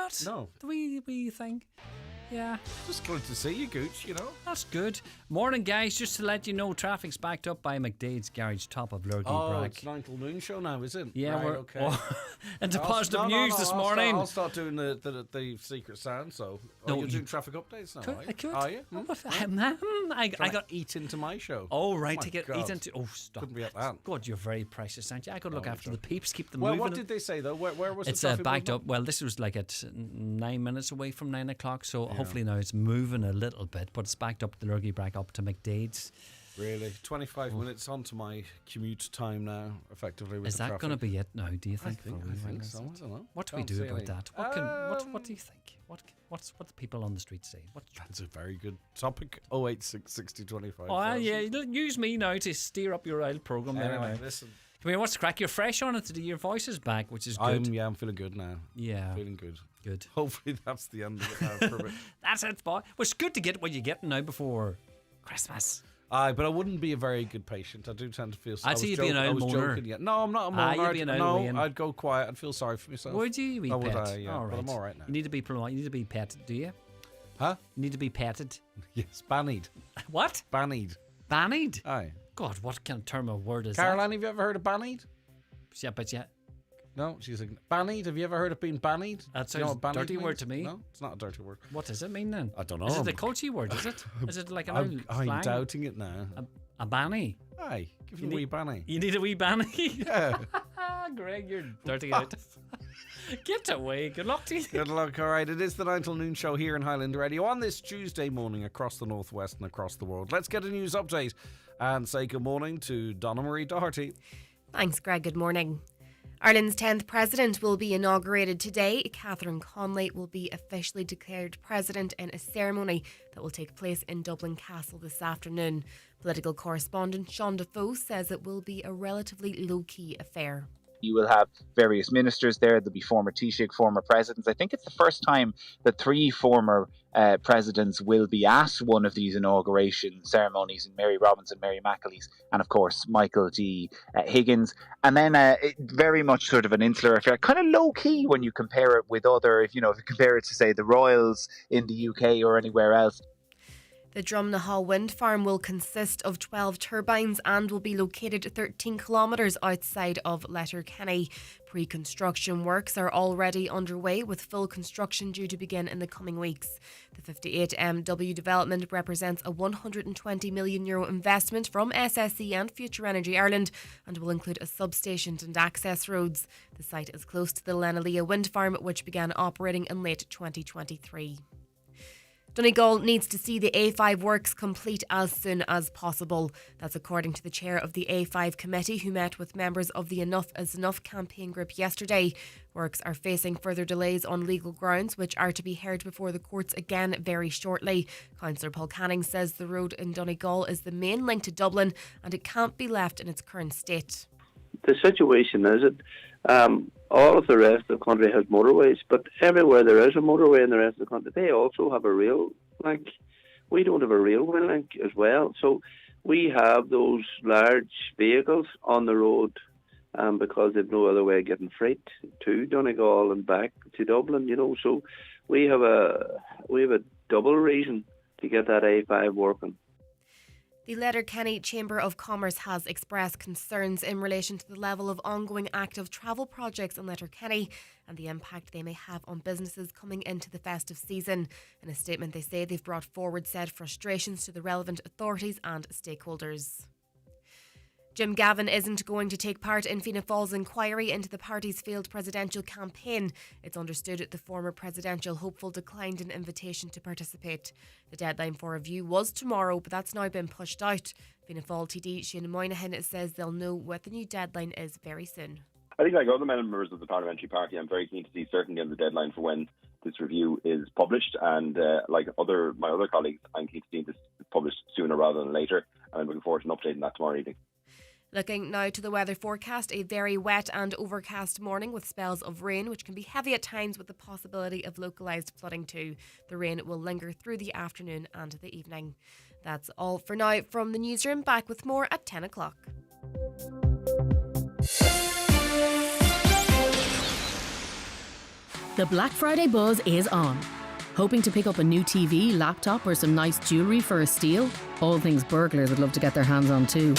not? No. The wee thing. Yeah. Just glad to see you, Gooch, you know. That's good. Morning, guys. Just to let you know, traffic's backed up by McDade's garage, top of Lurgy Oh, Brack. it's 9 till noon show now, is it? Yeah, right, we're okay. into positive news this morning. I'll start doing the secret sound. So, No, you're doing traffic updates now, I could. Are you? I got. eat into my show. Oh, right, My to get God. eat into. Oh, stop. Couldn't be at that. God, you're very precious, aren't you? I could look after the peeps, keep them Well, moving. what did they say though? Where was It's the traffic backed movement? up. Well, this was like at 9 minutes away from 9 o'clock, so hopefully now it's moving a little bit, but it's backed up the Lurgy Brack up to McDade's. Really? 25 minutes onto my commute time now, effectively. With Is the that going to traffic. be it now, do you think? I think so. I don't know. What do we Can't do see about any- that? What do you think? What's what the people on the street say? That's a very good topic. 086 60 25. Oh, yeah, use me now to steer up your old programme there. Anyway, listen. Come here, what's the crack? You're fresh on it today. Your voice is back, which is good. I'm feeling good now. Yeah. Feeling good. Good. Hopefully that's the end of it now for a bit. That's it, boy. Well, it's good to get what you're getting now before Christmas. Aye, but I wouldn't be a very good patient. I do tend to feel. I'd see you being an old moaner. joking. Yeah. No, I'm not a Ah, moaner. you'd be an old wee. I'd go quiet. I'd feel sorry for myself. Would you? Wee I would, pet. yeah. All right. But I'm all right now. You need to be polite. You need to be petted, do you? Huh? You need to be petted. Yes, bannied. What? Bannied. Bannied? Aye. God, what kind of term of word is Caroline, have you ever heard of bannied? that? Yeah, but yeah. No, she's like, bannied? Have you ever heard of being bannied? That Do you know sounds what bannied dirty word means? to me. No, it's not a dirty word. What does it mean then? I don't know. Is it a culty word, is it? Is it like an I'm old slang? doubting it now. A banny? Aye, give you a wee banny. You need a wee banny? Yeah. Greg, you're dirty out. Get away. Good luck to you. Good luck. All right, it is the 9 till noon show here in Highland Radio on this Tuesday morning across the Northwest and across the world. Let's get a news update and say good morning to Donna Marie Doherty. Thanks, Greg. Good morning. Ireland's 10th president will be inaugurated today. Catherine Conley will be officially declared president in a ceremony that will take place in Dublin Castle this afternoon. Political correspondent Sean Defoe says it will be a relatively low-key affair. You will have various ministers there. There'll be former Taoiseach, former presidents. I think it's the first time that 3 former presidents will be at one of these inauguration ceremonies, in Mary Robinson, Mary McAleese, and of course Michael D. Higgins. And then very much sort of an insular affair, kind of low key when you compare it with other, if you compare it to say the Royals in the UK or anywhere else. The Drumnahall wind farm will consist of 12 turbines and will be located 13 kilometres outside of Letterkenny. Pre-construction works are already underway, with full construction due to begin in the coming weeks. The 58 MW development represents a €120 million investment from SSE and Future Energy Ireland and will include a substation and access roads. The site is close to the Lenalea wind farm, which began operating in late 2023. Donegal needs to see the A5 works complete as soon as possible. That's according to the chair of the A5 committee, who met with members of the Enough is Enough campaign group yesterday. Works are facing further delays on legal grounds, which are to be heard before the courts again very shortly. Councillor Paul Canning says the road in Donegal is the main link to Dublin and it can't be left in its current state. The situation is that all of the rest of the country has motorways, but everywhere there is a motorway in the rest of the country, they also have a rail link. We don't have a railway link as well. So we have those large vehicles on the road because they've no other way of getting freight to Donegal and back to Dublin, So we have a double reason to get that A5 working. The Letterkenny Chamber of Commerce has expressed concerns in relation to the level of ongoing active travel projects in Letterkenny and the impact they may have on businesses coming into the festive season. In a statement, they say they've brought forward said frustrations to the relevant authorities and stakeholders. Jim Gavin isn't going to take part in Fianna Fáil's inquiry into the party's failed presidential campaign. It's understood the former presidential hopeful declined an invitation to participate. The deadline for review was tomorrow, but that's now been pushed out. Fianna Fáil TD Shane Moynihan says they'll know what the new deadline is very soon. I think, like other members of the parliamentary party, I'm very keen to see certainty on the deadline for when this review is published. And like my other colleagues, I'm keen to see this published sooner rather than later. And I'm looking forward to an update on that tomorrow evening. Looking now to the weather forecast, a very wet and overcast morning with spells of rain, which can be heavy at times with the possibility of localised flooding too. The rain will linger through the afternoon and the evening. That's all for now from the newsroom. Back with more at 10 o'clock. The Black Friday buzz is on. Hoping to pick up a new TV, laptop or some nice jewellery for a steal? All things burglars would love to get their hands on too.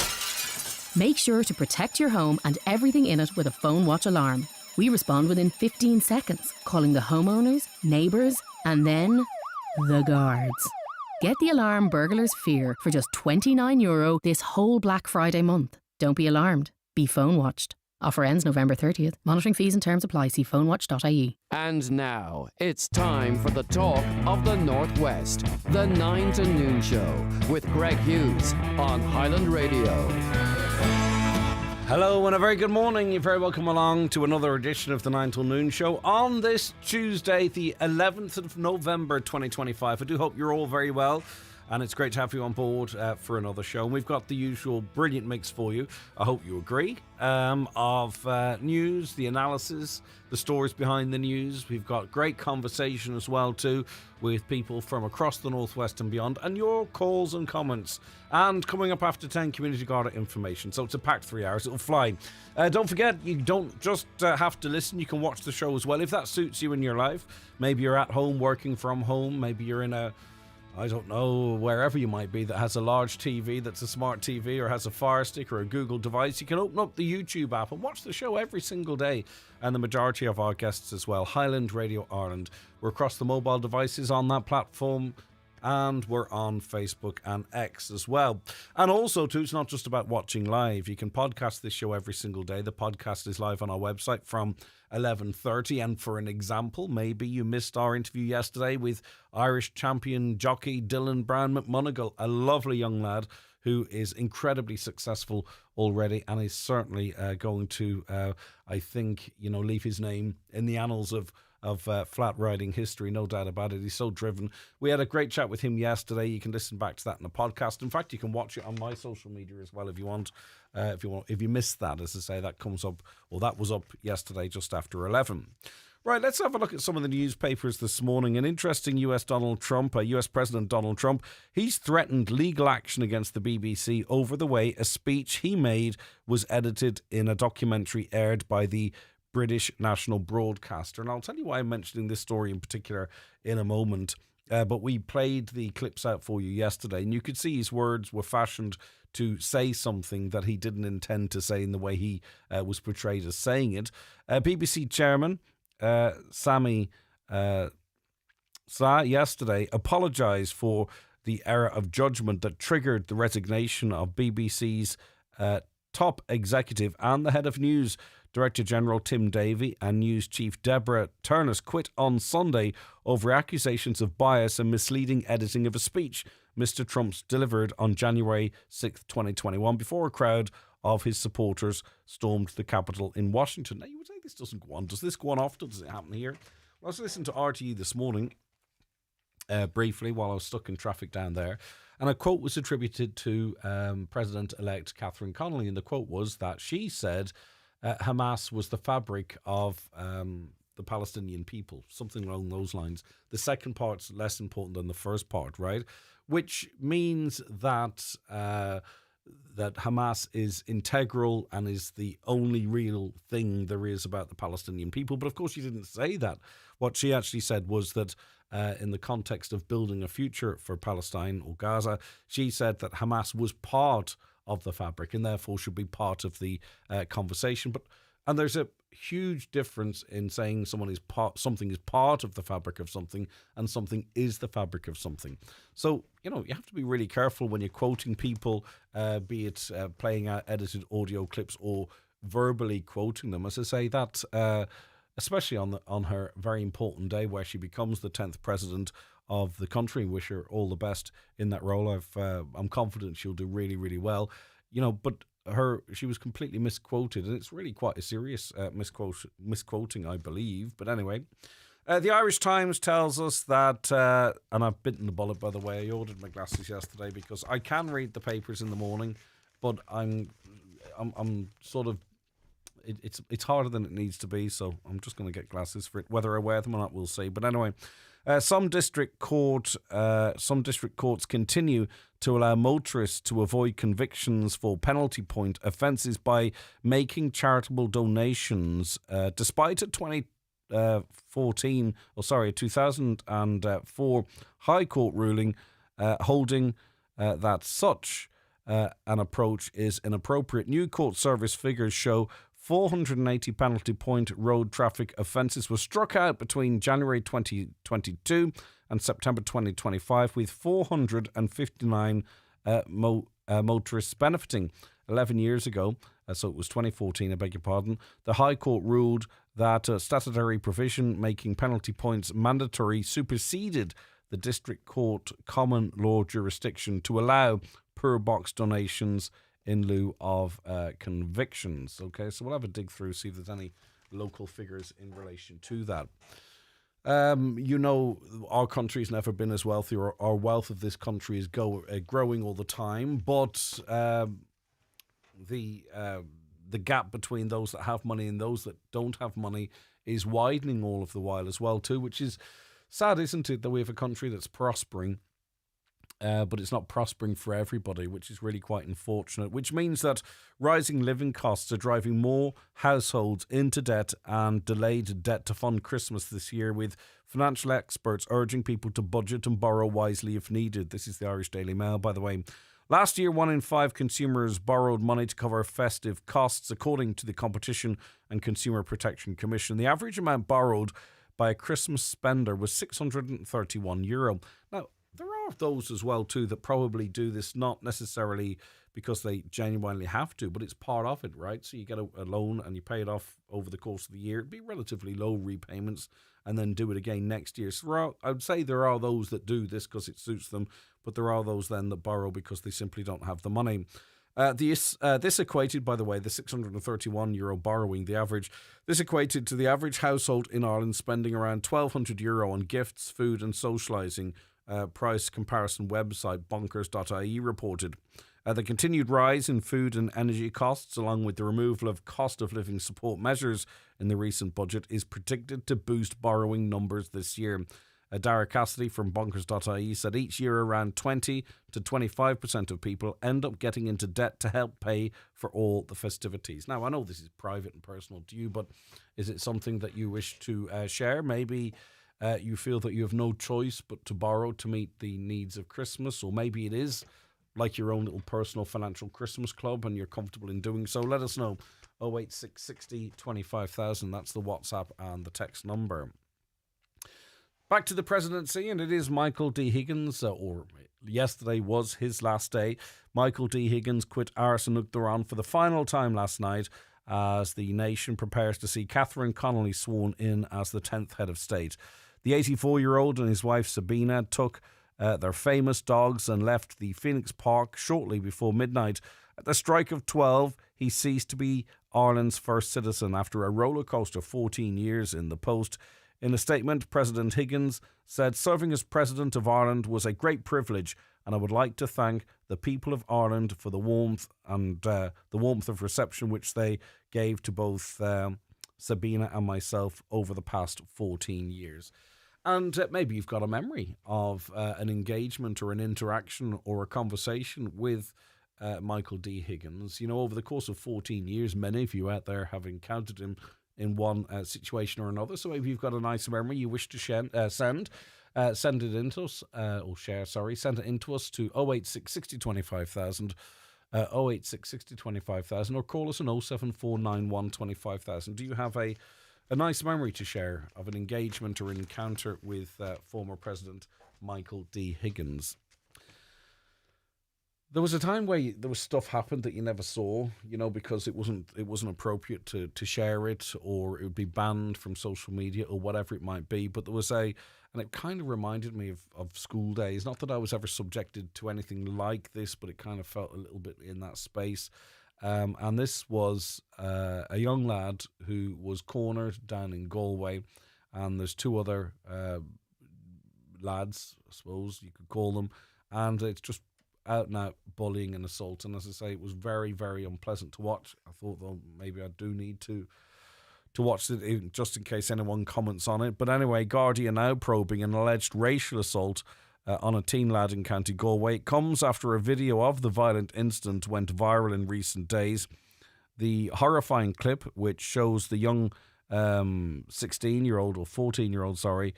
Make sure to protect your home and everything in it with a Phone Watch alarm. We respond within 15 seconds, calling the homeowners, neighbours and then the guards. Get the alarm burglars fear for just €29 this whole Black Friday month. Don't be alarmed. Be phone watched. Offer ends November 30th. Monitoring fees and terms apply. See phonewatch.ie. And now, it's time for the talk of the Northwest. The 9 to Noon Show with Greg Hughes on Highland Radio. Hello and a very good morning. You're very welcome along to another edition of the 9 till Noon Show on this Tuesday, the 11th of November 2025. I do hope you're all very well. And it's great to have you on board for another show. And we've got the usual brilliant mix for you. I hope you agree. Of news, the analysis, the stories behind the news. We've got great conversation as well too with people from across the Northwest and beyond. And your calls and comments. And coming up after 10, Community Garda information. So it's a packed 3 hours. It'll fly. Don't forget, you don't just have to listen. You can watch the show as well if that suits you in your life. Maybe you're at home working from home. Maybe you're in I don't know, wherever you might be that has a large TV that's a smart TV or has a Fire Stick or a Google device. You can open up the YouTube app and watch the show every single day. And the majority of our guests as well, Highland Radio Ireland. We're across the mobile devices on that platform. And we're on Facebook and X as well. And also, too, it's not just about watching live. You can podcast this show every single day. The podcast is live on our website from 11:30. And for an example, maybe you missed our interview yesterday with Irish champion jockey Dylan Brown McMonagle, a lovely young lad who is incredibly successful already and is certainly going to, I think, leave his name in the annals of flat riding history, no doubt about it. He's so driven. We had a great chat with him yesterday. You can listen back to that in the podcast. In fact, you can watch it on my social media as well if you want. If you missed that, as I say, that comes up, or that was up yesterday just after 11. Right, let's have a look at some of the newspapers this morning. An interesting US President Donald Trump, he's threatened legal action against the BBC over the way a speech he made was edited in a documentary aired by the British national broadcaster. And I'll tell you why I'm mentioning this story in particular in a moment. But we played the clips out for you yesterday, and you could see his words were fashioned to say something that he didn't intend to say in the way he was portrayed as saying it. BBC chairman Sami Shah yesterday apologised for the error of judgment that triggered the resignation of BBC's top executive and the head of news. Director General Tim Davie and News Chief Deborah Turnus quit on Sunday over accusations of bias and misleading editing of a speech Mr. Trump's delivered on January 6, 2021, before a crowd of his supporters stormed the Capitol in Washington. Now, you would say this doesn't go on. Does this go on often? Does it happen here? Well, I was listening to RTE this morning, briefly, while I was stuck in traffic down there, and a quote was attributed to President-elect Catherine Connolly, and the quote was that she said Hamas was the fabric of the Palestinian people, something along those lines. The second part's less important than the first part, right? Which means that that Hamas is integral and is the only real thing there is about the Palestinian people. But of course, she didn't say that. What she actually said was that in the context of building a future for Palestine or Gaza, she said that Hamas was part of the fabric and therefore should be part of the conversation. And there's a huge difference in saying something is part of the fabric of something and something is the fabric of something. So, you have to be really careful when you're quoting people, be it playing out edited audio clips or verbally quoting them. As I say, that especially on her very important day where she becomes the 10th president of the country. Wish her all the best in that role. I'm confident she'll do really, really well. But she was completely misquoted, and it's really quite a serious misquoting, I believe. But anyway, the Irish Times tells us that, and I've bitten the bullet, by the way. I ordered my glasses yesterday because I can read the papers in the morning, but I'm sort of. It's harder than it needs to be, so I'm just going to get glasses for it. Whether I wear them or not, we'll see. But anyway, some district courts continue to allow motorists to avoid convictions for penalty point offences by making charitable donations, despite a 2004 High Court ruling holding that such an approach is inappropriate. New court service figures show 480 penalty point road traffic offences were struck out between January 2022 and September 2025, with 459 motorists benefiting. 11 years ago, so it was 2014, I beg your pardon, the High Court ruled that statutory provision making penalty points mandatory superseded the District Court common law jurisdiction to allow per box donations in lieu of convictions. Okay, so we'll have a dig through, see if there's any local figures in relation to that. Our country's never been as wealthy, or our wealth of this country is growing all the time, but the gap between those that have money and those that don't have money is widening all of the while as well too, which is sad, isn't it, that we have a country that's prospering, but it's not prospering for everybody, which is really quite unfortunate, which means that rising living costs are driving more households into debt and delayed debt to fund Christmas this year, with financial experts urging people to budget and borrow wisely if needed. This is the Irish Daily Mail, by the way. Last year, 1 in 5 consumers borrowed money to cover festive costs, according to the Competition and Consumer Protection Commission. The average amount borrowed by a Christmas spender was €631. Now, there are those as well too that probably do this not necessarily because they genuinely have to, but it's part of it, right? So you get a loan and you pay it off over the course of the year. It'd be relatively low repayments, and then do it again next year. So I would say there are those that do this because it suits them, but there are those then that borrow because they simply don't have the money. This equated, by the way, the €631 borrowing, this equated to the average household in Ireland spending around €1,200 on gifts, food and socialising. Price comparison website bonkers.ie reported. The continued rise in food and energy costs, along with the removal of cost of living support measures in the recent budget, is predicted to boost borrowing numbers this year. Dara Cassidy from bonkers.ie said each year around 20 to 25% of people end up getting into debt to help pay for all the festivities. Now, I know this is private and personal to you, but is it something that you wish to share? Maybe you feel that you have no choice but to borrow to meet the needs of Christmas, or maybe it is like your own little personal financial Christmas club and you're comfortable in doing so. Let us know. 086 60 25,000. That's the WhatsApp and the text number. Back to the presidency, and it is Michael D. Higgins, or yesterday was his last day. Michael D. Higgins quit Ars an Uachtaráin for the final time last night as the nation prepares to see Catherine Connolly sworn in as the 10th head of state. The 84-year-old and his wife Sabina took their famous dogs and left the Phoenix Park shortly before midnight. At the strike of 12, he ceased to be Ireland's first citizen after a rollercoaster 14 years in the post. In a statement, President Higgins said, "Serving as President of Ireland was a great privilege, and I would like to thank the people of Ireland for the warmth of reception which they gave to both Sabina and myself over the past 14 years. And maybe you've got a memory of an engagement or an interaction or a conversation with Michael D. Higgins. You know, over the course of 14 years, many of you out there have encountered him in one situation or another. So maybe you've got a nice memory you wish to send it into us, send it into us to 086 60 25,000, 086 60 25,000, or call us on 07491 25,000. Do you have a nice memory to share of an engagement or an encounter with former President Michael D. Higgins? There was a time where there was stuff happened that you never saw, you know, because it wasn't appropriate to share it, or it would be banned from social media or whatever it might be. But there was and it kind of reminded me of school days. Not that I was ever subjected to anything like this, but it kind of felt a little bit in that space. And this was a young lad who was cornered down in Galway, and there's two other lads, I suppose you could call them, and it's just out and out bullying and assault. And as I say, it was very, very unpleasant to watch. I thought, though, maybe I do need to watch it just in case anyone comments on it. But anyway, Gardaí are now probing an alleged racial assault on a teen lad in County Galway. It comes after a video of the violent incident went viral in recent days. The horrifying clip, which shows the young 16-year-old or 14-year-old, sorry,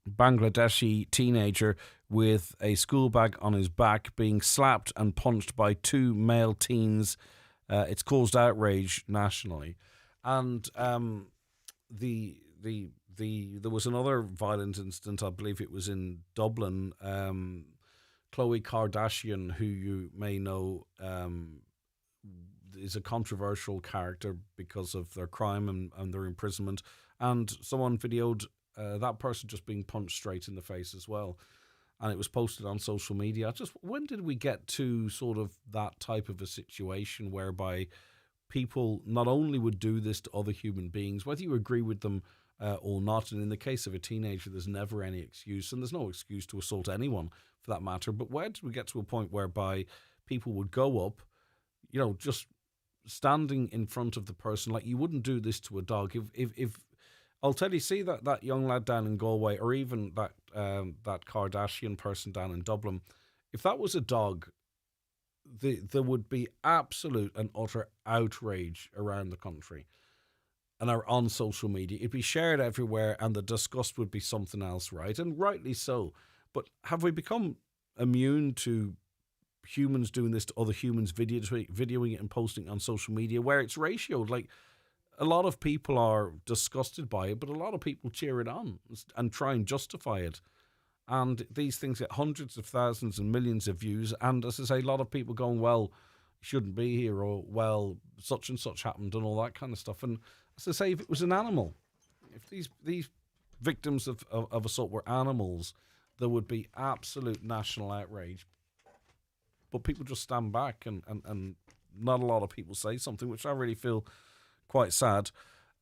Bangladeshi teenager with a school bag on his back being slapped and punched by two male teens. It's caused outrage nationally. And there was another violent incident, I believe it was in Dublin. Khloe Kardashian, who you may know, is a controversial character because of their crime and their imprisonment. And someone videoed that person just being punched straight in the face as well. And it was posted on social media. When did we get to sort of that type of a situation whereby people not only would do this to other human beings, whether you agree with them or not, and in the case of a teenager, there's never any excuse, and there's no excuse to assault anyone for that matter, but where did we get to a point whereby people would go up, just standing in front of the person, like you wouldn't do this to a dog. If I'll tell you, see that young lad down in Galway, or even that Kardashian person down in Dublin, if that was a dog, there would be absolute and utter outrage around the country and on social media. It'd be shared everywhere, and the disgust would be something else, right? And rightly so. But have we become immune to humans doing this to other humans, videoing it and posting it on social media, where it's ratioed? Like, a lot of people are disgusted by it, but a lot of people cheer it on and try and justify it. And these things get hundreds of thousands and millions of views. And as I say, a lot of people going, well, shouldn't be here, or, well, such and such happened, and all that kind of stuff. And as I say, if it was an animal, if these victims of assault were animals, there would be absolute national outrage. But people just stand back, and not a lot of people say something, which I really feel quite sad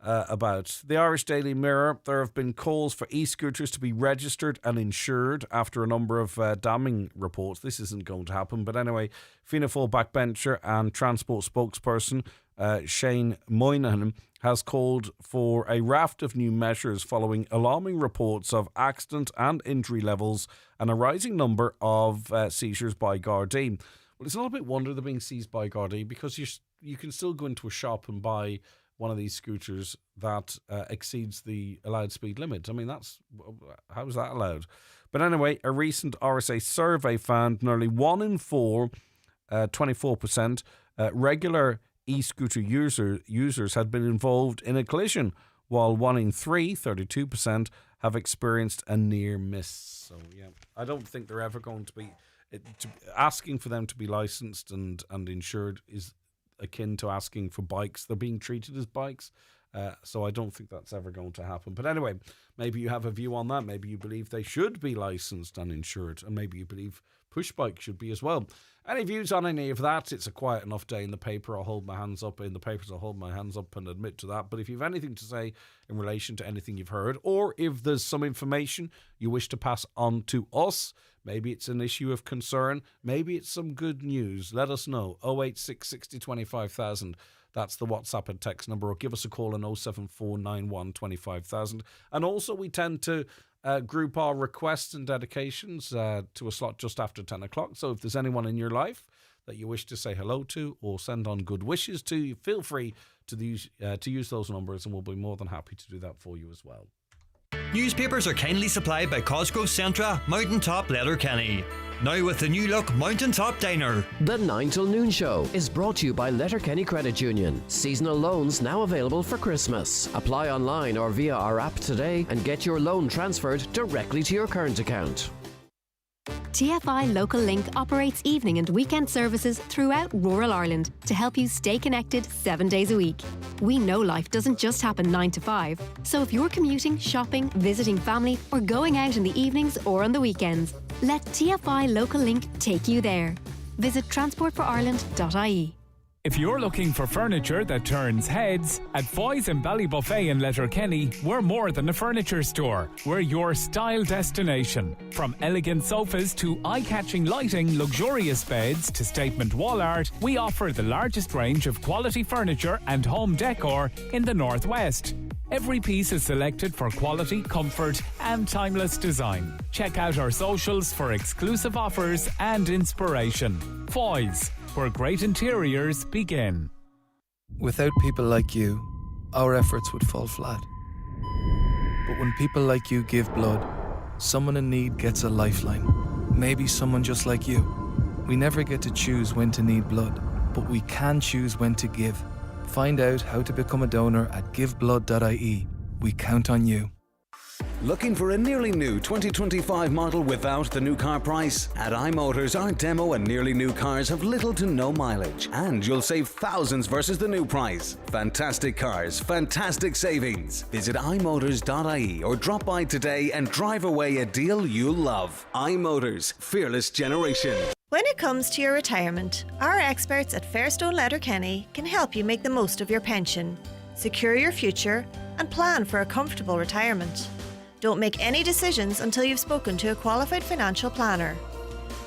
about. The Irish Daily Mirror, there have been calls for e-scooters to be registered and insured after a number of damning reports. This isn't going to happen, but anyway, Fianna Fáil backbencher and transport spokesperson Shane Moynihan has called for a raft of new measures following alarming reports of accident and injury levels and a rising number of seizures by Gardaí. Well, it's not a bit wonder they're being seized by Gardaí, because you can still go into a shop and buy one of these scooters that exceeds the allowed speed limit. I mean, how is that allowed? But anyway, a recent RSA survey found nearly 1 in 4, 24%, regular e-scooter users had been involved in a collision, while 1 in 3, 32%, have experienced a near miss. So, yeah, I don't think they're ever going to be... asking for them to be licensed and insured is akin to asking for bikes. They're being treated as bikes. So I don't think that's ever going to happen. But anyway, maybe you have a view on that. Maybe you believe they should be licensed and insured. And maybe you believe push bikes should be as well. Any views on any of that? It's a quiet enough day in the paper. I'll hold my hands up. In the papers, I'll hold my hands up and admit to that. But if you have anything to say in relation to anything you've heard, or if there's some information you wish to pass on to us, maybe it's an issue of concern, maybe it's some good news, let us know. 086 60 25,000. That's the WhatsApp and text number, or give us a call on 07491 25,000. And also, we tend to group our requests and dedications to a slot just after 10 o'clock. So if there's anyone in your life that you wish to say hello to or send on good wishes to, feel free to use those numbers, and we'll be more than happy to do that for you as well. Newspapers are kindly supplied by Cosgrove Centra, Mountaintop, Letterkenny. Now with the new look Mountaintop Diner. The 9 till noon show is brought to you by Letterkenny Credit Union. Seasonal loans now available for Christmas. Apply online or via our app today and get your loan transferred directly to your current account. TFI Local Link operates evening and weekend services throughout rural Ireland to help you stay connected 7 days a week. We know life doesn't just happen 9 to 5, so if you're commuting, shopping, visiting family, or going out in the evenings or on the weekends, let TFI Local Link take you there. Visit transportforireland.ie. If you're looking for furniture that turns heads, at Foy's and Ballybuffet in Letterkenny, we're more than a furniture store. We're your style destination. From elegant sofas to eye-catching lighting, luxurious beds to statement wall art, we offer the largest range of quality furniture and home decor in the Northwest. Every piece is selected for quality, comfort and timeless design. Check out our socials for exclusive offers and inspiration. Foy's, where great interiors begin. Without people like you, our efforts would fall flat. But when people like you give blood, someone in need gets a lifeline. Maybe someone just like you. We never get to choose when to need blood, but we can choose when to give. Find out how to become a donor at giveblood.ie. We count on you. Looking for a nearly new 2025 model without the new car price? At iMotors, our demo and nearly new cars have little to no mileage, and you'll save thousands versus the new price. Fantastic cars, fantastic savings. Visit imotors.ie or drop by today and drive away a deal you'll love. iMotors, fearless generation. When it comes to your retirement, our experts at Fairstone Letterkenny can help you make the most of your pension, secure your future, and plan for a comfortable retirement. Don't make any decisions until you've spoken to a qualified financial planner.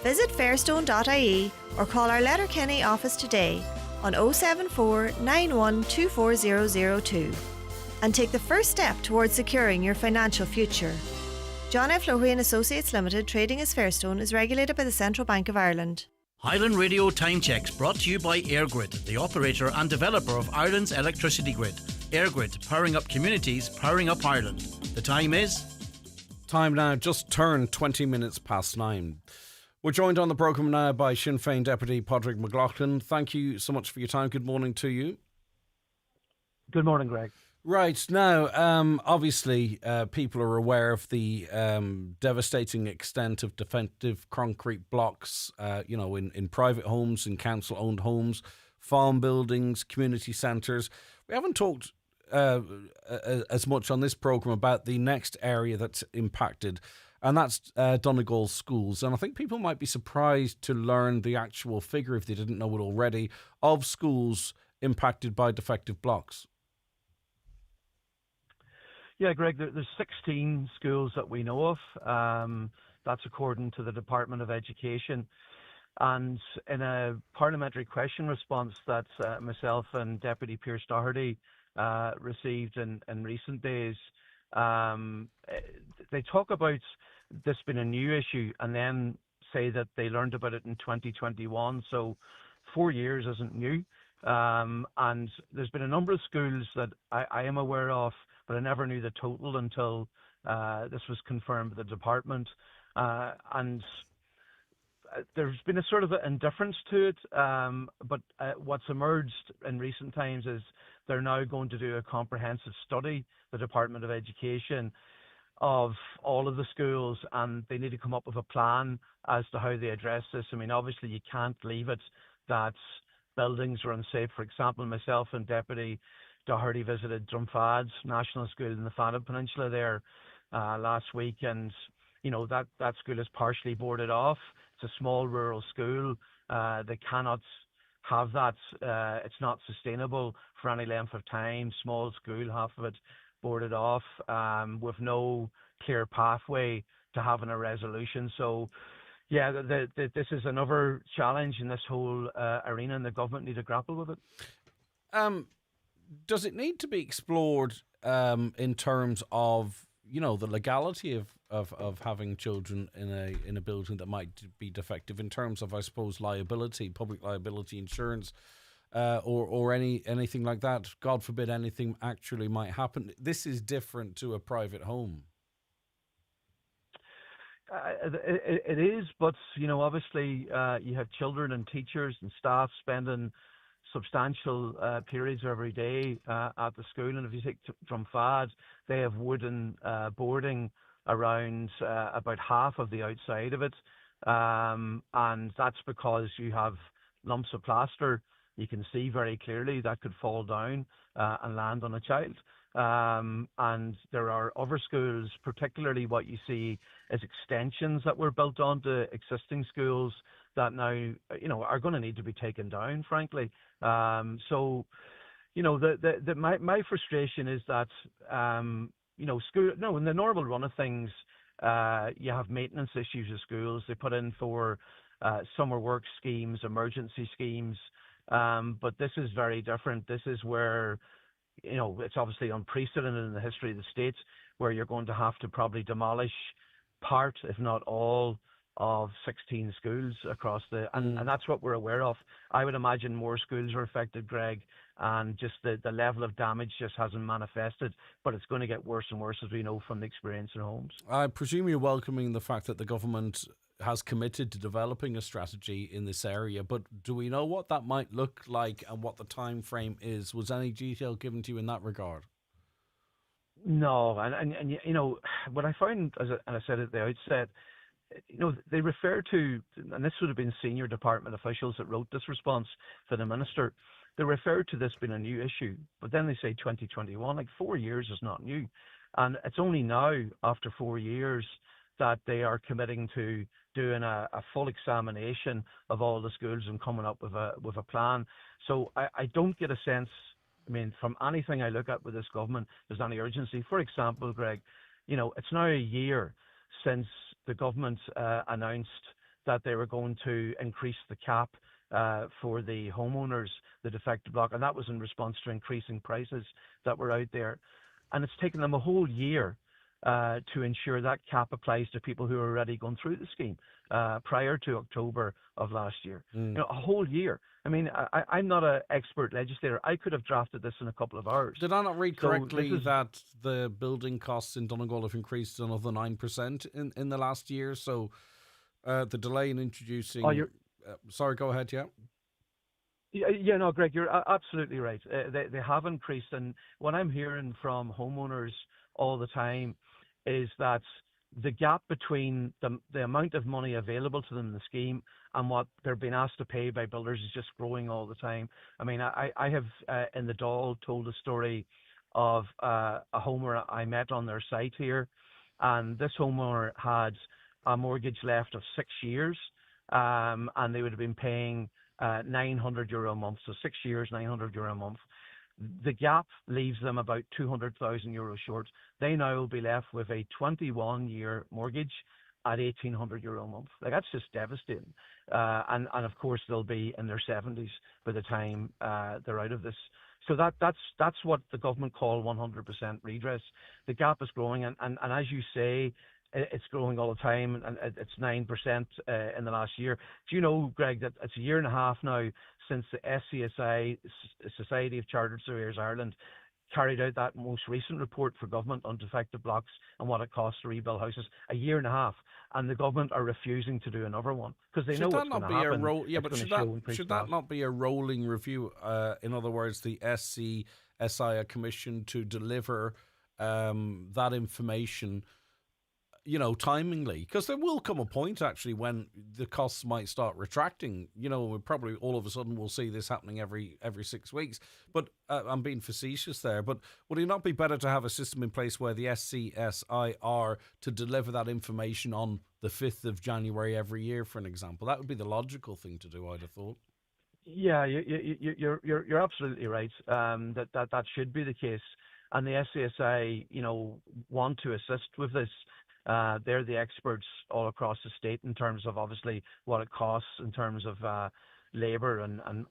Visit fairstone.ie or call our Letterkenny office today on 074 91 24002 and take the first step towards securing your financial future. John F. Lowy and Associates Limited, trading as Fairstone, is regulated by the Central Bank of Ireland. Highland Radio Time Checks brought to you by EirGrid, the operator and developer of Ireland's electricity grid. EirGrid, powering up communities, powering up Ireland. The time is... Time now just turned 20 minutes past 9. We're joined on the programme now by Sinn Féin Deputy Padraig McLaughlin. Thank you so much for your time. Good morning to you. Good morning, Greg. Right, now, obviously, people are aware of the devastating extent of defective concrete blocks, in private homes, in council-owned homes, farm buildings, community centres. We haven't talked as much on this programme about the next area that's impacted, and that's Donegal schools. And I think people might be surprised to learn the actual figure, if they didn't know it already, of schools impacted by defective blocks. Yeah, Greg, there's 16 schools that we know of. That's according to the Department of Education. And in a parliamentary question response that myself and Deputy Pierce Doherty received in recent days, they talk about this being a new issue and then say that they learned about it in 2021. So 4 years isn't new. And there's been a number of schools that I am aware of, but I never knew the total until this was confirmed by the department. And there's been a sort of indifference to it, but what's emerged in recent times is they're now going to do a comprehensive study, the Department of Education, of all of the schools, and they need to come up with a plan as to how they address this. I mean, obviously you can't leave it that buildings are unsafe. For example, myself and Deputy Doherty visited Drumfad's National School in the Fada Peninsula there last week, and that school is partially boarded off. It's a small rural school. They cannot have that. It's not sustainable for any length of time. Small school, half of it boarded off, with no clear pathway to having a resolution. So, yeah, this is another challenge in this whole arena, and the government need to grapple with it. Does it need to be explored in terms of the legality of having children in a building that might be defective, in terms of, I suppose, liability, public liability insurance, or anything like that? God forbid anything actually might happen. This is different to a private home. It is, but obviously you have children and teachers and staff spending substantial periods every day at the school, and if you take Drumfad, they have wooden boarding around about half of the outside of it, and that's because you have lumps of plaster. You can see very clearly that could fall down and land on a child. And there are other schools, particularly what you see as extensions that were built onto existing schools that now, are going to need to be taken down, frankly. So, my frustration is that, in the normal run of things, you have maintenance issues with schools. They put in for summer work schemes, emergency schemes, but this is very different. This is where, it's obviously unprecedented in the history of the state, where you're going to have to probably demolish part, if not all, of 16 schools across and that's what we're aware of. I would imagine more schools are affected, Greg, and just the level of damage just hasn't manifested, but it's going to get worse and worse, as we know from the experience in homes. I presume you're welcoming the fact that the government has committed to developing a strategy in this area, but do we know what that might look like and what the time frame is? Was any detail given to you in that regard? No, and you know, what I found, and I said at the outset, you know, they refer to, and this would have been senior department officials that wrote this response for the minister, they refer to this being a new issue, but then they say 2021, like 4 years is not new. And it's only now, after 4 years, that they are committing to doing a full examination of all the schools and coming up with a plan. So I don't get a sense, I mean, from anything I look at with this government, there's any urgency. For example, Greg, you know, it's now a year since the government announced that they were going to increase the cap for the homeowners, the defective block, and that was in response to increasing prices that were out there. And it's taken them a whole year to ensure that cap applies to people who are already going through the scheme prior to October of last year. You know, a whole year. I mean, I'm not an expert legislator. I could have drafted this in a couple of hours. Did I not read correctly that the building costs in Donegal have increased another 9% in the last year? So the delay in introducing... sorry, go ahead, yeah. Yeah, no, Greg, you're absolutely right. They have increased, and what I'm hearing from homeowners all the time is that the gap between the amount of money available to them in the scheme and what they're being asked to pay by builders is just growing all the time. I mean, I have in the Dáil told a story of a homeowner I met on their site here, and this homeowner had a mortgage left of 6 years, and they would have been paying €900 a month, so 6 years, €900 a month. The gap leaves them about €200,000 short. They now will be left with a 21-year mortgage at €1,800 a month. Like, that's just devastating. And of course they'll be in their 70s by the time they're out of this. So that's what the government call 100% redress. The gap is growing, and as you say, it's growing all the time, and it's 9% in the last year. Do you know, Greg, that it's a year and a half now since the SCSI, Society of Chartered Surveyors Ireland, carried out that most recent report for government on defective blocks and what it costs to rebuild houses? A year and a half, and the government are refusing to do another one because they know what's going to happen. Should that not be a rolling review? In other words, the SCSI are commissioned to deliver that information, you know, timingly, because there will come a point actually when the costs might start retracting. You know, we probably all of a sudden we'll see this happening every 6 weeks. But I'm being facetious there. But would it not be better to have a system in place where the SCSI are to deliver that information on the 5th of January every year, for an example? That would be the logical thing to do, I'd have thought. Yeah, you're absolutely right. That should be the case, and the SCSI, you know, want to assist with this. They're the experts all across the state in terms of obviously what it costs in terms of labour and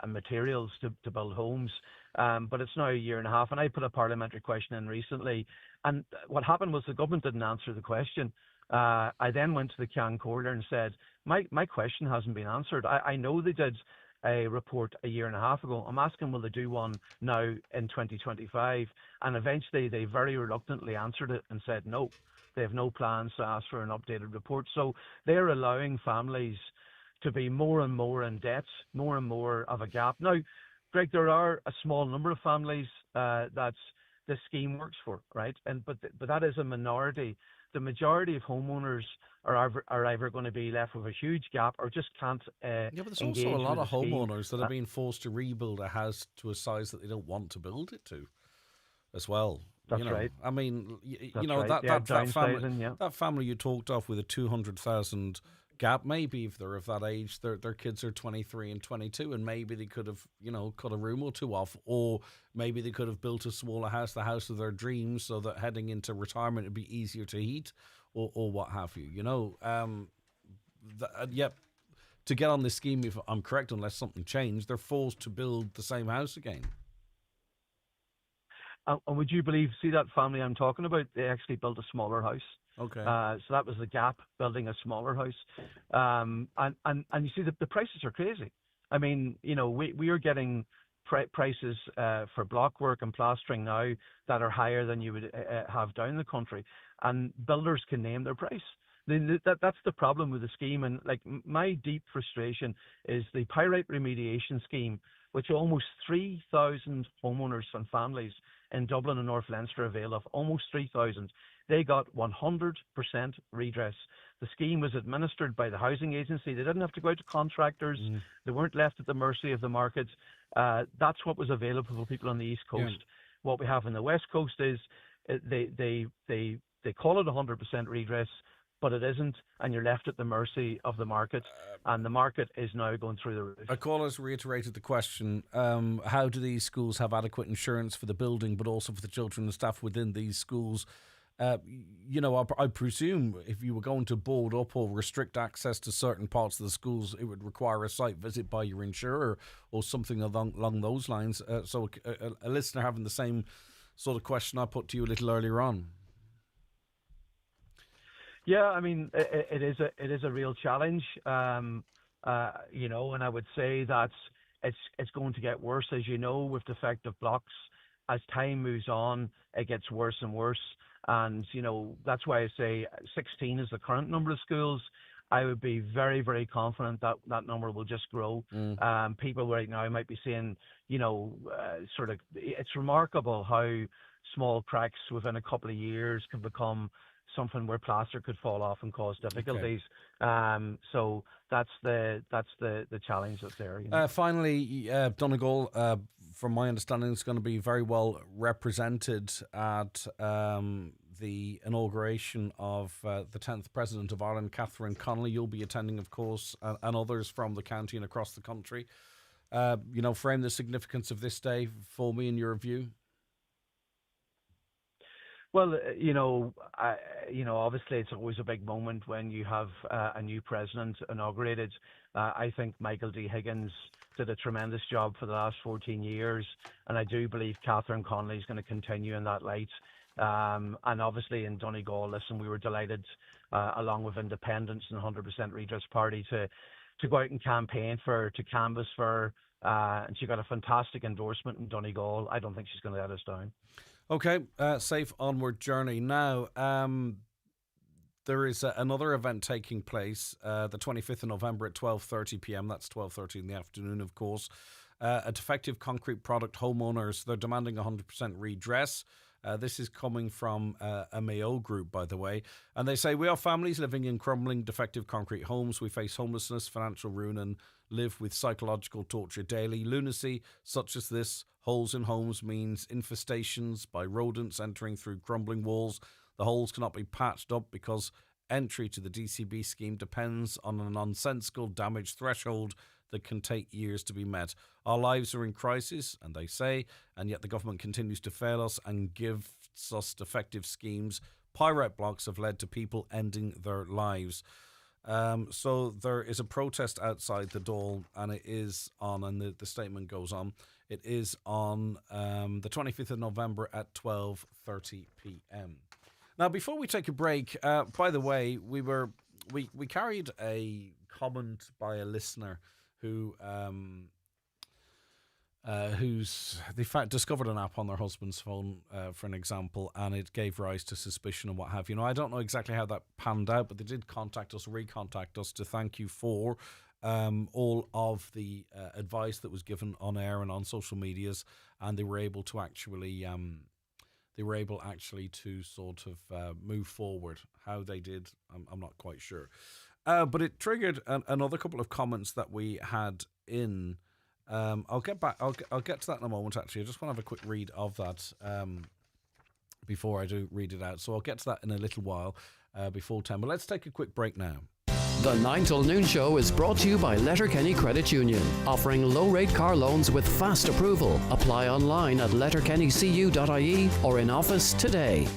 materials to build homes. But it's now a year and a half, and I put a parliamentary question in recently, and what happened was the government didn't answer the question. I then went to the Ceann Comhairle and said, my question hasn't been answered. I know they did a report a year and a half ago. I'm asking, will they do one now in 2025? And eventually they very reluctantly answered it and said no. They have no plans to ask for an updated report. So they're allowing families to be more and more in debt, more and more of a gap. Now, Greg, there are a small number of families that this scheme works for, right? But that is a minority. The majority of homeowners are either going to be left with a huge gap or just can't yeah, but there's also a lot of homeowners that are being forced to rebuild a house to a size that they don't want to build it to as well. That's right. I mean, That's know, right. that family you talked of with a 200,000 gap, maybe if they're of that age, their kids are 23 and 22, and maybe they could have, you know, cut a room or two off, or maybe they could have built a smaller house, the house of their dreams, so that heading into retirement it'd be easier to heat, or what have you. You know, to get on this scheme, if I'm correct, unless something changed, they're forced to build the same house again. And would you believe, see that family I'm talking about, they actually built a smaller house. Okay. So that was the gap, building a smaller house. And you see the prices are crazy. I mean, you know, we are getting prices for block work and plastering now that are higher than you would have down the country, and builders can name their price. That's the problem with the scheme, and like my deep frustration is the pyrite remediation scheme, which almost 3,000 homeowners and families in Dublin and North Leinster avail of, almost 3,000. They got 100% redress. The scheme was administered by the housing agency. They didn't have to go out to contractors. They weren't left at the mercy of the market. That's what was available for people on the East Coast. Yeah. What we have in the West Coast is they call it 100% redress, but it isn't, and you're left at the mercy of the market, and the market is now going through the roof. A caller's reiterated the question, how do these schools have adequate insurance for the building, but also for the children and staff within these schools? I presume if you were going to board up or restrict access to certain parts of the schools, it would require a site visit by your insurer or something along those lines. So a listener having the same sort of question I put to you a little earlier on. Yeah, I mean, it is a real challenge, and I would say that it's going to get worse, as you know, with defective blocks. As time moves on, it gets worse and worse. And, that's why I say 16 is the current number of schools. I would be very, very confident that that number will just grow. People right now might be seeing, it's remarkable how small cracks within a couple of years can become something where plaster could fall off and cause difficulties. Okay. So that's the challenge that's there. Finally, Donegal, from my understanding, is going to be very well represented at the inauguration of the 10th President of Ireland, Catherine Connolly. You'll be attending, of course, and others from the county and across the country. Frame the significance of this day for me in your view. Well, obviously it's always a big moment when you have a new president inaugurated. I think Michael D. Higgins did a tremendous job for the last 14 years, and I do believe Catherine Connolly is going to continue in that light. And obviously in Donegal, we were delighted, along with Independents and 100% Redress Party, to go out and campaign to canvass for, and she got a fantastic endorsement in Donegal. I don't think she's going to let us down. Okay, safe onward journey. Now, there is another event taking place the 25th of November at 12:30 p.m. That's 12:30 in the afternoon, of course. A defective concrete product homeowners, they're demanding 100% redress. This is coming from a Mayo group, by the way. And they say, we are families living in crumbling, defective concrete homes. We face homelessness, financial ruin, and live with psychological torture daily. Lunacy such as this, holes in homes, means infestations by rodents entering through crumbling walls. The holes cannot be patched up because entry to the DCB scheme depends on a nonsensical damage threshold that can take years to be met. Our lives are in crisis, and they say, and yet the government continues to fail us and gives us defective schemes. Pyrite blocks have led to people ending their lives. So there is a protest outside the Dáil, and it is on, and the statement goes on, it is on the 25th of November at 12:30 p.m. Now, before we take a break, by the way, we carried a comment by a listener who's discovered an app on their husband's phone, for an example, and it gave rise to suspicion and what have you. Now, I don't know exactly how that panned out, but they did recontact us to thank you for all of the advice that was given on air and on social medias, and they were able to actually to sort of move forward. How they did, I'm not quite sure. But it triggered another couple of comments that we had in. I'll get to that in a moment, actually. I just want to have a quick read of that before I do read it out. So I'll get to that in a little while, before 10. But let's take a quick break now. The 9 till noon show is brought to you by Letterkenny Credit Union, offering low-rate car loans with fast approval. Apply online at letterkennycu.ie or in office today.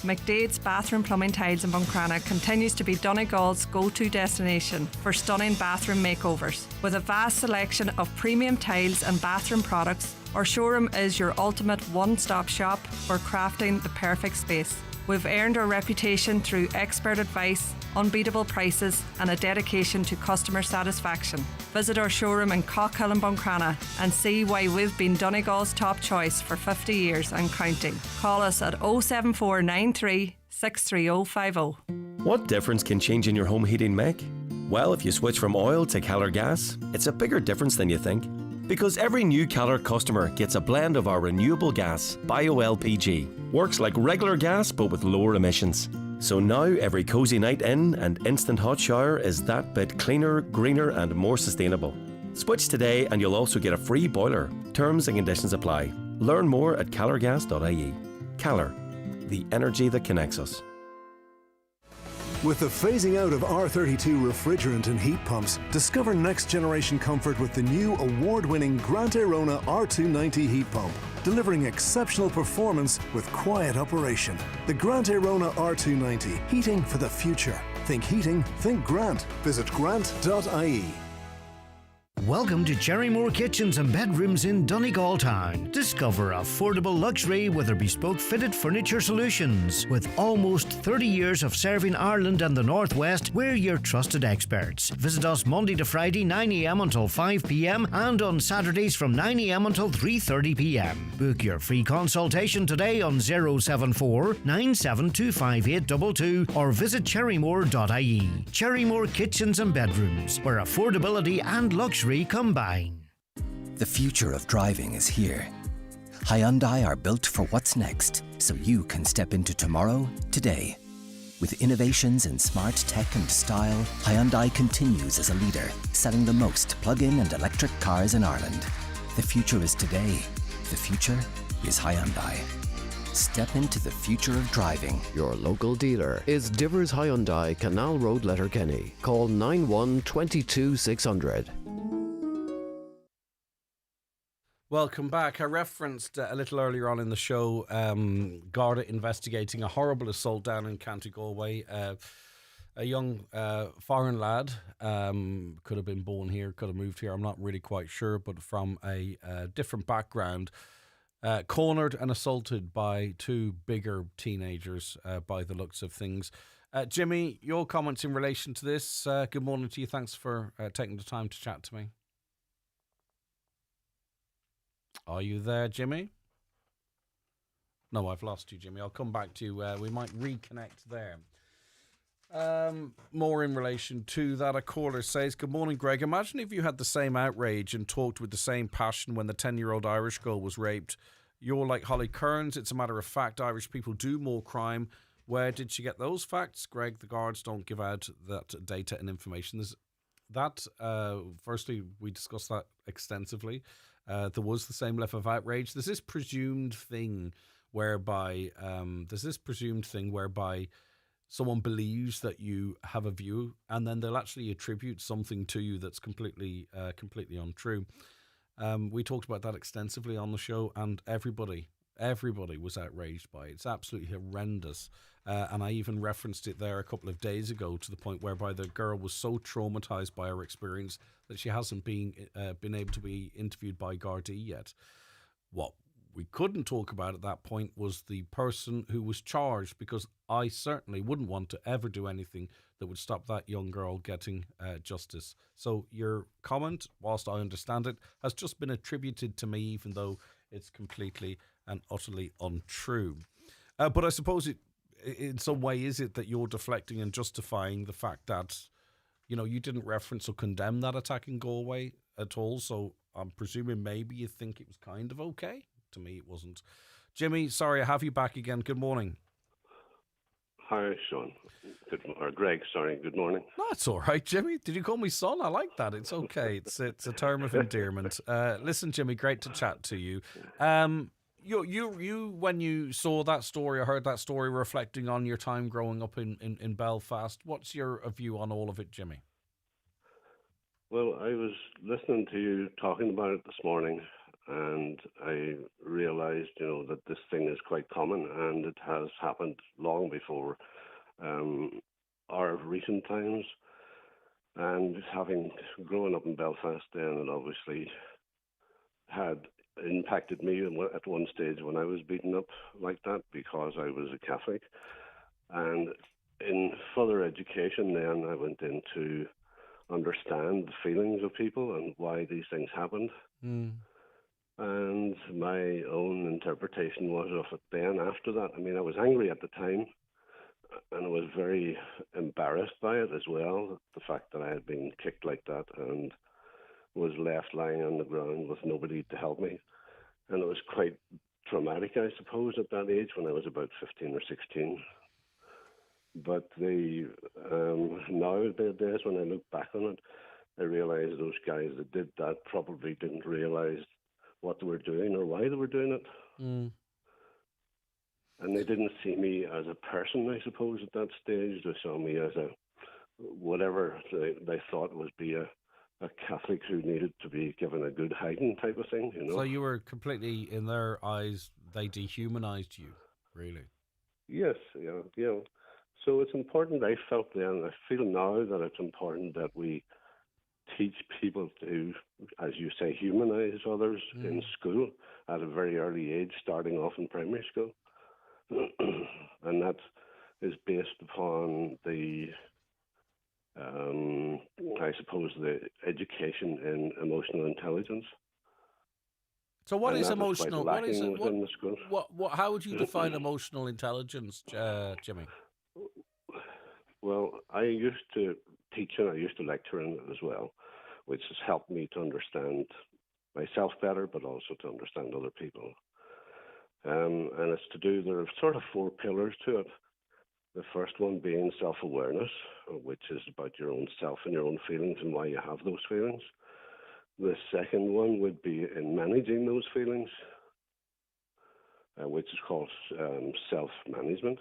McDade's Bathroom Plumbing Tiles in Buncrana continues to be Donegal's go-to destination for stunning bathroom makeovers. With a vast selection of premium tiles and bathroom products, our showroom is your ultimate one-stop shop for crafting the perfect space. We've earned our reputation through expert advice, unbeatable prices and a dedication to customer satisfaction. Visit our showroom in Cockhill and Buncrana and see why we've been Donegal's top choice for 50 years and counting. Call us at 07493 63050. What difference can changing your home heating make? Well, if you switch from oil to Keller gas, it's a bigger difference than you think. Because every new Keller customer gets a blend of our renewable gas, BioLPG. Works like regular gas but with lower emissions. So now every cosy night in and instant hot shower is that bit cleaner, greener and more sustainable. Switch today and you'll also get a free boiler. Terms and conditions apply. Learn more at kellergas.ie. Keller, the energy that connects us. With the phasing out of R32 refrigerant and heat pumps, discover next generation comfort with the new award-winning Grant Airona R290 heat pump, delivering exceptional performance with quiet operation. The Grant Airona R290, heating for the future. Think heating, think Grant. Visit grant.ie. Welcome to Cherrymore Kitchens and Bedrooms in Donegal Town. Discover affordable luxury with their bespoke fitted furniture solutions. With almost 30 years of serving Ireland and the Northwest, we're your trusted experts. Visit us Monday to Friday 9 a.m. until 5 p.m. and on Saturdays from 9 a.m. until 3:30 p.m. Book your free consultation today on 074 9725822 or visit cherrymore.ie. Cherrymore Kitchens and Bedrooms, where affordability and luxury combine. The future of driving is here. Hyundai are built for what's next, so you can step into tomorrow, today. With innovations in smart tech and style, Hyundai continues as a leader, selling the most plug-in and electric cars in Ireland. The future is today. The future is Hyundai. Step into the future of driving. Your local dealer is Divers Hyundai, Canal Road, Letterkenny. Call 91 22 600. Welcome back. I referenced a little earlier on in the show Garda investigating a horrible assault down in County Galway. A young foreign lad, could have been born here, could have moved here, I'm not really quite sure, but from a different background, cornered and assaulted by two bigger teenagers by the looks of things. Jimmy, your comments in relation to this. Good morning to you. Thanks for taking the time to chat to me. Are you there, Jimmy? No, I've lost you, Jimmy. I'll come back to you. We might reconnect there. More in relation to that, a caller says, good morning, Greg. Imagine if you had the same outrage and talked with the same passion when the 10-year-old Irish girl was raped. You're like Holly Kearns. It's a matter of fact. Irish people do more crime. Where did she get those facts? Greg, the guards don't give out that data and information. Firstly, we discussed that extensively. There was the same level of outrage. There's this presumed thing whereby someone believes that you have a view, and then they'll actually attribute something to you that's completely untrue. We talked about that extensively on the show, and everybody was outraged by it. It's absolutely horrendous. And I even referenced it there a couple of days ago, to the point whereby the girl was so traumatized by her experience that she hasn't been able to be interviewed by Gardaí yet. What we couldn't talk about at that point was the person who was charged, because I certainly wouldn't want to ever do anything that would stop that young girl getting justice. So your comment, whilst I understand it, has just been attributed to me, even though it's completely and utterly untrue. But I suppose it, in some way, is it that you're deflecting and justifying the fact that, you know, you didn't reference or condemn that attack in Galway at all? So I'm presuming maybe you think it was kind of okay. To me, it wasn't. Jimmy, sorry, I have you back again. Good morning. Hi, Sean. Or Greg, sorry. Good morning. No, it's all right, Jimmy. Did you call me son? I like that. It's okay. It's a term of endearment. Listen, Jimmy, great to chat to you. You when you saw that story or heard that story, reflecting on your time growing up in Belfast, what's your view on all of it, Jimmy? Well, I was listening to you talking about it this morning, and I realised, that this thing is quite common, and it has happened long before our recent times. And having grown up in Belfast then, and obviously had impacted me at one stage when I was beaten up like that because I was a Catholic. And in further education, then I went in to understand the feelings of people and why these things happened. And my own interpretation was of it then after that. I mean, I was angry at the time, and I was very embarrassed by it as well, the fact that I had been kicked like that and was left lying on the ground with nobody to help me. And it was quite traumatic, I suppose, at that age when I was about 15 or 16. But nowadays, when I look back on it, I realize those guys that did that probably didn't realize what they were doing or why they were doing it. And they didn't see me as a person, I suppose, at that stage. They saw me as a whatever they thought would be a Catholic who needed to be given a good hiding type of thing, you know. So you were completely, in their eyes, they dehumanized you, really? Yes, yeah. So it's important, I felt then, I feel now that it's important that we teach people to, as you say, humanize others in school at a very early age, starting off in primary school. And that is based upon the, I suppose, the education in emotional intelligence. So what And is that emotional? quite What is lacking it? within the school. What? How would you define emotional intelligence, Jimmy? Well, I used to teach and I used to lecture in it as well, which has helped me to understand myself better, but also to understand other people. And it's to do, there are sort of 4 pillars to it. The first one being self-awareness, which is about your own self and your own feelings and why you have those feelings. The second one would be in managing those feelings, which is called self-management.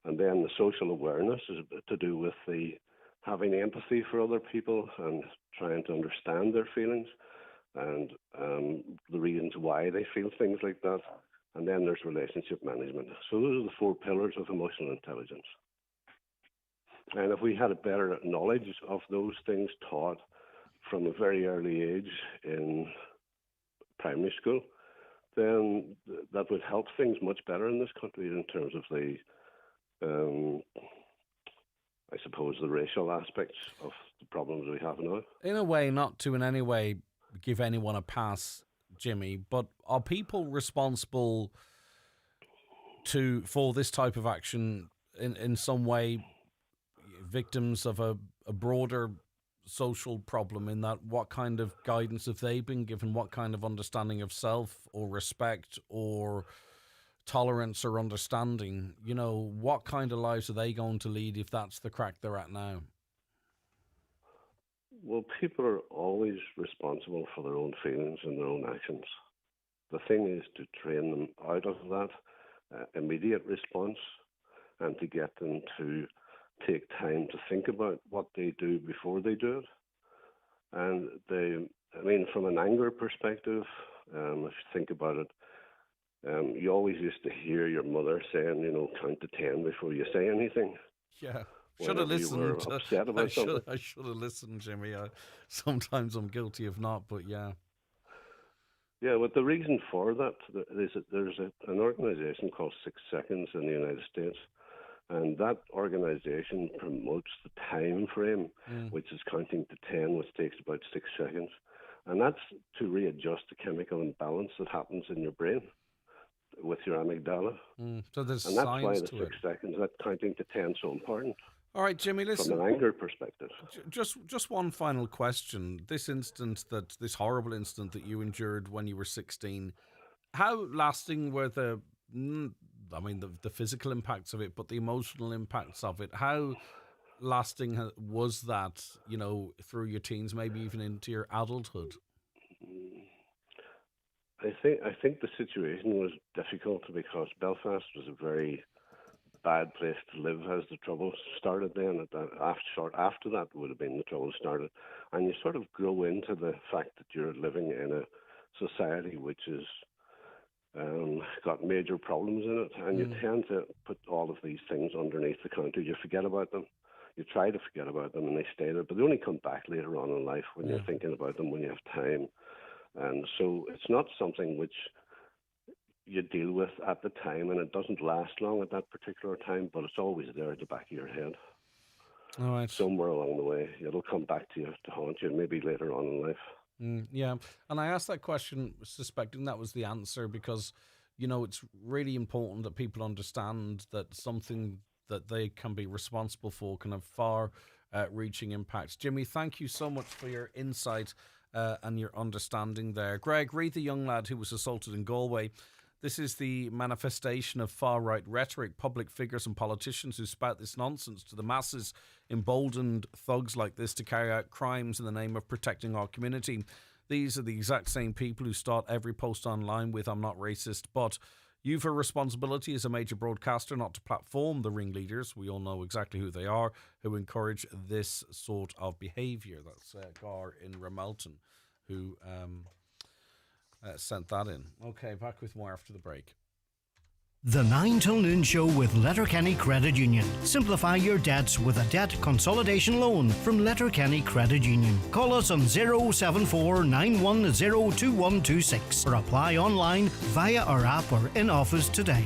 And then the social awareness is to do with the having empathy for other people and trying to understand their feelings and the reasons why they feel things like that. And then there's relationship management. So those are the 4 pillars of emotional intelligence. And if we had a better knowledge of those things taught from a very early age in primary school, then that would help things much better in this country in terms of the, I suppose, the racial aspects of the problems we have now. In a way, not to in any way give anyone a pass, Jimmy, but are people responsible for this type of action in some way victims of a broader social problem, in that what kind of guidance have they been given? What kind of understanding of self or respect or tolerance or understanding? You know, what kind of lives are they going to lead if that's the crack they're at now? Well, people are always responsible for their own feelings and their own actions. The thing is to train them out of that immediate response and to get them to take time to think about what they do before they do it. And from an anger perspective, if you think about it, you always used to hear your mother saying, count to 10 before you say anything. Yeah. Should have listened. You were upset about something. I should have listened, Jimmy. Sometimes I'm guilty of not, but yeah. Yeah, but the reason for that is that there's an organization called 6 Seconds in the United States, and that organization promotes the time frame, which is counting to 10, which takes about 6 seconds. And that's to readjust the chemical imbalance that happens in your brain with your amygdala. So there's and that's science why the to 6 seconds, that counting to 10 is so important. All right, Jimmy, listen. From an anger perspective. Just one final question. This horrible incident that you endured when you were 16, how lasting were the physical impacts of it, but the emotional impacts of it? How lasting was that, through your teens, maybe even into your adulthood? I think the situation was difficult because Belfast was a very bad place to live as the trouble started then. After that would have been the trouble started. And you sort of grow into the fact that you're living in a society which is got major problems in it, and you tend to put all of these things underneath the counter. You forget about them. You try to forget about them and they stay there, but they only come back later on in life when you're thinking about them, when you have time. And so it's not something which you deal with at the time, and it doesn't last long at that particular time, but it's always there at the back of your head. All right. Somewhere along the way, it'll come back to you, to haunt you, maybe later on in life. Yeah, and I asked that question suspecting that was the answer because, it's really important that people understand that something that they can be responsible for can have far-reaching impacts. Jimmy, thank you so much for your insight and your understanding there. Greg, read the young lad who was assaulted in Galway. This is the manifestation of far-right rhetoric. Public figures and politicians who spout this nonsense to the masses emboldened thugs like this to carry out crimes in the name of protecting our community. These are the exact same people who start every post online with "I'm not racist," but you've a responsibility as a major broadcaster not to platform the ringleaders. We all know exactly who they are, who encourage this sort of behaviour. That's Gar in Ramelton, who sent that in. Okay, back with more after the break. The 9 till noon show with Letterkenny Credit Union. Simplify your debts with a debt consolidation loan from Letterkenny Credit Union. Call us on 074 910 2126 or apply online via our app or in office today.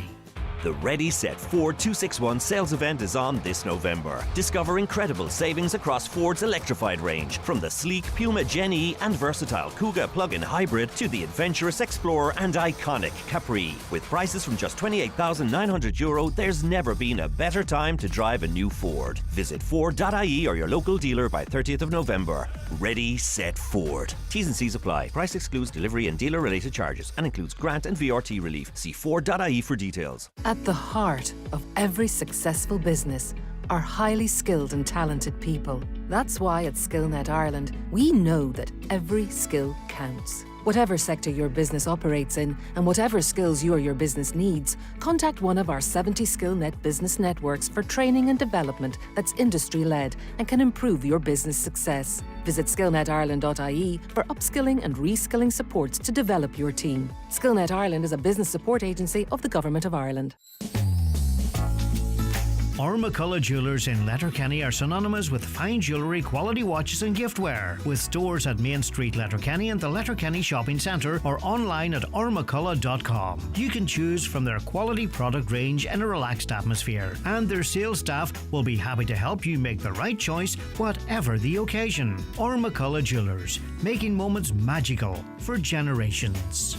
The Ready Set Ford 261 sales event is on this November. Discover incredible savings across Ford's electrified range, from the sleek Puma Gen E and versatile Kuga plug-in hybrid to the adventurous Explorer and iconic Capri. With prices from just €28,900, there's never been a better time to drive a new Ford. Visit Ford.ie or your local dealer by 30th of November. Ready, Set, Ford. T's and C's apply. Price excludes delivery and dealer-related charges and includes grant and VRT relief. See Ford.ie for details. At the heart of every successful business are highly skilled and talented people. That's why at SkillNet Ireland, we know that every skill counts. Whatever sector your business operates in and whatever skills you or your business needs, contact one of our 70 SkillNet business networks for training and development that's industry-led and can improve your business success. Visit skillnetireland.ie for upskilling and reskilling supports to develop your team. SkillNet Ireland is a business support agency of the Government of Ireland. Our McCullough Jewelers in Letterkenny are synonymous with fine jewellery, quality watches and giftware. With stores at Main Street, Letterkenny and the Letterkenny Shopping Centre or online at ourmccullough.com. You can choose from their quality product range in a relaxed atmosphere, and their sales staff will be happy to help you make the right choice, whatever the occasion. Our McCullough Jewelers, making moments magical for generations.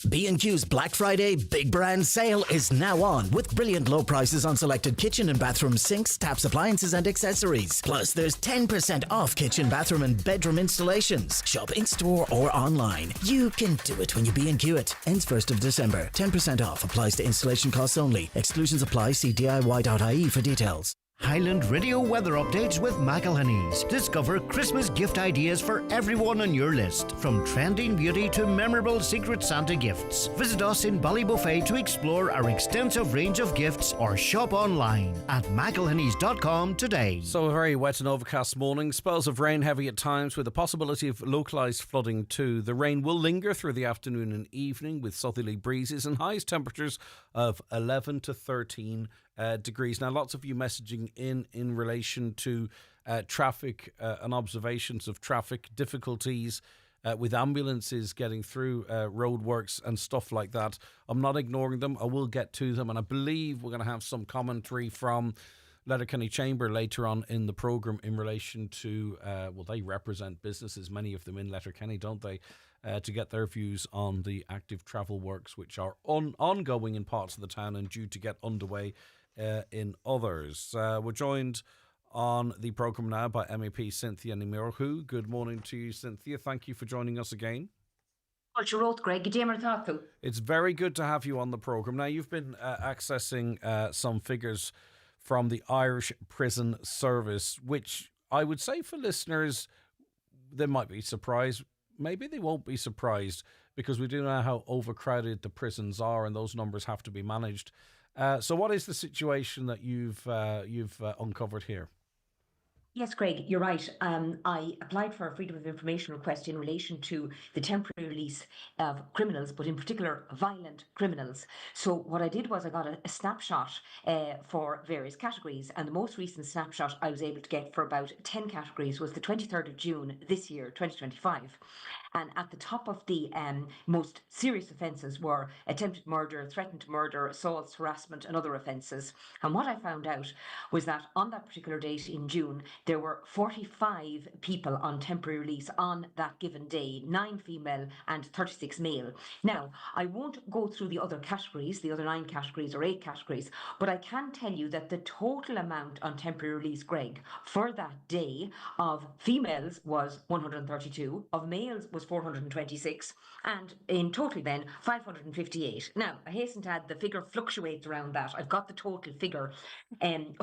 B&Q's Black Friday Big Brand Sale is now on, with brilliant low prices on selected kitchen and bathroom sinks, taps, appliances and accessories. Plus, there's 10% off kitchen, bathroom and bedroom installations. Shop in-store or online. You can do it when you B&Q it. Ends 1st of December. 10% off. Applies to installation costs only. Exclusions apply. See DIY.ie for details. Highland Radio weather updates with McElhenney's. Discover Christmas gift ideas for everyone on your list, from trending beauty to memorable Secret Santa gifts. Visit us in Ballybuffet to explore our extensive range of gifts or shop online at mcelhenneys.com today. So a very wet and overcast morning. Spells of rain, heavy at times, with a possibility of localised flooding too. The rain will linger through the afternoon and evening with southerly breezes and highest temperatures of 11 to 13 degrees. Now, lots of you messaging in relation to traffic and observations of traffic difficulties with ambulances getting through roadworks and stuff like that. I'm not ignoring them. I will get to them, and I believe we're going to have some commentary from Letterkenny Chamber later on in the programme in relation to, they represent businesses, many of them in Letterkenny, don't they? To get their views on the active travel works, which are ongoing in parts of the town and due to get underway in others. We're joined on the programme now by MEP Cynthia Ní Mhearchaú. Good morning to you, Cynthia. Thank you for joining us again. Greg. It's very good to have you on the programme. Now, you've been accessing some figures from the Irish Prison Service, which I would say for listeners, they might be surprised. Maybe they won't be surprised, because we do know how overcrowded the prisons are and those numbers have to be managed. So what is the situation that you've uncovered here? Yes, Craig, you're right. I applied for a Freedom of Information request in relation to the temporary release of criminals, but in particular violent criminals. So what I did was I got a snapshot for various categories, and the most recent snapshot I was able to get for about 10 categories was the 23rd of June this year, 2025. And at the top of the most serious offences were attempted murder, threatened murder, assaults, harassment, and other offences. And what I found out was that on that particular date in June, there were 45 people on temporary release on that given day, 9 female and 36 male. Now, I won't go through the other categories, the other 9 categories or 8 categories, but I can tell you that the total amount on temporary release, Greg, for that day of females was 132, of males was 426, and in total then 558. Now, I hasten to add the figure fluctuates around that. I've got the total figure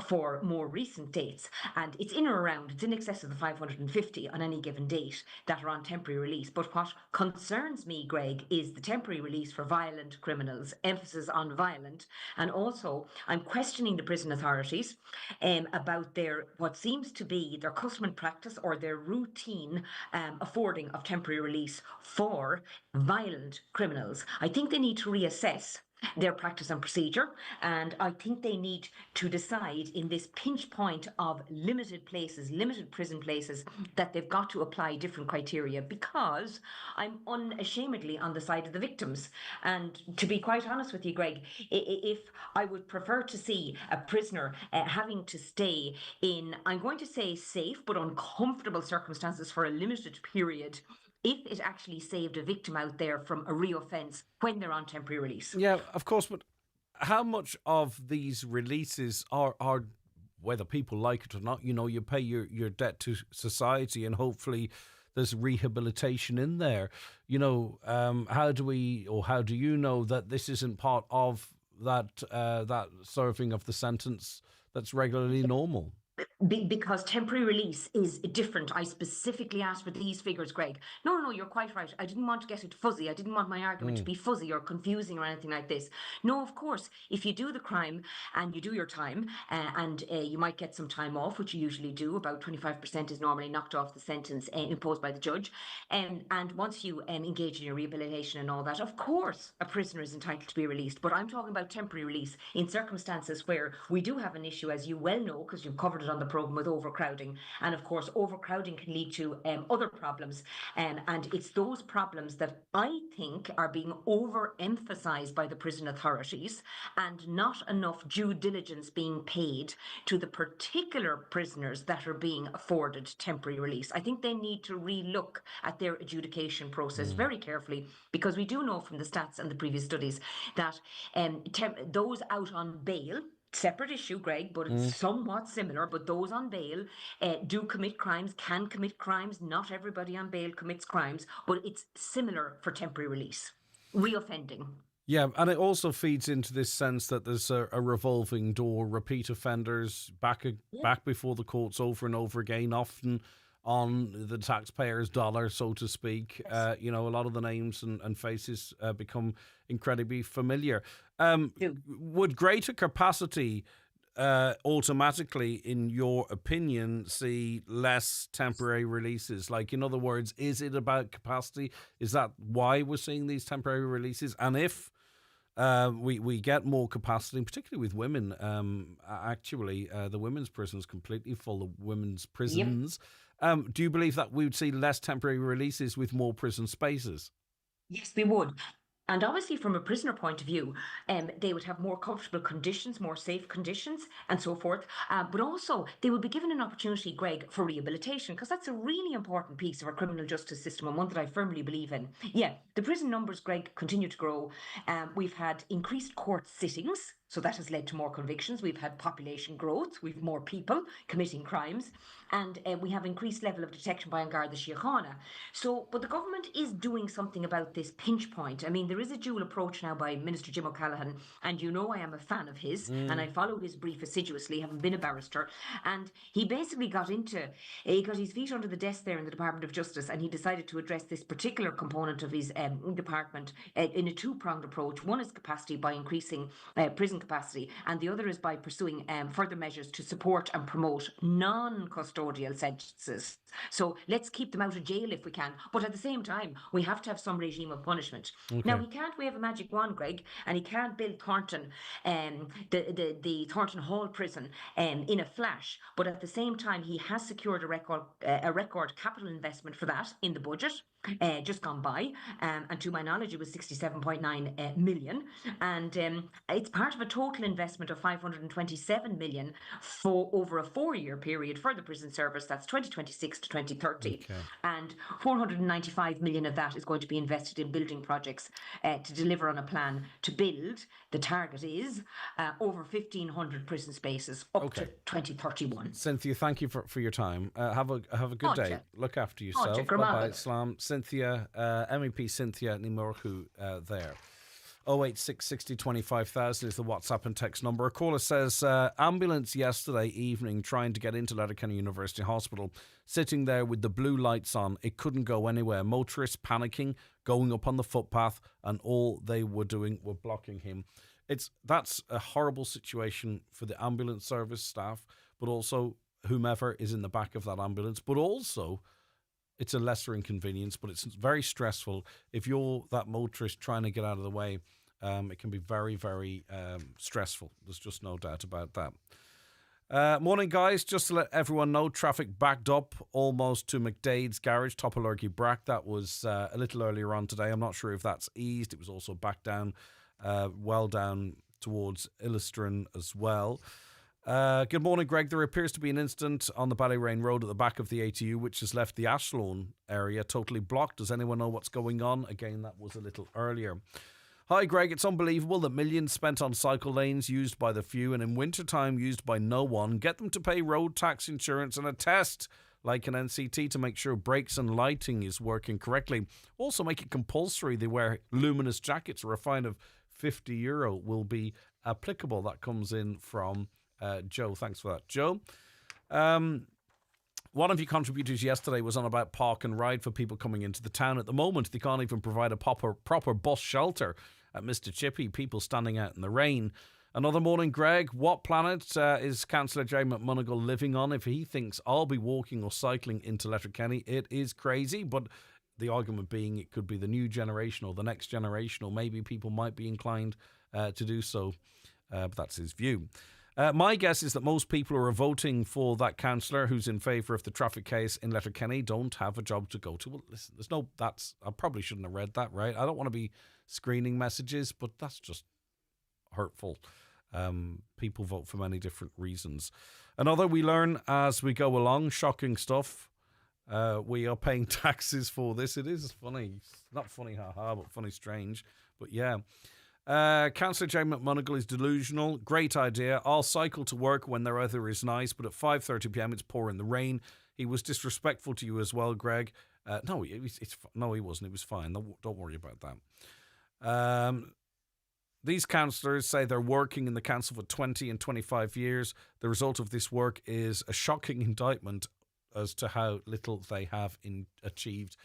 for more recent dates, and it's in or around, it's in excess of the 550 on any given date that are on temporary release. But what concerns me, Greg, is the temporary release for violent criminals, emphasis on violent, and also I'm questioning the prison authorities about their, what seems to be their custom and practice or their routine affording of temporary release for violent criminals. I think they need to reassess their practice and procedure, and I think they need to decide in this pinch point of limited places, limited prison places, that they've got to apply different criteria, because I'm unashamedly on the side of the victims. And to be quite honest with you, Greg, if I would prefer to see a prisoner having to stay in, I'm going to say safe but uncomfortable circumstances for a limited period, if it actually saved a victim out there from a reoffence when they're on temporary release. Yeah, of course, but how much of these releases are whether people like it or not, you pay your debt to society and hopefully there's rehabilitation in there. How do you know that this isn't part of that serving of the sentence that's regularly normal? Because temporary release is different. I specifically asked for these figures, Greg. No, you're quite right. I didn't want to get it fuzzy. I didn't want my argument to be fuzzy or confusing or anything like this. No, of course, if you do the crime and you do your time and you might get some time off, which you usually do, about 25% is normally knocked off the sentence imposed by the judge. And once you engage in your rehabilitation and all that, of course, a prisoner is entitled to be released. But I'm talking about temporary release in circumstances where we do have an issue, as you well know, because you've covered it on the programme, with overcrowding. And of course, overcrowding can lead to other problems. And it's those problems that I think are being overemphasised by the prison authorities, and not enough due diligence being paid to the particular prisoners that are being afforded temporary release. I think they need to relook at their adjudication process very carefully, because we do know from the stats and the previous studies that those out on bail, separate issue, Greg, but it's somewhat similar, but those on bail do commit crimes, can commit crimes. Not everybody on bail commits crimes, but it's similar for temporary release, reoffending. Yeah, and it also feeds into this sense that there's a revolving door, repeat offenders back before the courts over and over again, often on the taxpayer's dollar, so to speak. Yes. A lot of the names and faces become incredibly familiar. Would greater capacity automatically, in your opinion, see less temporary releases? Like, in other words, is it about capacity? Is that why we're seeing these temporary releases? And if we get more capacity, particularly with women, the women's prison is completely full of women's prisons. Yep. Do you believe that we would see less temporary releases with more prison spaces? Yes, we would. And obviously, from a prisoner point of view, they would have more comfortable conditions, more safe conditions, and so forth. But also, they would be given an opportunity, Greg, for rehabilitation, because that's a really important piece of our criminal justice system, and one that I firmly believe in. Yeah, the prison numbers, Greg, continue to grow. We've had increased court sittings, so that has led to more convictions. We've had population growth. We've more people committing crimes. And we have increased level of detection by An Garda Síochána. So, but the government is doing something about this pinch point. I mean, there is a dual approach now by Minister Jim O'Callaghan, and I am a fan of his, and I follow his brief assiduously, having been a barrister. And he basically got his feet under the desk there in the Department of Justice, and he decided to address this particular component of his department in a two-pronged approach. One is capacity by increasing prison capacity, and the other is by pursuing further measures to support and promote non-custodial sentences. So let's keep them out of jail if we can, but at the same time, we have to have some regime of punishment. Okay. Now, he can't wave a magic wand, Greg, and he can't build Thornton, the Thornton Hall prison in a flash, but at the same time, he has secured a record capital investment for that in the budget. Just gone by, and to my knowledge it was 67.9 million, and it's part of a total investment of 527 million for over a 4-year period for the prison service. That's 2026 to 2030. Okay. And 495 million of that is going to be invested in building projects to deliver on a plan to build, the target is over 1,500 prison spaces up to 2031. Cynthia, thank you for your time. Have a good day. Look after yourself. Bye Bye. Islam. Cynthia, MEP Cynthia Nimorchu there. 086 60 25,000 is the WhatsApp and text number. A caller says, ambulance yesterday evening trying to get into Letterkenny University Hospital, sitting there with the blue lights on. It couldn't go anywhere. Motorists panicking, going up on the footpath, and all they were doing were blocking him. That's a horrible situation for the ambulance service staff, but also whomever is in the back of that ambulance, but also it's a lesser inconvenience, but it's very stressful. If you're that motorist trying to get out of the way, it can be very, very stressful. There's just no doubt about that. Morning, guys. Just to let everyone know, traffic backed up almost to McDade's garage, Topolurgy Brack. That was a little earlier on today. I'm not sure if that's eased. It was also back down, well down towards Illistrin as well. Good morning, Greg. There appears to be an incident on the Ballyrain Road at the back of the ATU, which has left the Ashloan area totally blocked. Does anyone know what's going on? Again, that was a little earlier. Hi, Greg. It's unbelievable that millions spent on cycle lanes used by the few and in wintertime used by no one. Get them to pay road tax, insurance and a test like an NCT to make sure brakes and lighting is working correctly. Also make it compulsory they wear luminous jackets, or a fine of €50 will be applicable. That comes in from Joe. Thanks for that, Joe. One of your contributors yesterday was on about park and ride for people coming into the town. At the moment, they can't even provide a proper bus shelter at Mr. Chippy. People standing out in the rain. Another morning, Greg. What planet is Councillor Jay McMonagle living on if he thinks I'll be walking or cycling into Letterkenny? It is crazy, but the argument being it could be the new generation or the next generation, or maybe people might be inclined to do so. But that's his view. My guess is that most people who are voting for that councillor who's in favour of the traffic case in Letterkenny don't have a job to go to. Well, listen, I probably shouldn't have read that, right? I don't want to be screening messages, but that's just hurtful. People vote for many different reasons. Another, we learn as we go along, shocking stuff. We are paying taxes for this. It is funny. Not funny, haha, but funny, strange. But yeah. Councillor Jay McMonagle is delusional. Great idea. I'll cycle to work when the weather is nice, but at 5:30 p.m. it's pouring the rain. He was disrespectful to you as well, Greg. No, he wasn't. It was fine. Don't worry about that. These councillors say they're working in the council for 20 and 25 years. The result of this work is a shocking indictment as to how little they have achieved.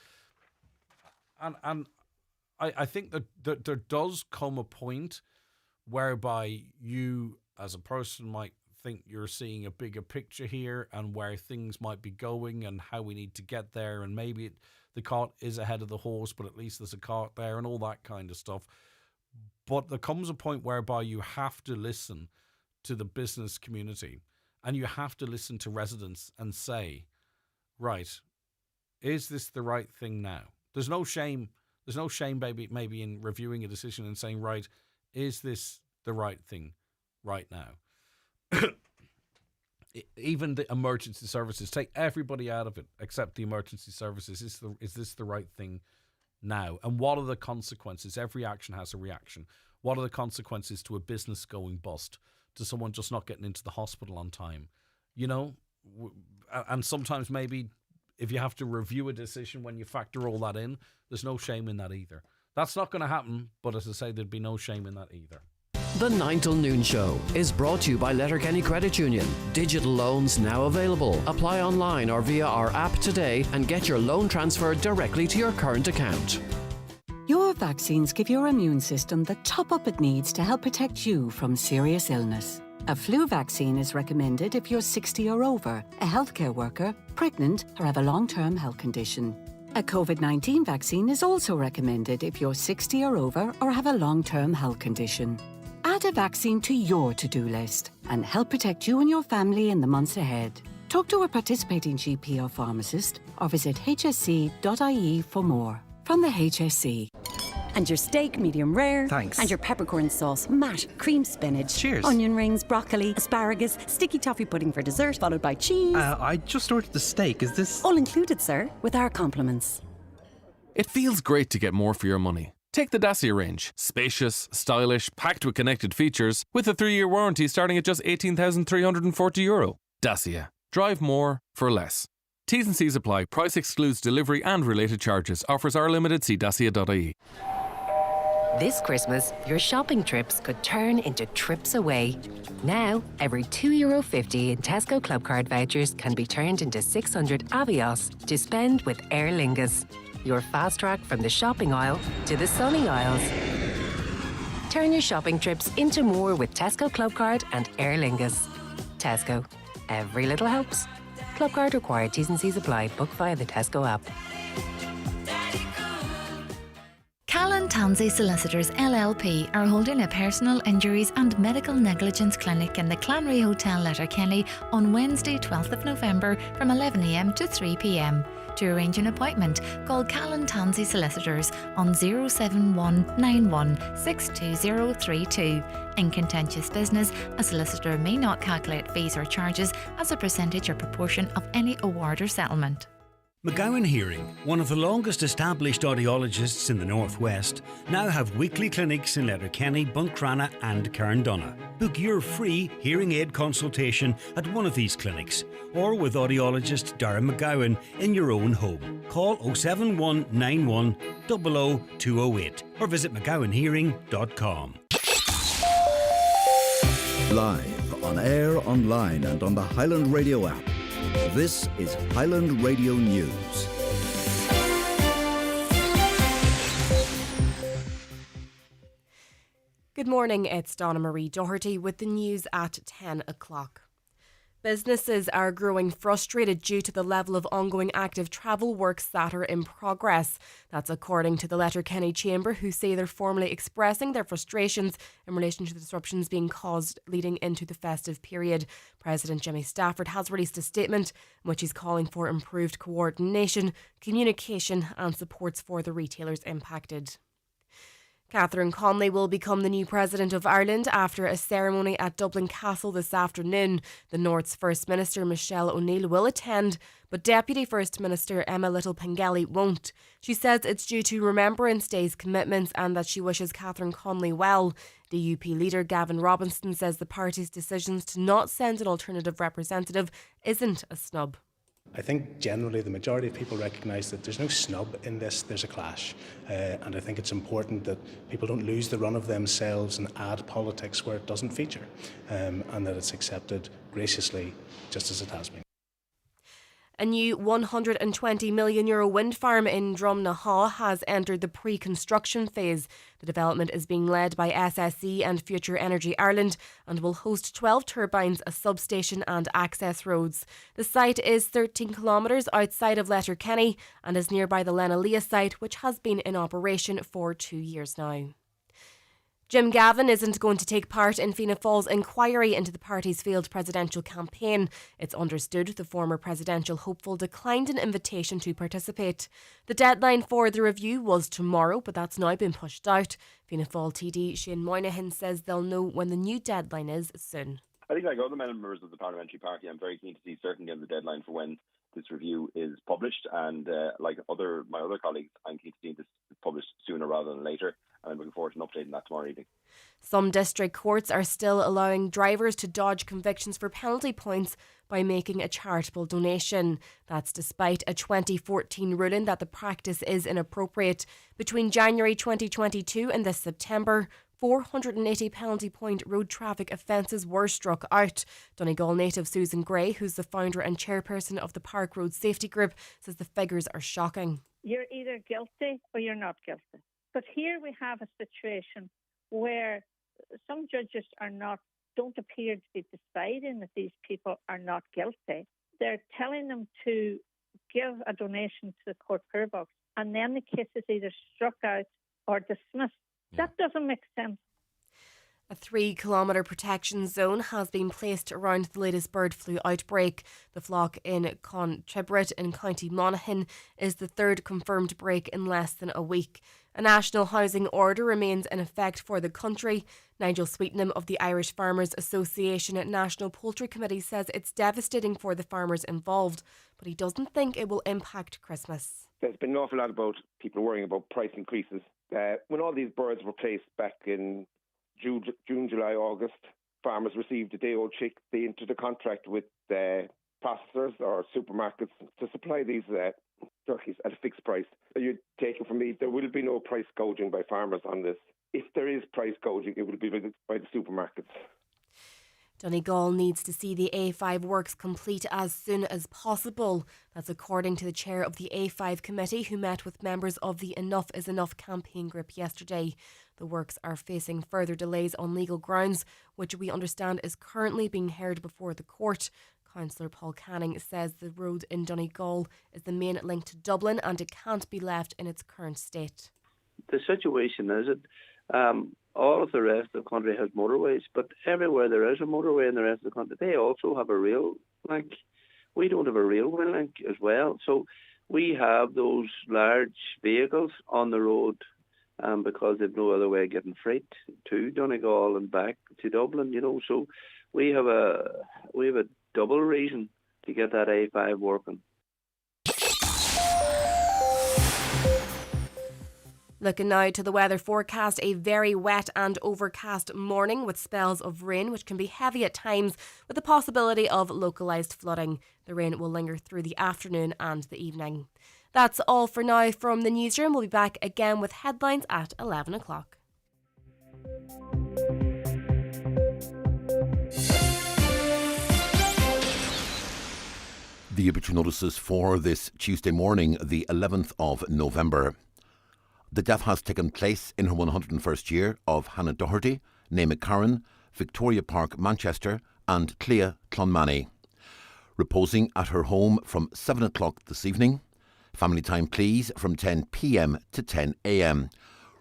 And I think that there does come a point whereby you, as a person, might think you're seeing a bigger picture here and where things might be going and how we need to get there. And maybe the cart is ahead of the horse, but at least there's a cart there and all that kind of stuff. But there comes a point whereby you have to listen to the business community and you have to listen to residents and say, right, is this the right thing now? There's no shame. There's no shame, maybe in reviewing a decision and saying, right, is this the right thing right now? Even the emergency services, take everybody out of it except the emergency services. Is this the right thing now? And what are the consequences? Every action has a reaction. What are the consequences to a business going bust, to someone just not getting into the hospital on time? You know, and sometimes maybe if you have to review a decision when you factor all that in, there's no shame in that either. That's not going to happen, but as I say, there'd be no shame in that either. The 9 till noon show is brought to you by Letterkenny Credit Union. Digital loans now available. Apply online or via our app today and get your loan transferred directly to your current account. Your vaccines give your immune system the top up it needs to help protect you from serious illness. A flu vaccine is recommended if you're 60 or over, a healthcare worker, pregnant, or have a long-term health condition. A COVID-19 vaccine is also recommended if you're 60 or over or have a long-term health condition. Add a vaccine to your to-do list and help protect you and your family in the months ahead. Talk to a participating GP or pharmacist or visit hsc.ie for more. From the HSC. And your steak, medium rare. Thanks. And your peppercorn sauce, mashed cream spinach. Cheers. Onion rings, broccoli, asparagus, sticky toffee pudding for dessert, followed by cheese. I just ordered the steak. Is this... All included, sir, with our compliments. It feels great to get more for your money. Take the Dacia range. Spacious, stylish, packed with connected features, with a 3-year warranty starting at just €18,340. Dacia. Drive more for less. T's and C's apply. Price excludes delivery and related charges. Offers are limited. See dacia.ie. This Christmas, your shopping trips could turn into trips away. Now, every €2.50 in Tesco Clubcard vouchers can be turned into 600 Avios to spend with Aer Lingus. Your fast track from the shopping aisle to the sunny aisles. Turn your shopping trips into more with Tesco Clubcard and Aer Lingus. Tesco. Every little helps. Clubcard required. T's and C's apply. Book via the Tesco app. Callan Tansey Solicitors LLP are holding a personal injuries and medical negligence clinic in the Clanry Hotel, Letterkenny on Wednesday 12th of November from 11am to 3pm. To arrange an appointment, call Callan Tansey Solicitors on 07191 62032. In contentious business, a solicitor may not calculate fees or charges as a percentage or proportion of any award or settlement. McGowan Hearing, one of the longest established audiologists in the Northwest, now have weekly clinics in Letterkenny, Buncrana and Carndonagh. Book your free hearing aid consultation at one of these clinics or with audiologist Darren McGowan in your own home. Call 07191 00208 or visit mcgowanhearing.com. Live, on air, online and on the Highland Radio app. This is Highland Radio News. Good morning, it's Donna Marie Doherty with the news at 10 o'clock. Businesses are growing frustrated due to the level of ongoing active travel works that are in progress. That's according to the Letterkenny Chamber, who say they're formally expressing their frustrations in relation to the disruptions being caused leading into the festive period. President Jimmy Stafford has released a statement in which he's calling for improved coordination, communication and supports for the retailers impacted. Catherine Conley will become the new President of Ireland after a ceremony at Dublin Castle this afternoon. The North's First Minister Michelle O'Neill will attend, but Deputy First Minister Emma Little-Pengelly won't. She says it's due to Remembrance Day's commitments and that she wishes Catherine Conley well. DUP leader Gavin Robinson says the party's decisions to not send an alternative representative isn't a snub. I think generally the majority of people recognise that there's no snub in this, there's a clash. And I think it's important that people don't lose the run of themselves and add politics where it doesn't feature, and that it's accepted graciously just as it has been. A new €120 million wind farm in Drumnaha has entered the pre-construction phase. The development is being led by SSE and Future Energy Ireland and will host 12 turbines, a substation and access roads. The site is 13 kilometres outside of Letterkenny and is nearby the Lenalea site, which has been in operation for 2 years now. Jim Gavin isn't going to take part in Fianna Fáil's inquiry into the party's failed presidential campaign. It's understood the former presidential hopeful declined an invitation to participate. The deadline for the review was tomorrow, but that's now been pushed out. Fianna Fáil TD Shane Moynihan says they'll know when the new deadline is soon. I think, like other members of the parliamentary party, I'm very keen to see certainty on the deadline for when this review is published, and like my other colleagues, I'm keen to see this published sooner rather than later, and I'm looking forward to an update on that tomorrow evening. Some district courts are still allowing drivers to dodge convictions for penalty points by making a charitable donation. That's despite a 2014 ruling that the practice is inappropriate. Between January 2022 and this September, 480 penalty point road traffic offences were struck out. Donegal native Susan Gray, who's the founder and chairperson of the Park Road Safety Group, says the figures are shocking. You're either guilty or you're not guilty. But here we have a situation where some judges don't appear to be deciding that these people are not guilty. They're telling them to give a donation to the court prayer box, and then the case is either struck out or dismissed. That doesn't make sense. A 3-kilometre protection zone has been placed around the latest bird flu outbreak. The flock in Contibret in County Monaghan is the third confirmed break in less than a week. A national housing order remains in effect for the country. Nigel Sweetenham of the Irish Farmers Association National Poultry Committee says it's devastating for the farmers involved, but he doesn't think it will impact Christmas. There's been an awful lot about people worrying about price increases. When all these birds were placed back in June, July, August, farmers received a day-old chick. They entered a contract with processors or supermarkets to supply these turkeys at a fixed price. You take it from me, there will be no price gouging by farmers on this. If there is price gouging, it will be by the supermarkets. Donegal needs to see the A5 works complete as soon as possible. That's according to the chair of the A5 committee, who met with members of the Enough is Enough campaign group yesterday. The works are facing further delays on legal grounds, which we understand is currently being heard before the court. Councillor Paul Canning says the road in Donegal is the main link to Dublin and it can't be left in its current state. The situation is that all of the rest of the country has motorways, but everywhere there is a motorway in the rest of the country, they also have a rail link. We don't have a railway link as well. So we have those large vehicles on the road because they've no other way of getting freight to Donegal and back to Dublin, So we have a double reason to get that A5 working. Looking now to the weather forecast, a very wet and overcast morning with spells of rain, which can be heavy at times with the possibility of localised flooding. The rain will linger through the afternoon and the evening. That's all for now from the newsroom. We'll be back again with headlines at 11 o'clock. The obituary notices for this Tuesday morning, the 11th of November. The death has taken place in her 101st year of Hannah Doherty, née McCarran, Victoria Park, Manchester, and Clea Clonmany. Reposing at her home from 7 o'clock this evening. Family time, please, from 10 p.m. to 10 a.m.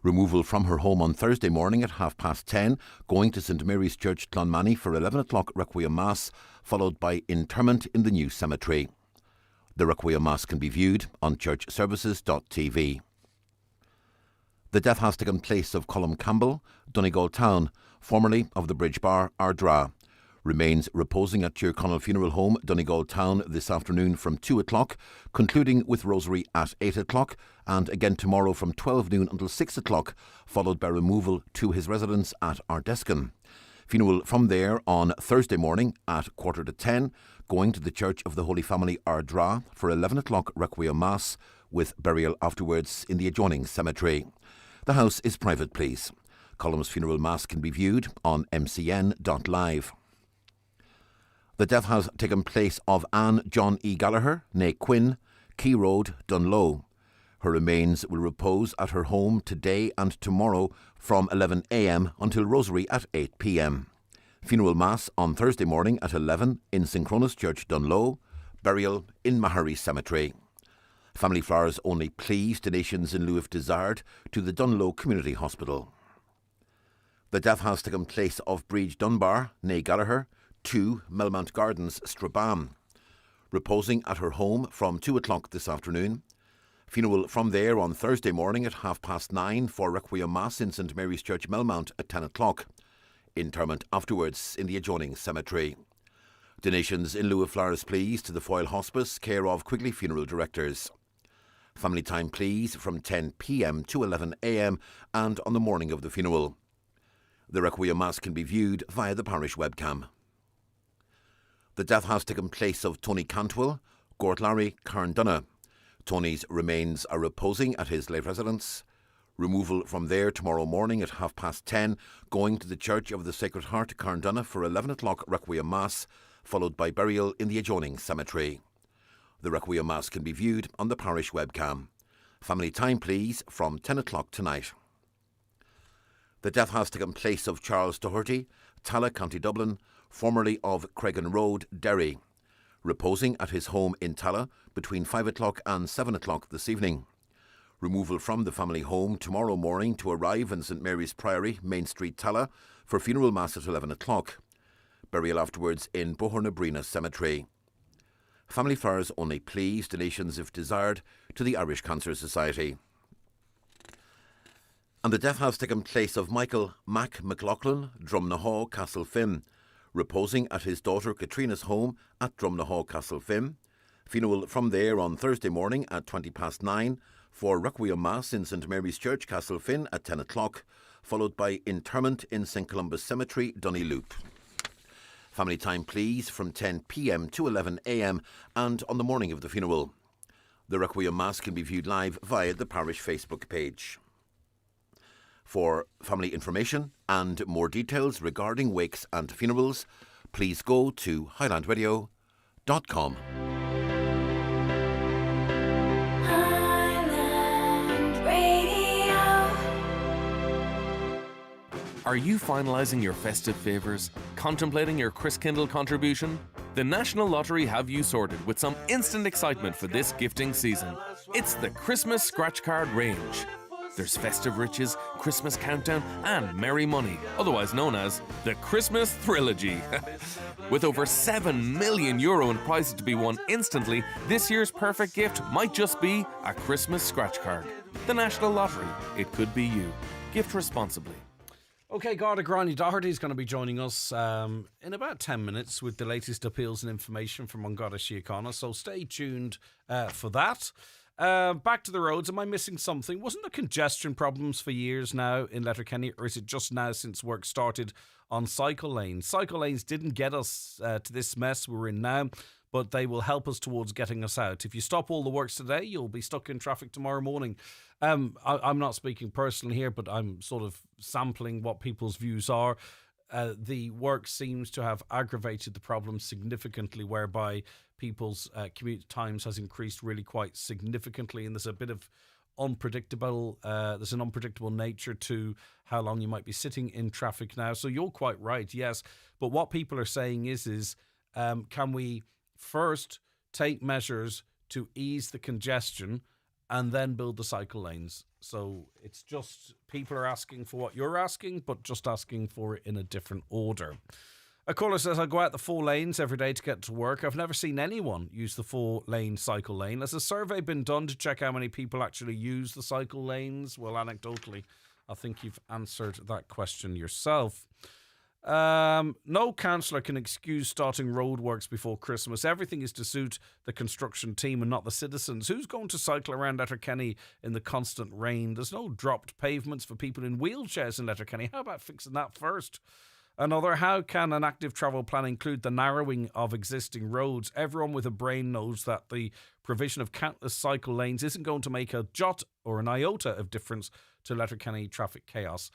Removal from her home on Thursday morning at 10:30, going to St Mary's Church, Clonmany for 11 o'clock Requiem Mass, followed by interment in the new cemetery. The Requiem Mass can be viewed on churchservices.tv. The death has taken place of Colm Campbell, Donegal Town, formerly of the Bridge Bar, Ardra. Remains reposing at Tyrconnell Funeral Home, Donegal Town, this afternoon from 2 o'clock, concluding with Rosary at 8 o'clock, and again tomorrow from 12 noon until 6 o'clock, followed by removal to his residence at Ardescan. Funeral from there on Thursday morning at 10:15, going to the Church of the Holy Family, Ardra, for 11 o'clock Requiem Mass, with burial afterwards in the adjoining cemetery. The house is private, please. Colm's funeral mass can be viewed on mcn.live. The death has taken place of Anne John E. Gallagher, née Quinn, Key Road, Dunlow. Her remains will repose at her home today and tomorrow from 11 a.m. until Rosary at 8 p.m. Funeral mass on Thursday morning at 11 in Synchronous Church, Dunlow. Burial in Mahari Cemetery. Family flowers only, please. Donations in lieu if desired to the Dunlow Community Hospital. The death has taken place of Bríd Dunbar, née Gallagher, 2 Melmount Gardens, Strabane. Reposing at her home from 2 o'clock this afternoon. Funeral from there on Thursday morning at 9:30 for Requiem Mass in St Mary's Church, Melmount at 10 o'clock. Interment afterwards in the adjoining cemetery. Donations in lieu of flowers, please, to the Foyle Hospice, care of Quigley Funeral Directors. Family time, please, from 10 p.m. to 11 a.m. and on the morning of the funeral. The Requiem Mass can be viewed via the parish webcam. The death has taken place of Tony Cantwell, Gortlarry, Carndonagh. Tony's remains are reposing at his late residence. Removal from there tomorrow morning at 10:30, going to the Church of the Sacred Heart, Carndonagh for 11 o'clock Requiem Mass, followed by burial in the adjoining cemetery. The Requiem Mass can be viewed on the parish webcam. Family time, please, from 10 o'clock tonight. The death has taken place of Charles Doherty, Talla, County Dublin, formerly of Craigan Road, Derry, reposing at his home in Talla between 5 o'clock and 7 o'clock this evening. Removal from the family home tomorrow morning to arrive in St Mary's Priory, Main Street, Talla, for funeral mass at 11 o'clock. Burial afterwards in Bohornabrina Cemetery. Family flowers only, please. Donations, if desired, to the Irish Cancer Society. And the death has taken place of Michael Mac McLaughlin, Drumnahaw, Castlefin, reposing at his daughter Katrina's home at Drumnahaw, Castlefin. Funeral from there on Thursday morning at 9:20 for Requiem Mass in St Mary's Church, Castlefin at 10 o'clock, followed by interment in St Columba's Cemetery, Dunnyloop. Family time, please, from 10 p.m. to 11 a.m. and on the morning of the funeral. The Requiem Mass can be viewed live via the parish Facebook page. For family information and more details regarding wakes and funerals, please go to highlandradio.com. Are you finalising your festive favours? Contemplating your Chriskindle contribution? The National Lottery have you sorted with some instant excitement for this gifting season. It's the Christmas Scratch Card range. There's Festive Riches, Christmas Countdown and Merry Money, otherwise known as the Christmas Trilogy. With over €7 million in prizes to be won instantly, this year's perfect gift might just be a Christmas Scratch Card. The National Lottery. It could be you. Gift responsibly. Okay, Garda Gráinne Doherty is going to be joining us in about 10 minutes with the latest appeals and information from An Garda Síochána, so stay tuned for that. Back to the roads. Am I missing something? Wasn't there congestion problems for years now in Letterkenny, or is it just now since work started on cycle lanes? Cycle lanes didn't get us to this mess we're in now, but they will help us towards getting us out. If you stop all the works today, you'll be stuck in traffic tomorrow morning. I'm not speaking personally here, but I'm sort of sampling what people's views are. The work seems to have aggravated the problem significantly, whereby people's commute times has increased really quite significantly, and there's a bit of there's an unpredictable nature to how long you might be sitting in traffic now. So you're quite right, yes. But what people are saying is can we first take measures to ease the congestion and then build the cycle lanes? So it's just people are asking for what you're asking, but just asking for it in a different order. A caller says, I go out the 4 lanes every day to get to work. I've never seen anyone use the 4-lane cycle lane. Has a survey been done to check how many people actually use the cycle lanes? Well, anecdotally, I think you've answered that question yourself. No councillor can excuse starting roadworks before Christmas. Everything is to suit the construction team and not the citizens. Who's going to cycle around Letterkenny in the constant rain? There's no dropped pavements for people in wheelchairs in Letterkenny. How about fixing that first? Another, how can an active travel plan include the narrowing of existing roads? Everyone with a brain knows that the provision of countless cycle lanes isn't going to make a jot or an iota of difference to Letterkenny traffic chaos.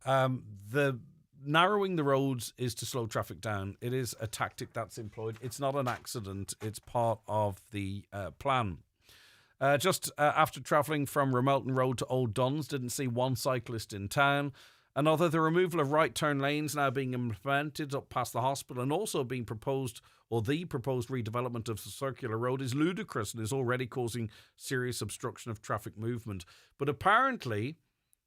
The narrowing the roads is to slow traffic down. It is a tactic that's employed. It's not an accident. It's part of the plan. Just after travelling from Ramelton Road to Old Duns, didn't see one cyclist in town. Another, the removal of right turn lanes now being implemented up past the hospital and also being proposed, or the proposed redevelopment of the circular road is ludicrous and is already causing serious obstruction of traffic movement. But apparently,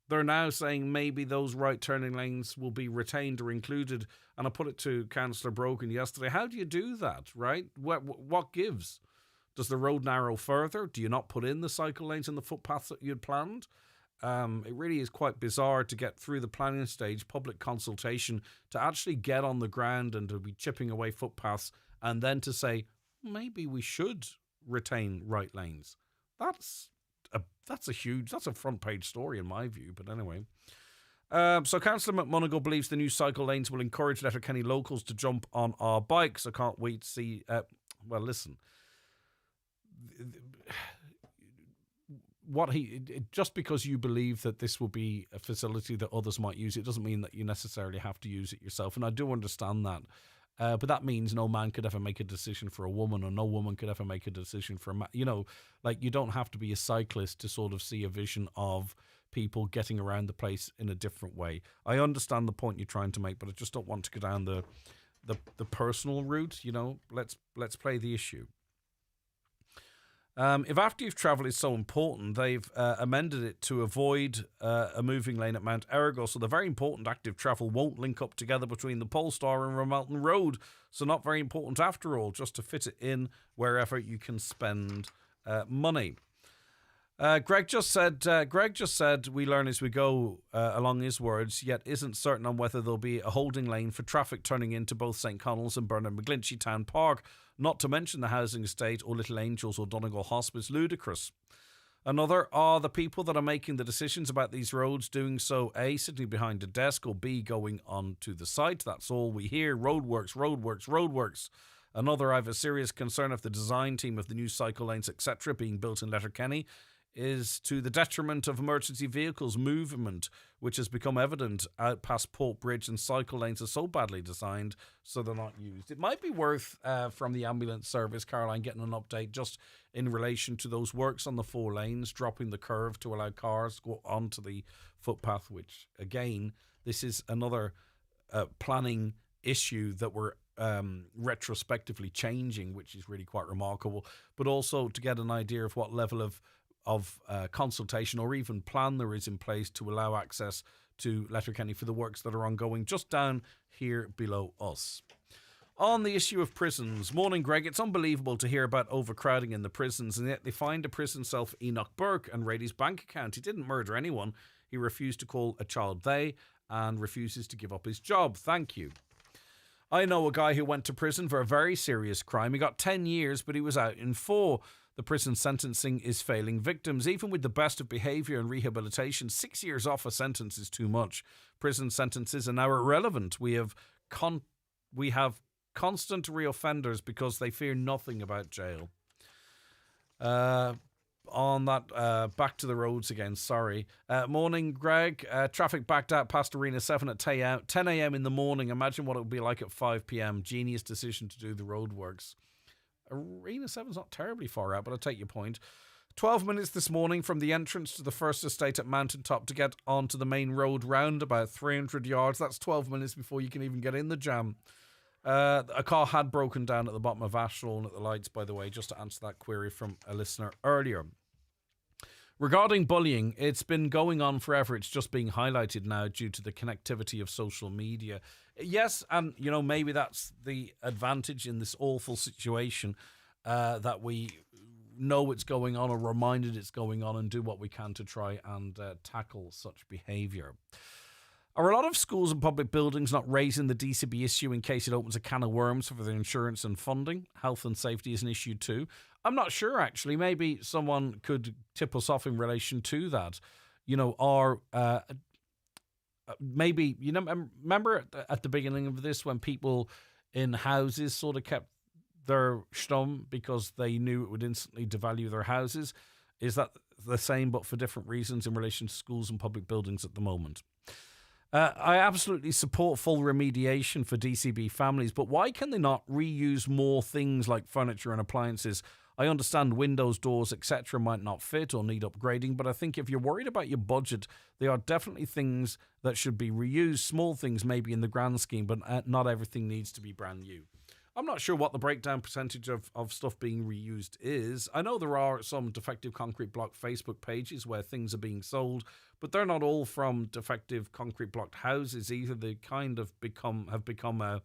they're now saying maybe those right turning lanes will be retained or included. And I put it to Councillor Brogan yesterday. How do you do that, right? What gives? Does the road narrow further? Do you not put in the cycle lanes and the footpaths that you'd planned? It really is quite bizarre to get through the planning stage, public consultation, to actually get on the ground and to be chipping away footpaths, and then to say, maybe we should retain right lanes. That's a front page story in my view, but anyway. So Councillor McMonagle believes the new cycle lanes will encourage Letterkenny locals to jump on our bikes. I can't wait to see, well, listen. Just because you believe that this will be a facility that others might use, it doesn't mean that you necessarily have to use it yourself. And I do understand that. But that means no man could ever make a decision for a woman, or no woman could ever make a decision for a man. You know, like, you don't have to be a cyclist to sort of see a vision of people getting around the place in a different way. I understand the point you're trying to make, but I just don't want to go down the personal route. Let's play the issue. If after you've travelled is so important, they've amended it to avoid a moving lane at Mount Errigal. So the very important active travel won't link up together between the Polestar and Ramelton Road. So not very important after all, just to fit it in wherever you can spend money. Greg just said we learn as we go, along his words, yet isn't certain on whether there'll be a holding lane for traffic turning into both St Connell's and Bernard McGlinchey Town Park, not to mention the housing estate or Little Angels or Donegal Hospice. Ludicrous. Another, are the people that are making the decisions about these roads doing so, A, sitting behind a desk, or B, going on to the site? That's all we hear. Roadworks, roadworks, roadworks. Another, I have a serious concern of the design team of the new cycle lanes, etc., being built in Letterkenny is to the detriment of emergency vehicles movement, which has become evident out past Port Bridge, and cycle lanes are so badly designed so they're not used. It might be worth, from the ambulance service, Caroline, getting an update just in relation to those works on the 4 lanes, dropping the curve to allow cars to go onto the footpath, which, again, this is another planning issue that we're retrospectively changing, which is really quite remarkable, but also to get an idea of what level of consultation or even plan there is in place to allow access to Letterkenny for the works that are ongoing just down here below us. On the issue of prisons, morning Greg, it's unbelievable to hear about overcrowding in the prisons, and yet they find a prison cell for Enoch Burke and raid his bank account. He didn't murder anyone. He refused to call a child they and refuses to give up his job. Thank you. I know a guy who went to prison for a very serious crime. He got 10 years, but he was out in 4. The prison sentencing is failing victims. Even with the best of behaviour and rehabilitation, 6 years off a sentence is too much. Prison sentences are now irrelevant. We have constant reoffenders because they fear nothing about jail. On that, back to the roads again, sorry. Morning, Greg. Traffic backed out past Arena 7 at 10 a.m. in the morning. Imagine what it would be like at 5 p.m. Genius decision to do the roadworks. Arena 7's not terribly far out, but I take your point. 12 minutes this morning from the entrance to the First Estate at Mountaintop to get onto the main road round, about 300 yards. That's 12 minutes before you can even get in the jam. A car had broken down at the bottom of Ashrown at the lights, by the way, just to answer that query from a listener earlier. Regarding bullying, it's been going on forever. It's just being highlighted now due to the connectivity of social media. Yes, and maybe that's the advantage in this awful situation, that we know it's going on or reminded it's going on and do what we can to try and tackle such behaviour. Are a lot of schools and public buildings not raising the DCB issue in case it opens a can of worms for their insurance and funding? Health and safety is an issue too. I'm not sure, actually. Maybe someone could tip us off in relation to that. Maybe, remember at the beginning of this when people in houses sort of kept their stum because they knew it would instantly devalue their houses? Is that the same but for different reasons in relation to schools and public buildings at the moment? I absolutely support full remediation for DCB families, but why can they not reuse more things like furniture and appliances? I understand windows, doors, etc. might not fit or need upgrading, but I think if you're worried about your budget, they are definitely things that should be reused. Small things maybe in the grand scheme, but not everything needs to be brand new. I'm not sure what the breakdown percentage of stuff being reused is. I know there are some defective concrete block Facebook pages where things are being sold, but they're not all from defective concrete blocked houses either. They kind of have become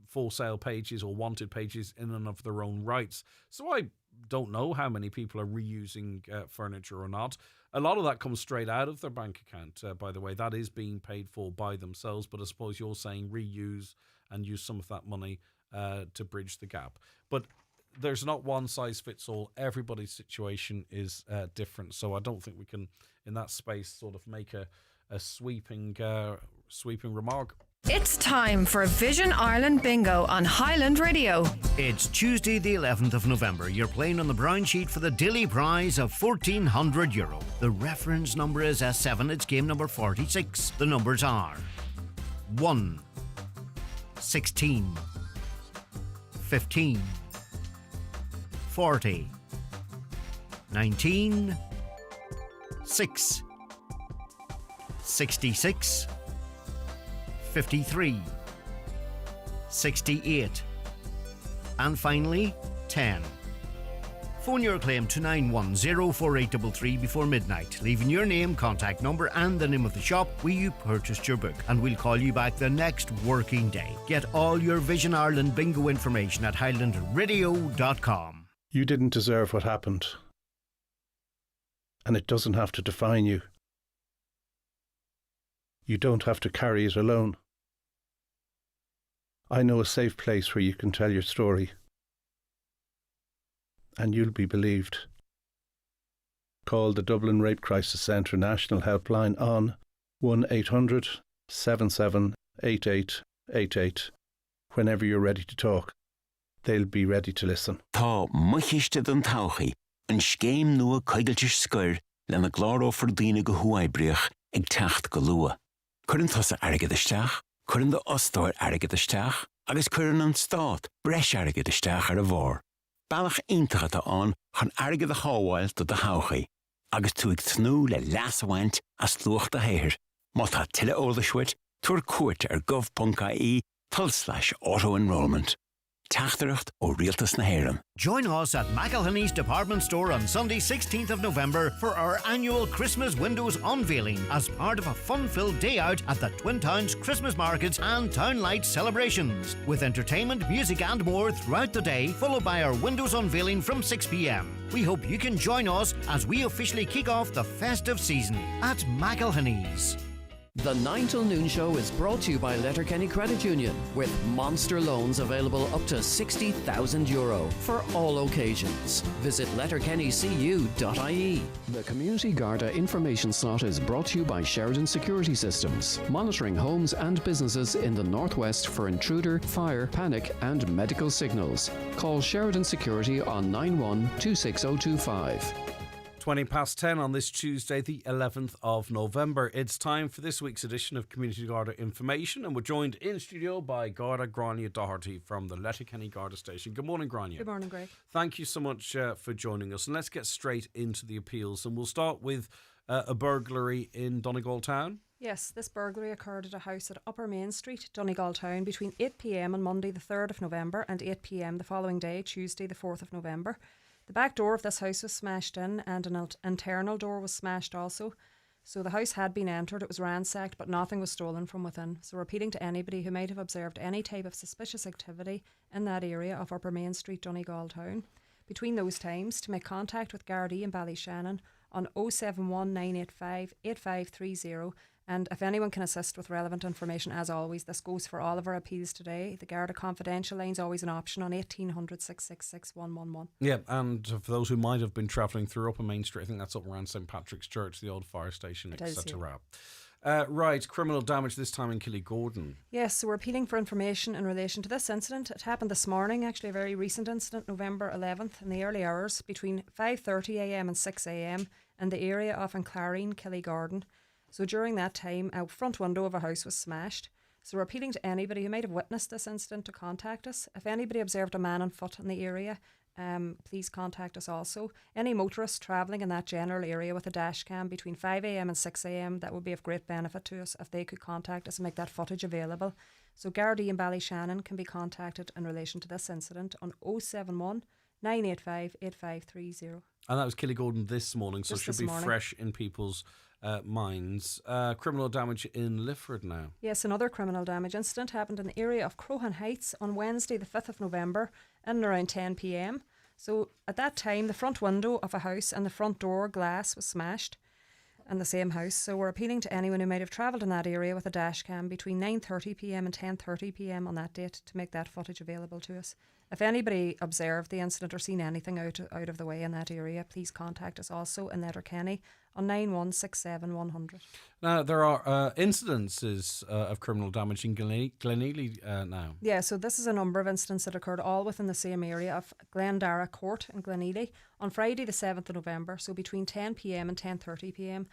for sale pages or wanted pages in and of their own rights. So I don't know how many people are reusing furniture or not. A lot of that comes straight out of their bank account, by the way. That is being paid for by themselves, but I suppose you're saying reuse and use some of that money to bridge the gap. But there's not one size fits all. Everybody's situation is different, so I don't think we can, in that space, sort of make a sweeping remark. It's time for Vision Ireland Bingo on Highland Radio. It's Tuesday the 11th of November. You're playing on the brown sheet for the daily prize of €1,400. The reference number is S7. It's game number 46. The numbers are 1, 16, 15, 40, 19, 6, 66, 53, 68, and finally 10. Phone your claim to 9104833 before midnight, leaving your name, contact number and the name of the shop where you purchased your book, and we'll call you back the next working day. Get all your Vision Ireland bingo information at highlandradio.com. You didn't deserve what happened, and it doesn't have to define you. You don't have to carry it alone. I know a safe place where you can tell your story, and you'll be believed. Call the Dublin Rape Crisis Centre National Helpline on 1800 77 8888 whenever you're ready to talk. They'll be ready to listen. Tá muchiiste don tauchaí, an scéim nua coigilte scoir lena gláró fordína go huaibriach ag techt go lua. Cuireann tusa airgid isteach, cuireann do ostóir airgid isteach, agus cuireann an stát breis airgid isteach ar a bhór. Bailach iontacha tá an chun airgid a chábháil do de tauchaí, agus tú ag tnú le leashaint as lucht a héir. Má tá tuile ólashuit, tuair cuairt ar gov.ie/auto-enrollment. Teachtareacht ó Rialtas na Héireann. Join us at McElhenney's department store on Sunday 16th of November for our annual Christmas windows unveiling as part of a fun-filled day out at the Twin Towns Christmas markets and Town Light celebrations, with entertainment, music and more throughout the day, followed by our windows unveiling from 6 p.m. We hope you can join us as we officially kick off the festive season at McElhenney's. The 9 till noon show is brought to you by Letterkenny Credit Union, with monster loans available up to €60,000 for all occasions. Visit letterkennycu.ie. The Community Garda information slot is brought to you by Sheridan Security Systems, monitoring homes and businesses in the northwest for intruder, fire, panic and medical signals. Call Sheridan Security on 91 26025. 20 past 10 on this Tuesday, the 11th of November. It's time for this week's edition of Community Garda Information, and we're joined in studio by Garda Grania Doherty from the Letterkenny Garda Station. Good morning, Grania. Good morning, Greg. Thank you so much for joining us. And let's get straight into the appeals. And we'll start with a burglary in Donegal Town. Yes, this burglary occurred at a house at Upper Main Street, Donegal Town, between 8 p.m. on Monday the 3rd of November and 8 p.m. the following day, Tuesday the 4th of November. The back door of this house was smashed in, and an internal door was smashed also. So the house had been entered, it was ransacked, but nothing was stolen from within. So we're appealing to anybody who might have observed any type of suspicious activity in that area of Upper Main Street, Donegal Town, between those times, to make contact with Gardaí in Ballyshannon on 071 985 8530. And if anyone can assist with relevant information, as always, this goes for all of our appeals today. The Garda confidential line is always an option on 1800 666 111. Yeah, and for those who might have been travelling through Upper Main Street, I think that's up around St Patrick's Church, the old fire station, etc. Right, criminal damage this time in Killygordon. Yes, so we're appealing for information in relation to this incident. It happened this morning, actually a very recent incident, November 11th, in the early hours between 5:30am and 6am in the area of Clarine, Killygordon. So during that time, a front window of a house was smashed. So we're appealing to anybody who might have witnessed this incident to contact us. If anybody observed a man on foot in the area, please contact us also. Any motorists travelling in that general area with a dash cam between 5am and 6am, that would be of great benefit to us if they could contact us and make that footage available. So Gardaí in Ballyshannon can be contacted in relation to this incident on 071 985 8530. And that was Killygordon this morning, so it should be morning. fresh in people's minds. Criminal damage in Lifford now. Yes, another criminal damage incident happened in the area of Crowhan Heights on Wednesday the 5th of November in and around 10 p.m. So at that time, the front window of a house and the front door glass was smashed in the same house. So we're appealing to anyone who might have travelled in that area with a dash cam between 9:30 p.m. and 10:30 p.m. on that date to make that footage available to us. If anybody observed the incident or seen anything out of the way in that area, please contact us also in Letterkenny on 9167 100. Now, there are incidences of criminal damage in Glenealy now. Yeah, so this is a number of incidents that occurred all within the same area of Glendara Court in Glenealy on Friday the 7th of November, so between 10 p.m. and 10:30 p.m.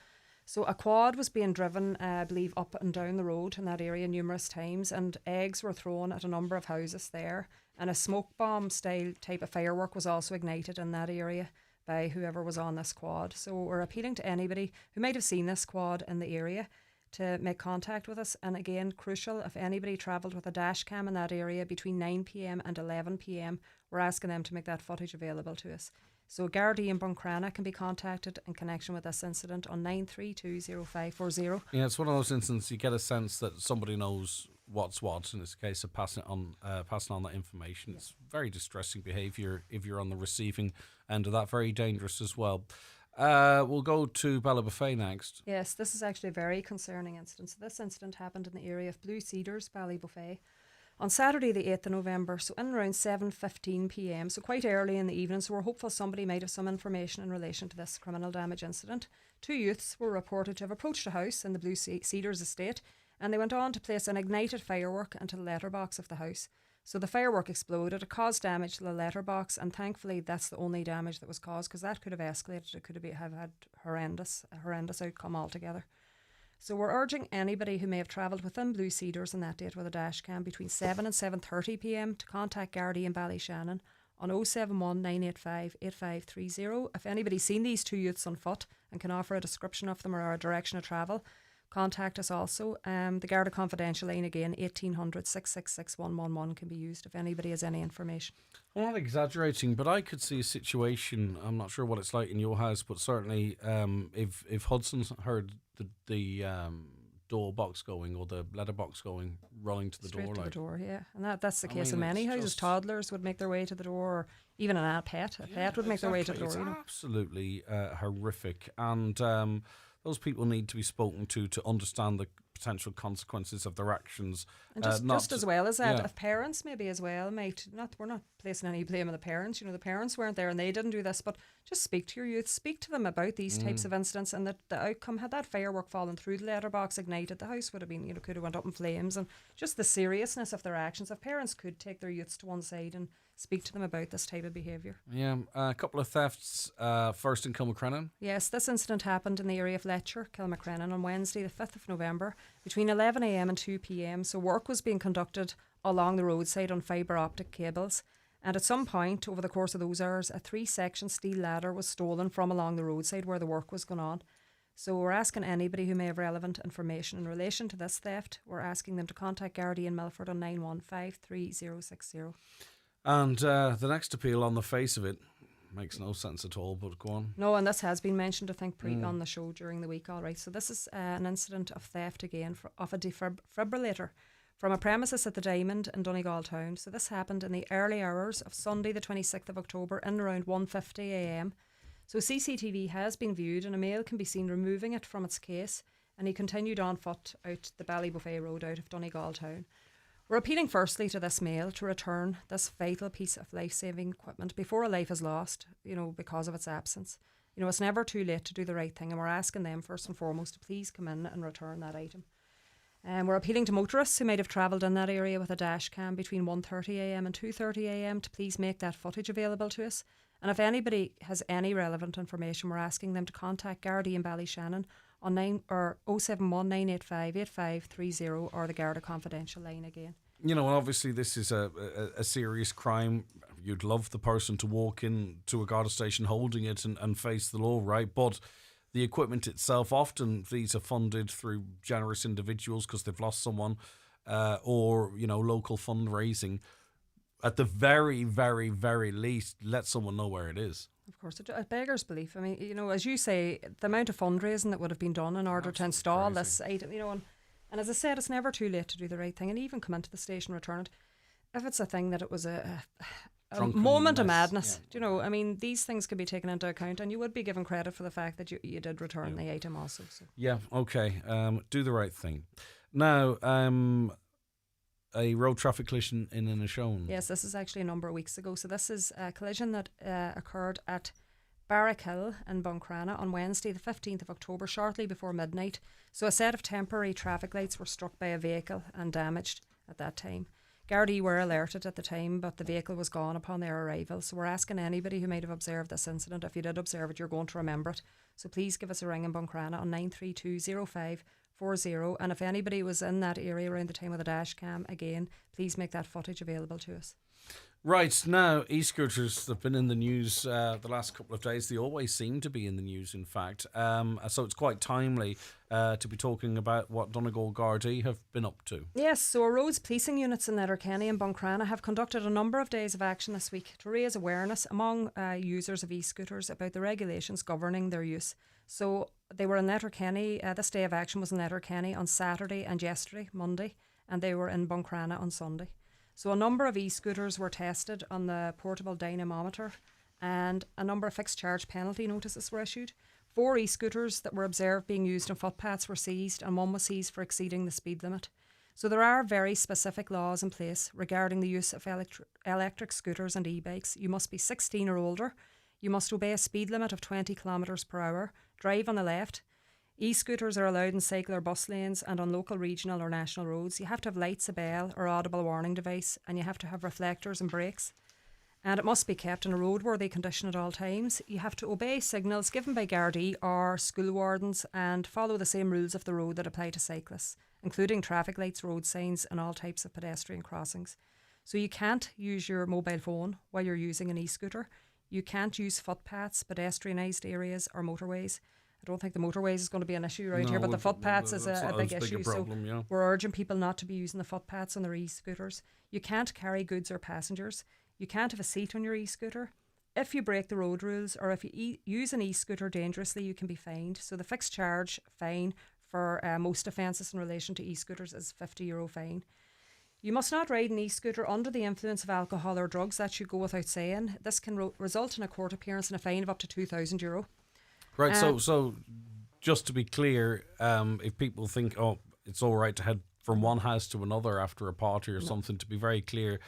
So a quad was being driven, I believe, up and down the road in that area numerous times, and eggs were thrown at a number of houses there, and a smoke bomb style type of firework was also ignited in that area. by whoever was on this quad. So we're appealing to anybody who might have seen this quad in the area to make contact with us. And again, crucial, if anybody travelled with a dash cam in that area between 9 p.m. and 11 p.m, we're asking them to make that footage available to us. So Gardaí in Buncrana can be contacted in connection with this incident on 9320540. Yeah, it's one of those instances you get a sense that somebody knows what's what, in this case of passing on that information. It's very distressing behaviour if you're on the receiving end of that. Very dangerous as well. We'll go to Ballybofey next. Yes, this is actually a very concerning incident. So this incident happened in the area of Blue Cedars, Ballybofey, on Saturday the 8th of November, so in around 7:15 p.m, so quite early in the evening. So we're hopeful somebody might have some information in relation to this criminal damage incident. 2 youths were reported to have approached a house in the Blue Cedars estate, and they went on to place an ignited firework into the letterbox of the house. So the firework exploded, it caused damage to the letterbox, and thankfully that's the only damage that was caused, because that could have escalated. It could have had a horrendous outcome altogether. So we're urging anybody who may have travelled within Blue Cedars on that date with a dash cam between 7 and 7:30 p.m. to contact Gardaí in Ballyshannon on 071 985 8530. If anybody's seen these 2 youths on foot and can offer a description of them or a direction of travel, contact us also. The Garda Confidential line again, 1800 666 111, can be used if anybody has any information. I'm not exaggerating, but I could see a situation, I'm not sure what it's like in your house, but certainly if Hudson's heard the door box going or the letterbox going, running to the Straight door. to the door, yeah. And that's the case mean, in many it's houses. just- Toddlers would make their way to the door, or even a pet would make their way to the door. It's You know. absolutely horrific, and those people need to be spoken to understand the potential consequences of their actions. And just not as well as that, yeah. if parents maybe as well we're not placing any blame on the parents. You know, the parents weren't there and they didn't do this, but just speak to your youth, speak to them about these types of incidents, and that the outcome, had that firework fallen through the letterbox, ignited, the house would have been, could have went up in flames. And just the seriousness of their actions, if parents could take their youths to one side and speak to them about this type of behaviour. Yeah, a couple of thefts, first in Kilmacrennan. Yes, this incident happened in the area of Letcher, Kilmacrennan, on Wednesday the 5th of November between 11 a.m. and 2 p.m. So work was being conducted along the roadside on fibre optic cables, and at some point over the course of those hours a 3-section steel ladder was stolen from along the roadside where the work was going on. So we're asking anybody who may have relevant information in relation to this theft, we're asking them to contact Gardaí in Milford on 9153060. And the next appeal, on the face of it, makes no sense at all, but go on. No, and this has been mentioned, I think, on the show during the week, all right. So this is an incident of theft again of a defibrillator from a premises at the Diamond in Donegal Town. So this happened in the early hours of Sunday the 26th of October in around 1:50 a.m. So CCTV has been viewed and a male can be seen removing it from its case, and he continued on foot out the Ballybofey Road out of Donegal Town. We're appealing firstly to this male to return this vital piece of life-saving equipment before a life is lost, because of its absence. It's never too late to do the right thing, and we're asking them first and foremost to please come in and return that item. We're appealing to motorists who might have travelled in that area with a dash cam between 1:30 a.m. and 2:30 a.m. to please make that footage available to us. And if anybody has any relevant information, we're asking them to contact Gardaí in Ballyshannon on 071 985 8530 or the Garda Confidential line again. Obviously this is a serious crime. You'd love the person to walk into a Garda station holding it and face the law, right? But the equipment itself, often these are funded through generous individuals because they've lost someone, or local fundraising. At the very, very, very least, let someone know where it is. Of course, it beggars belief. I mean, as you say, the amount of fundraising that would have been done in order to install this item, and as I said, it's never too late to do the right thing and even come into the station, return it. If it's a thing that it was a moment of madness, these things can be taken into account, and you would be given credit for the fact that you did return the item also. So. Yeah, okay. Do the right thing. Now, a road traffic collision in Inishowen. Yes, this is actually a number of weeks ago. So this is a collision that occurred at Barrackhill in Buncrana on Wednesday the 15th of October, shortly before midnight. So a set of temporary traffic lights were struck by a vehicle and damaged at that time. Gardaí were alerted at the time, but the vehicle was gone upon their arrival. So we're asking anybody who might have observed this incident, if you did observe it, you're going to remember it. So please give us a ring in Buncrana on 93205 40. And if anybody was in that area around the time of the dash cam, again, please make that footage available to us. Right, now, e-scooters have been in the news the last couple of days. They always seem to be in the news, in fact. So it's quite timely to be talking about what Donegal Gardaí have been up to. Yes, so our roads policing units in Letterkenny and Buncrana have conducted a number of days of action this week to raise awareness among users of e-scooters about the regulations governing their use. So they were in Letterkenny, this day of action was in Letterkenny on Saturday and yesterday, Monday, and they were in Buncrana on Sunday. So a number of e-scooters were tested on the portable dynamometer and a number of fixed charge penalty notices were issued. 4 e-scooters that were observed being used on footpaths were seized and 1 was seized for exceeding the speed limit. So there are very specific laws in place regarding the use of electric scooters and e-bikes. You must be 16 or older. You must obey a speed limit of 20 kilometres per hour, drive on the left. E-scooters are allowed in cycle or bus lanes and on local, regional or national roads. You have to have lights, a bell or audible warning device, and you have to have reflectors and brakes. And it must be kept in a roadworthy condition at all times. You have to obey signals given by Gardaí or school wardens and follow the same rules of the road that apply to cyclists, including traffic lights, road signs and all types of pedestrian crossings. So you can't use your mobile phone while you're using an e-scooter. You can't use footpaths, pedestrianised areas or motorways. I don't think the motorways is going to be an issue around here, but the footpaths is a big issue. Problem, yeah. We're urging people not to be using the footpaths on their e-scooters. You can't carry goods or passengers. You can't have a seat on your e-scooter. If you break the road rules or if you use an e-scooter dangerously, you can be fined. So the fixed charge fine for most offences in relation to e-scooters is €50 fine. You must not ride an e-scooter under the influence of alcohol or drugs. That should go without saying. This can result in a court appearance and a fine of up to €2,000. Right, so just to be clear, if people think, oh, it's all right to head from one house to another after a party or something, to be very clear,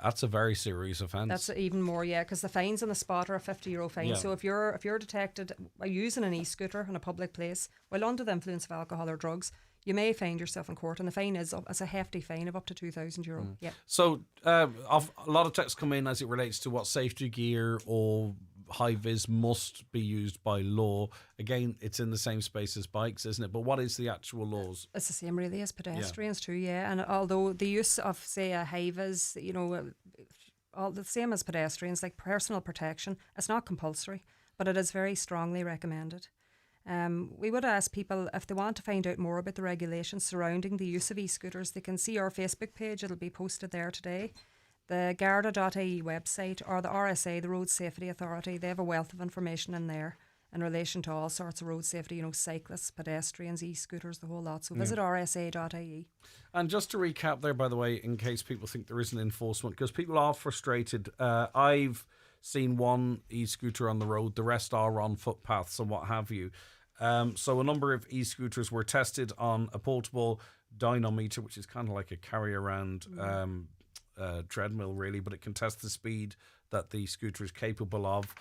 that's a very serious offence. That's even more, yeah, because the fines on the spot are a €50 fine. Yeah. So if you're detected using an e-scooter in a public place while under the influence of alcohol or drugs, you may find yourself in court, and the fine is a hefty fine of up to €2,000. Yeah. So a lot of texts come in as it relates to what safety gear or high-vis must be used by law. Again, it's in the same space as bikes, isn't it? But what is the actual laws? It's the same really as pedestrians too, yeah. And although the use of, say, a high-vis, all the same as pedestrians, like personal protection, it's not compulsory, but it is very strongly recommended. We would ask people, if they want to find out more about the regulations surrounding the use of e-scooters, they can see our Facebook page. It'll be posted there today. The Garda.ie website or the RSA, the Road Safety Authority, they have a wealth of information in there in relation to all sorts of road safety, cyclists, pedestrians, e-scooters, the whole lot. So visit rsa.ie. And just to recap there, by the way, in case people think there isn't enforcement, because people are frustrated. I've seen one e-scooter on the road, the rest are on footpaths and what have you. So a number of e-scooters were tested on a portable dynamometer, which is kind of like a carry-around treadmill really, but it can test the speed that the scooter is capable of.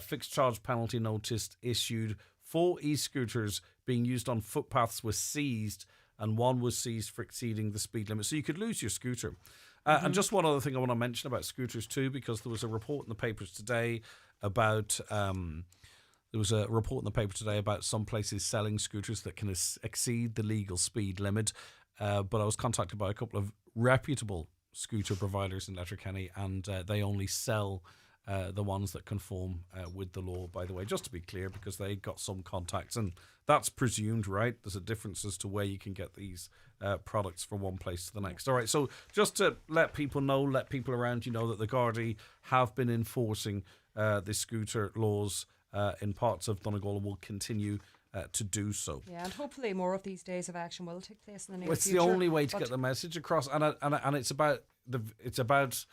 Fixed charge penalty notice issued. 4 e-scooters being used on footpaths was seized, and 1 was seized for exceeding the speed limit. So you could lose your scooter. And just one other thing I want to mention about scooters too, because there was a report in the papers today about some places selling scooters that can exceed the legal speed limit. But I was contacted by a couple of reputable scooter providers in Letterkenny, and they only sell the ones that conform with the law, by the way, just to be clear, because they got some contacts, and that's presumed, right? There's a difference as to where you can get these products from one place to the next. All right, so just to let people around you know that the Gardaí have been enforcing the scooter laws in parts of Donegal and will continue to do so. Yeah, and hopefully more of these days of action will take place in the near It's future. the only way to get the message across, and it's about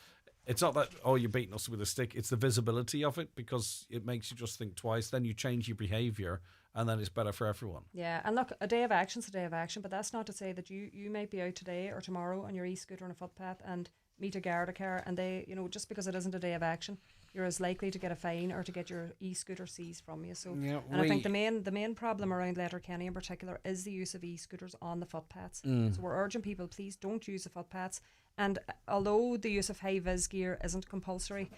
it's not that, oh, you're beating us with a stick. It's the visibility of it, because it makes you just think twice. Then you change your behaviour, and then it's better for everyone. Yeah, and look, a day of action's a day of action, but that's not to say that you might be out today or tomorrow on your e-scooter on a footpath and meet a Garda car, and they, just because it isn't a day of action, you're as likely to get a fine or to get your e-scooter seized from you. So, yeah, I think the main problem around Letterkenny in particular is the use of e-scooters on the footpaths. So we're urging people, please don't use the footpaths. And although the use of high-vis gear isn't compulsory,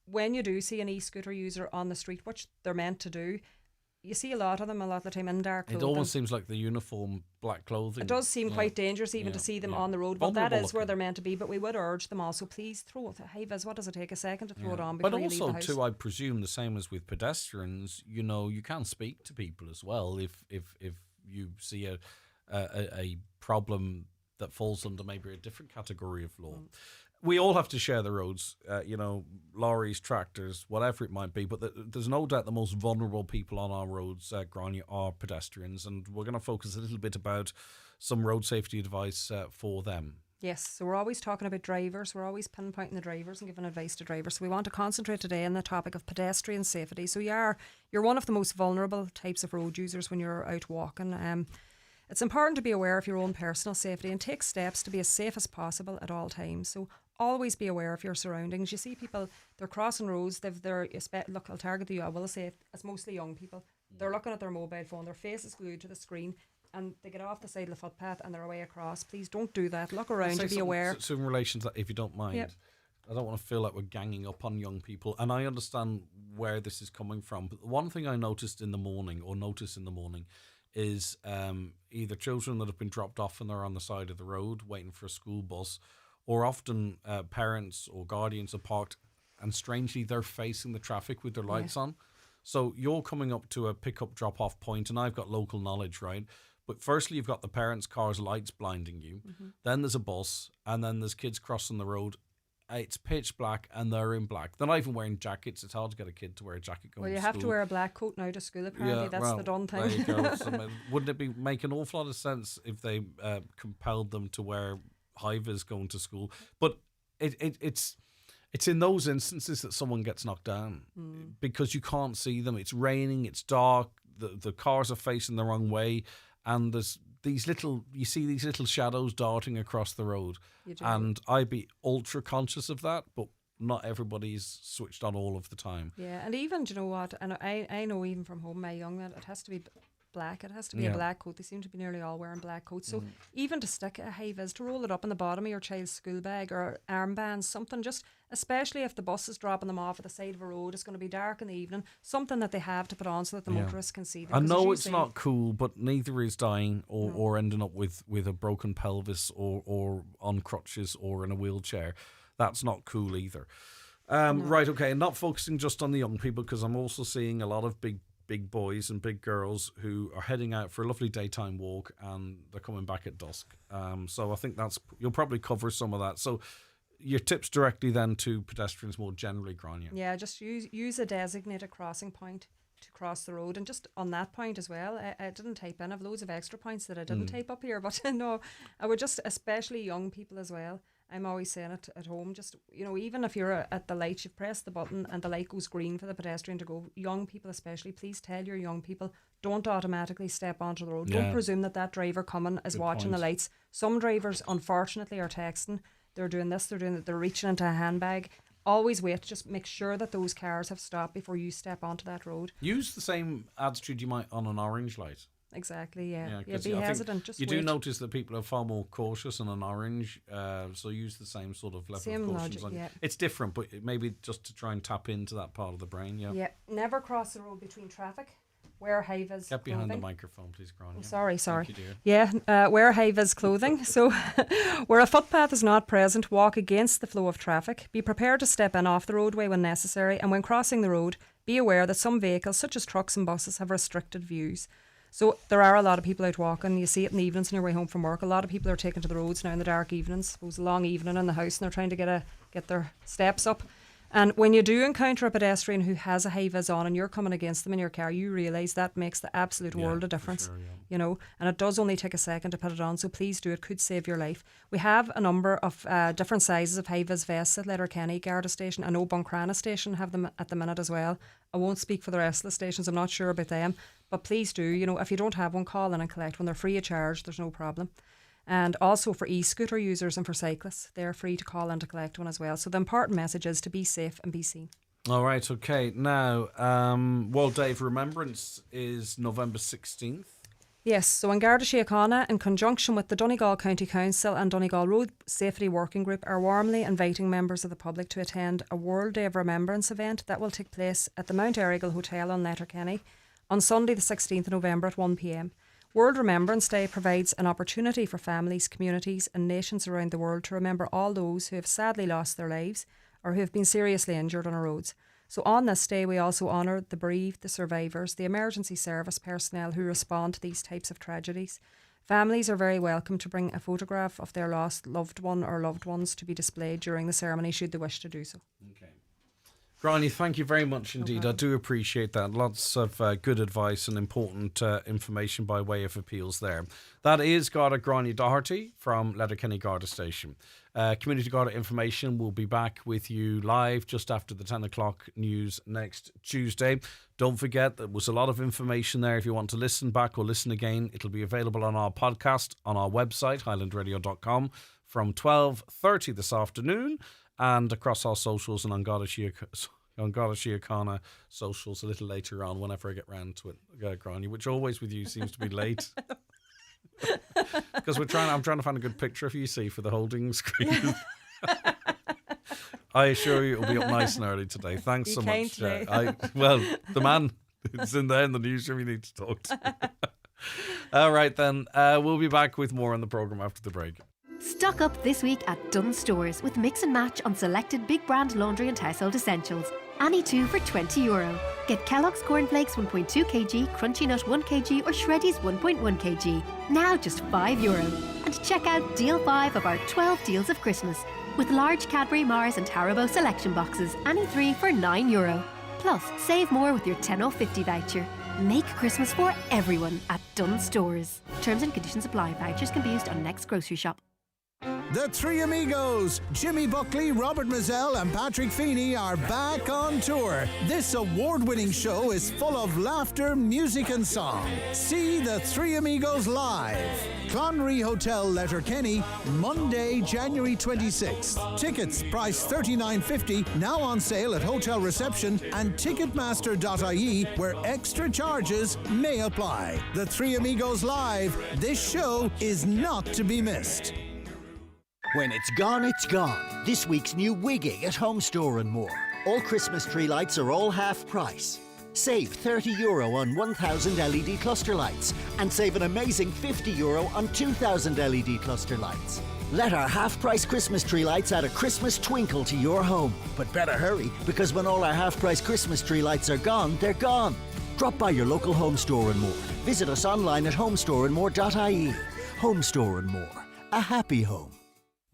when you do see an e-scooter user on the street, which they're meant to do, you see a lot of them a lot of the time in dark clothing. It almost seems like the uniform black clothing. It does seem quite dangerous even to see them on the road, but that is where they're meant to be. But we would urge them also, please throw it. Hey, Viz, what does it take? A second to throw it on before but you leave the also, house? too, I presume the same as with pedestrians, you know, you can speak to people as well if you see a problem that falls under maybe a different category of law. We all have to share the roads, you know, lorries, tractors, whatever it might be. But there's no doubt the most vulnerable people on our roads, Grania, are pedestrians. And we're going to focus a little bit about some road safety advice for them. Yes, so we're always talking about drivers. We're always pinpointing the drivers and giving advice to drivers. So we want to concentrate today on the topic of pedestrian safety. So you're one of the most vulnerable types of road users when you're out walking. It's important to be aware of your own personal safety and take steps to be as safe as possible at all times. So always be aware of your surroundings. You see people, they're crossing roads, look, I'll target you, I will say it's mostly young people. They're looking at their mobile phone, their face is glued to the screen, and they get off the side of the footpath and they're away across. Please don't do that. Look around you, be aware. So in relation to that, if you don't mind, I don't want to feel like we're ganging up on young people, and I understand where this is coming from. But one thing I notice in the morning is either children that have been dropped off and they're on the side of the road waiting for a school bus, or often parents or guardians are parked and strangely they're facing the traffic with their lights on. So you're coming up to a pickup drop-off point, and I've got local knowledge, right? But firstly, you've got the parents' car's lights blinding you. Then there's a bus, and then there's kids crossing the road. It's pitch black, and they're in black. They're not even wearing jackets. It's hard to get a kid to wear a jacket going to school. Well, you have to wear a black coat now to school, apparently. That's the done thing. There you go. So, wouldn't it make an awful lot of sense if they compelled them to wear high-vis going to school? But it's in those instances that someone gets knocked down because you can't see them. It's raining, it's dark, the cars are facing the wrong way, and there's you see these little shadows darting across the road. And I'd be ultra conscious of that, but not everybody's switched on all of the time. Yeah, and even, do you know what, and I know even from home, my young man, it has to be black. It has to be a black coat. They seem to be nearly all wearing black coats. So even to stick a high-vis, to roll it up in the bottom of your child's school bag or armbands, something, just especially if the bus is dropping them off at the side of a road, it's going to be dark in the evening, something that they have to put on so that the motorists can see them. I know it's not cool, but neither is dying or ending up with a broken pelvis or on crutches or in a wheelchair. That's not cool either. Right, okay, not focusing just on the young people, because I'm also seeing a lot of big boys and big girls who are heading out for a lovely daytime walk, and they're coming back at dusk. So I think you'll probably cover some of that. So your tips directly then to pedestrians more generally, Grania. Yeah, just use a designated crossing point to cross the road. And just on that point as well, I didn't type in. I have loads of extra points that I didn't type up here, but no, I would just, especially young people as well, I'm always saying it at home, just, you know, even if you're at the light, you've pressed the button and the light goes green for the pedestrian to go, young people especially, please tell your young people, don't automatically step onto the road. Don't presume that driver coming is watching the lights. Some drivers, unfortunately, are texting, they're doing this, they're doing that, they're reaching into a handbag. Always wait, just make sure that those cars have stopped before you step onto that road. Use the same attitude you might on an orange light. Exactly, yeah, be hesitant. Just you wait. do notice that people are far more cautious on an orange, so use the same sort of level of caution. Logic, It's different, but maybe just to try and tap into that part of the brain. Yeah. Never cross the road between traffic. Wear high-vis Get behind clothing. The microphone, please, Grania. Sorry. Thank you, dear. Yeah, wear high-vis clothing. So, where a footpath is not present, walk against the flow of traffic. Be prepared to step in off the roadway when necessary, and when crossing the road, be aware that some vehicles, such as trucks and buses, have restricted views. So there are a lot of people out walking. You see it in the evenings on your way home from work. A lot of people are taking to the roads now in the dark evenings. It was a long evening in the house and they're trying to get their steps up. And when you do encounter a pedestrian who has a high-vis on and you're coming against them in your car, you realise that makes the absolute world of difference, sure, you know, and it does only take a second to put it on, so please do. It could save your life. We have a number of different sizes of high-vis vests at Letterkenny, Garda Station. I know Buncrana Station have them at the minute as well. I won't speak for the rest of the stations, I'm not sure about them, but please do, you know, if you don't have one, call in and collect one. They're free of charge, there's no problem. And also for e-scooter users and for cyclists, they're free to call in to collect one as well. So the important message is to be safe and be seen. All right, okay. Now, World Day of Remembrance is November 16th. Yes, so in Garda Síochána, in conjunction with the Donegal County Council and Donegal Road Safety Working Group, are warmly inviting members of the public to attend a World Day of Remembrance event that will take place at the Mount Errigal Hotel on Letterkenny On Sunday the 16th of November at 1 p.m. World Remembrance Day provides an opportunity for families, communities and nations around the world to remember all those who have sadly lost their lives or who have been seriously injured on our roads. So on this day we also honour the bereaved, the survivors, the emergency service personnel who respond to these types of tragedies. Families are very welcome to bring a photograph of their lost loved one or loved ones to be displayed during the ceremony should they wish to do so. Okay. Gráinne, thank you very much indeed. I do appreciate that. Lots of good advice and important information by way of appeals there. That is Garda Gráinne Doherty from Letterkenny Garda Station. Community Garda information will be back with you live just after the 10 o'clock news next Tuesday. Don't forget, there was a lot of information there. If you want to listen back or listen again, it'll be available on our podcast on our website, highlandradio.com, from 12:30 this afternoon, and across our socials and on Garda Síochána socials a little later on, whenever I get round to it, Gráinne, which always with you seems to be late. Because I'm trying to find a good picture of you, see, for the holding screen. I assure you it'll be up nice and early today. Thanks so much. Well, the man is in there in the newsroom you need to talk to. All right then, we'll be back with more on the programme after the break. Stock up this week at Dunnes Stores with mix and match on selected big brand laundry and household essentials. Any two for €20. Get Kellogg's Cornflakes 1.2 kg, Crunchy Nut 1 kg or Shreddies 1.1 kg. Now just €5. And check out Deal 5 of our 12 deals of Christmas. With large Cadbury, Mars and Haribo selection boxes, any three for €9. Plus, save more with your 10/50 voucher. Make Christmas for everyone at Dunnes Stores. Terms and conditions apply. Vouchers can be used on next grocery shop. The Three Amigos, Jimmy Buckley, Robert Mazzell and Patrick Feeney are back on tour. This award-winning show is full of laughter, music and song. See the Three Amigos live. Clonry Hotel, Letterkenny, Monday, January 26th. Tickets priced $39.50, now on sale at hotel reception and ticketmaster.ie, where extra charges may apply. The Three Amigos live. This show is not to be missed. When it's gone, it's gone. This week's new Wigging at Home Store and More. All Christmas tree lights are all half price. Save €30 on 1,000 LED cluster lights and save an amazing €50 on 2,000 LED cluster lights. Let our half-price Christmas tree lights add a Christmas twinkle to your home. But better hurry, because when all our half-price Christmas tree lights are gone, they're gone. Drop by your local Home Store and More. Visit us online at homestoreandmore.ie. Home Store and More. A happy home.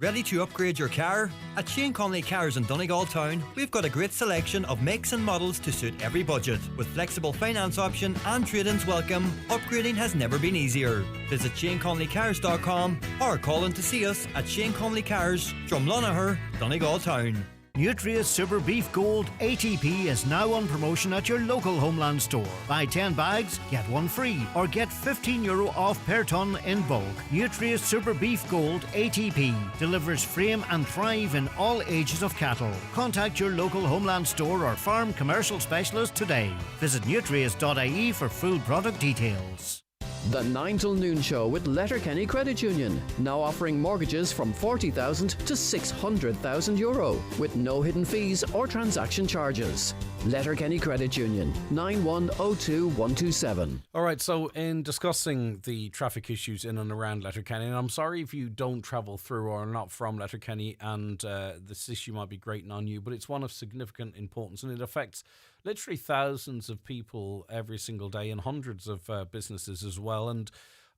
Ready to upgrade your car? At Shane Conley Cars in Donegal Town, we've got a great selection of makes and models to suit every budget. With flexible finance option and trade-ins welcome, upgrading has never been easier. Visit ShaneConleyCars.com or call in to see us at Shane Conley Cars, Drumlonagher, Donegal Town. Nutria's Super Beef Gold ATP is now on promotion at your local Homeland store. Buy 10 bags, get one free, or get €15 off per tonne in bulk. Nutria's Super Beef Gold ATP delivers frame and thrive in all ages of cattle. Contact your local Homeland store or farm commercial specialist today. Visit nutrias.ie for full product details. The 9 till noon show with Letterkenny Credit Union, now offering mortgages from €40,000 to €600,000 with no hidden fees or transaction charges. Letterkenny Credit Union, 9102127. All right, so in discussing the traffic issues in and around Letterkenny, and I'm sorry if you don't travel through or are not from Letterkenny and this issue might be grating on you, but it's one of significant importance and it affects literally thousands of people every single day and hundreds of businesses as well. And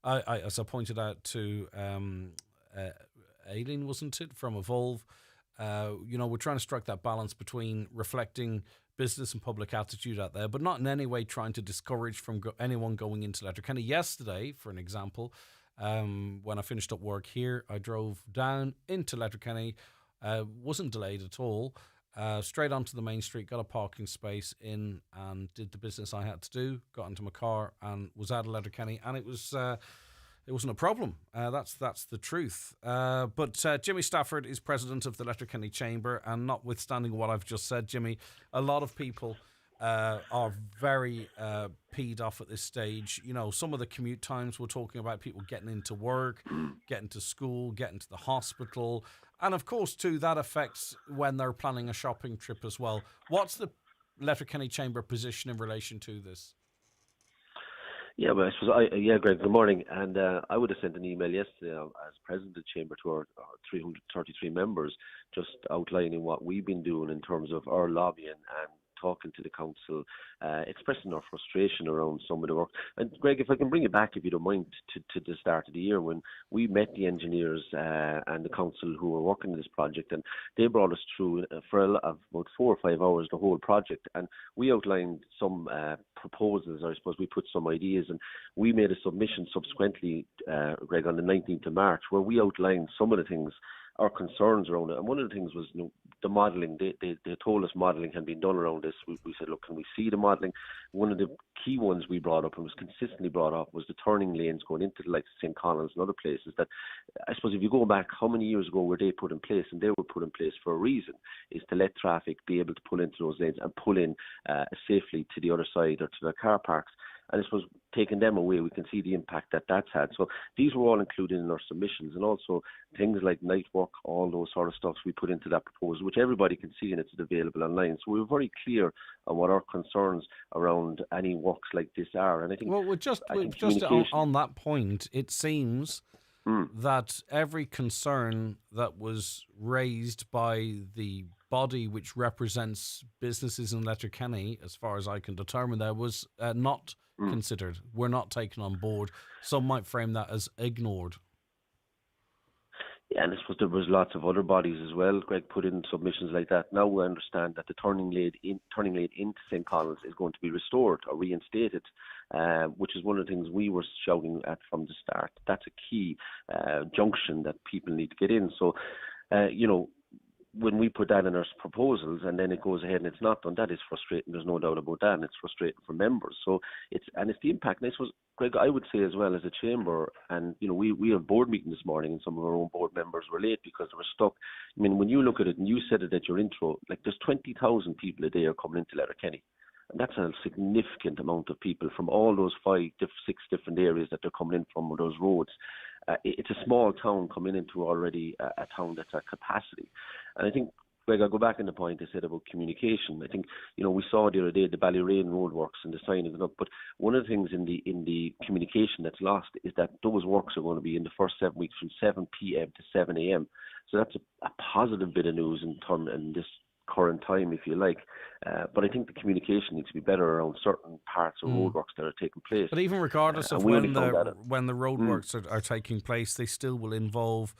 I as I pointed out to Aileen, wasn't it, from Evolve, we're trying to strike that balance between reflecting business and public attitude out there, but not in any way trying to discourage from anyone going into Letterkenny. Yesterday, for an example, when I finished up work here, I drove down into Letterkenny, wasn't delayed at all, straight onto the main street, got a parking space in and did the business I had to do, got into my car and was out of Letterkenny, and it wasn't a problem. That's the truth. But Jimmy Stafford is president of the Letterkenny Chamber, and notwithstanding what I've just said, Jimmy, a lot of people are very peed off at this stage. You know, some of the commute times we're talking about, people getting into work, getting to school, getting to the hospital, and of course too that affects when they're planning a shopping trip as well. What's the Letterkenny Chamber position in relation to this? Yeah, well, I suppose Greg, good morning. And I would have sent an email yesterday as president of the Chamber to our 333 members, just outlining what we've been doing in terms of our lobbying and talking to the council, expressing our frustration around some of the work. And Greg, if I can bring it back, if you don't mind, to the start of the year when we met the engineers and the council who were working on this project, and they brought us through for about 4 or 5 hours the whole project, and we outlined some proposals. I suppose we put some ideas, and we made a submission subsequently, Greg, on the 19th of March, where we outlined some of the things, our concerns around it. And one of the things was, the modelling. They told us modelling had been done around this. We said, look, can we see the modelling? One of the key ones we brought up and was consistently brought up was the turning lanes going into the likes of St. Connell's and other places that, I suppose if you go back, how many years ago were they put in place? And they were put in place for a reason, is to let traffic be able to pull into those lanes and pull in safely to the other side or to their car parks. And I suppose taking them away, we can see the impact that that's had. So these were all included in our submissions, and also things like night work, all those sort of stuff we put into that proposal, which everybody can see, and it's available online. So we were very clear on what our concerns around any works like this are. And I think, just on that point, it seems that every concern that was raised by the body which represents businesses in Letterkenny, as far as I can determine, there was not considered, were not taken on board. Some might frame that as ignored. Yeah, and I suppose there was lots of other bodies as well, Greg, put in submissions like that. Now we understand that the turning lane into St. Connell's is going to be restored or reinstated, which is one of the things we were shouting at from the start. That's a key junction that people need to get in. So, when we put that in our proposals and then it goes ahead and it's not done, that is frustrating. There's no doubt about that, and it's frustrating for members. So it's the impact. And I suppose, Greg, I would say as well as a chamber, and we have board meeting this morning, and some of our own board members were late because they were stuck. I mean, when you look at it, and you said it at your intro, like there's 20,000 people a day are coming into Letterkenny. And that's a significant amount of people from all those 6 different areas that they're coming in from, those roads. It's a small town coming into already a town that's at capacity. And I think, Greg, I'll go back on the point I said about communication. I think, we saw the other day the Ballyrain roadworks and the signing it up. But one of the things in the communication that's lost is that those works are going to be in the first 7 weeks from 7 p.m. to 7 a.m. So that's a positive bit of news in this current time, if you like. But I think the communication needs to be better around certain parts of roadworks that are taking place. But even regardless of when the roadworks are taking place, they still will involve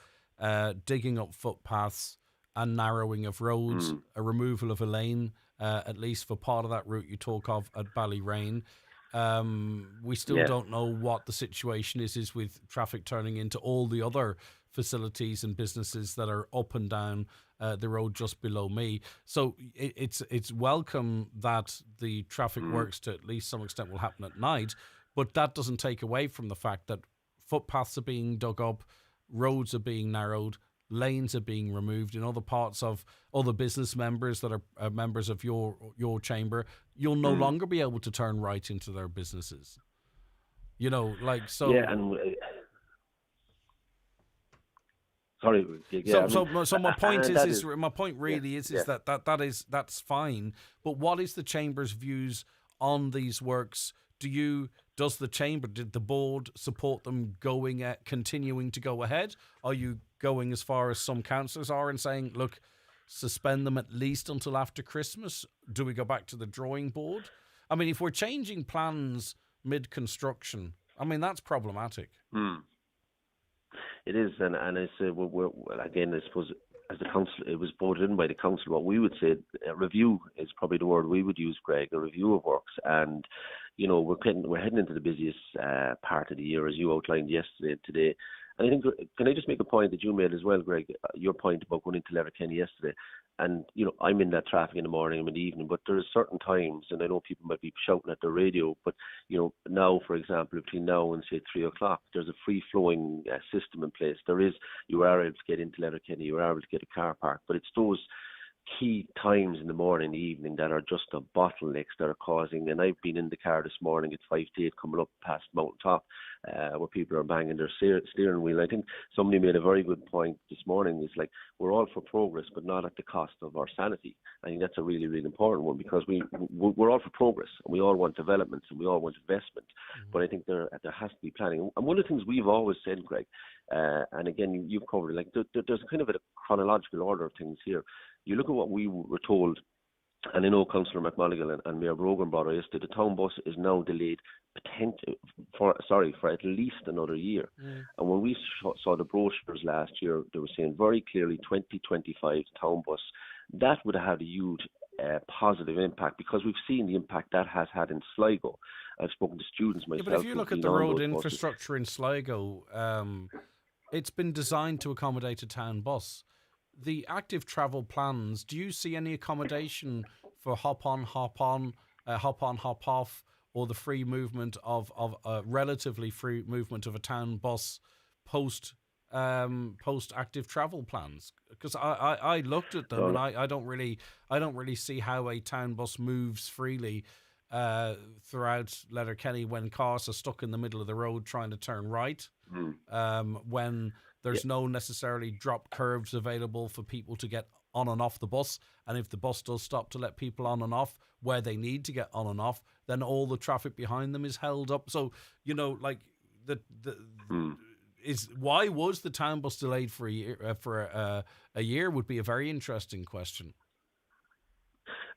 digging up footpaths and narrowing of roads, a removal of a lane, at least for part of that route you talk of at Ballyrain. We still don't know what the situation is with traffic turning into all the other facilities and businesses that are up and down the road just below me. So it's welcome that the traffic works to at least some extent will happen at night, but that doesn't take away from the fact that footpaths are being dug up, roads are being narrowed, lanes are being removed in other parts of other business members that are members of your chamber. You'll no longer be able to turn right into their businesses. So. Yeah, and sorry. Yeah, so my point my point really is that's fine. But what is the chamber's views on these works? Does the chamber, did the board support them continuing to go ahead? Are you going as far as some councillors are and saying, look, suspend them at least until after Christmas? Do we go back to the drawing board? I mean, if we're changing plans mid-construction, I mean, that's problematic. It is, and I say, again, I suppose as the council, it was voted in by the council. What we would say, a review is probably the word we would use, Greg, a review of works. And, we're heading into the busiest part of the year, as you outlined yesterday and today. And I think, can I just make a point that you made as well, Greg, your point about going into Letterkenny yesterday. And, I'm in that traffic in the morning and in the evening, but there are certain times, and I know people might be shouting at the radio, but, now, for example, between now and, say, 3 o'clock, there's a free-flowing system in place. You are able to get into Letterkenny, you are able to get a car park, but it's those key times in the morning and the evening that are just the bottlenecks that are causing. And I've been in the car this morning at 5 to 8 coming up past Mountain Top, where people are banging their steering wheel. I think somebody made a very good point this morning. It's like we're all for progress, but not at the cost of our sanity. I think that's a really, really important one, because we're all for progress and we all want developments and we all want investment. But I think there has to be planning. And one of the things we've always said, Greg, and again you've covered it, like there's kind of a chronological order of things here. You look at what we were told, and I know Councillor McMonagall and Mayor Brogan brought us to the town bus is now delayed for at least another year. And when we saw the brochures last year, they were saying very clearly 2025 town bus. That would have had a huge positive impact, because we've seen the impact that has had in Sligo. I've spoken to students myself. Yeah, but if you look at the road infrastructure in Sligo, it's been designed to accommodate a town bus. The active travel plans, do you see any accommodation for hop on, hop off, or the free movement of relatively free movement of a town bus post active travel plans? Because I looked at them and I don't really see how a town bus moves freely throughout Letterkenny when cars are stuck in the middle of the road trying to turn right, when there's no necessarily drop curves available for people to get on and off the bus. And if the bus does stop to let people on and off where they need to get on and off, then all the traffic behind them is held up. So, like why was the town bus delayed for a year? A year would be a very interesting question.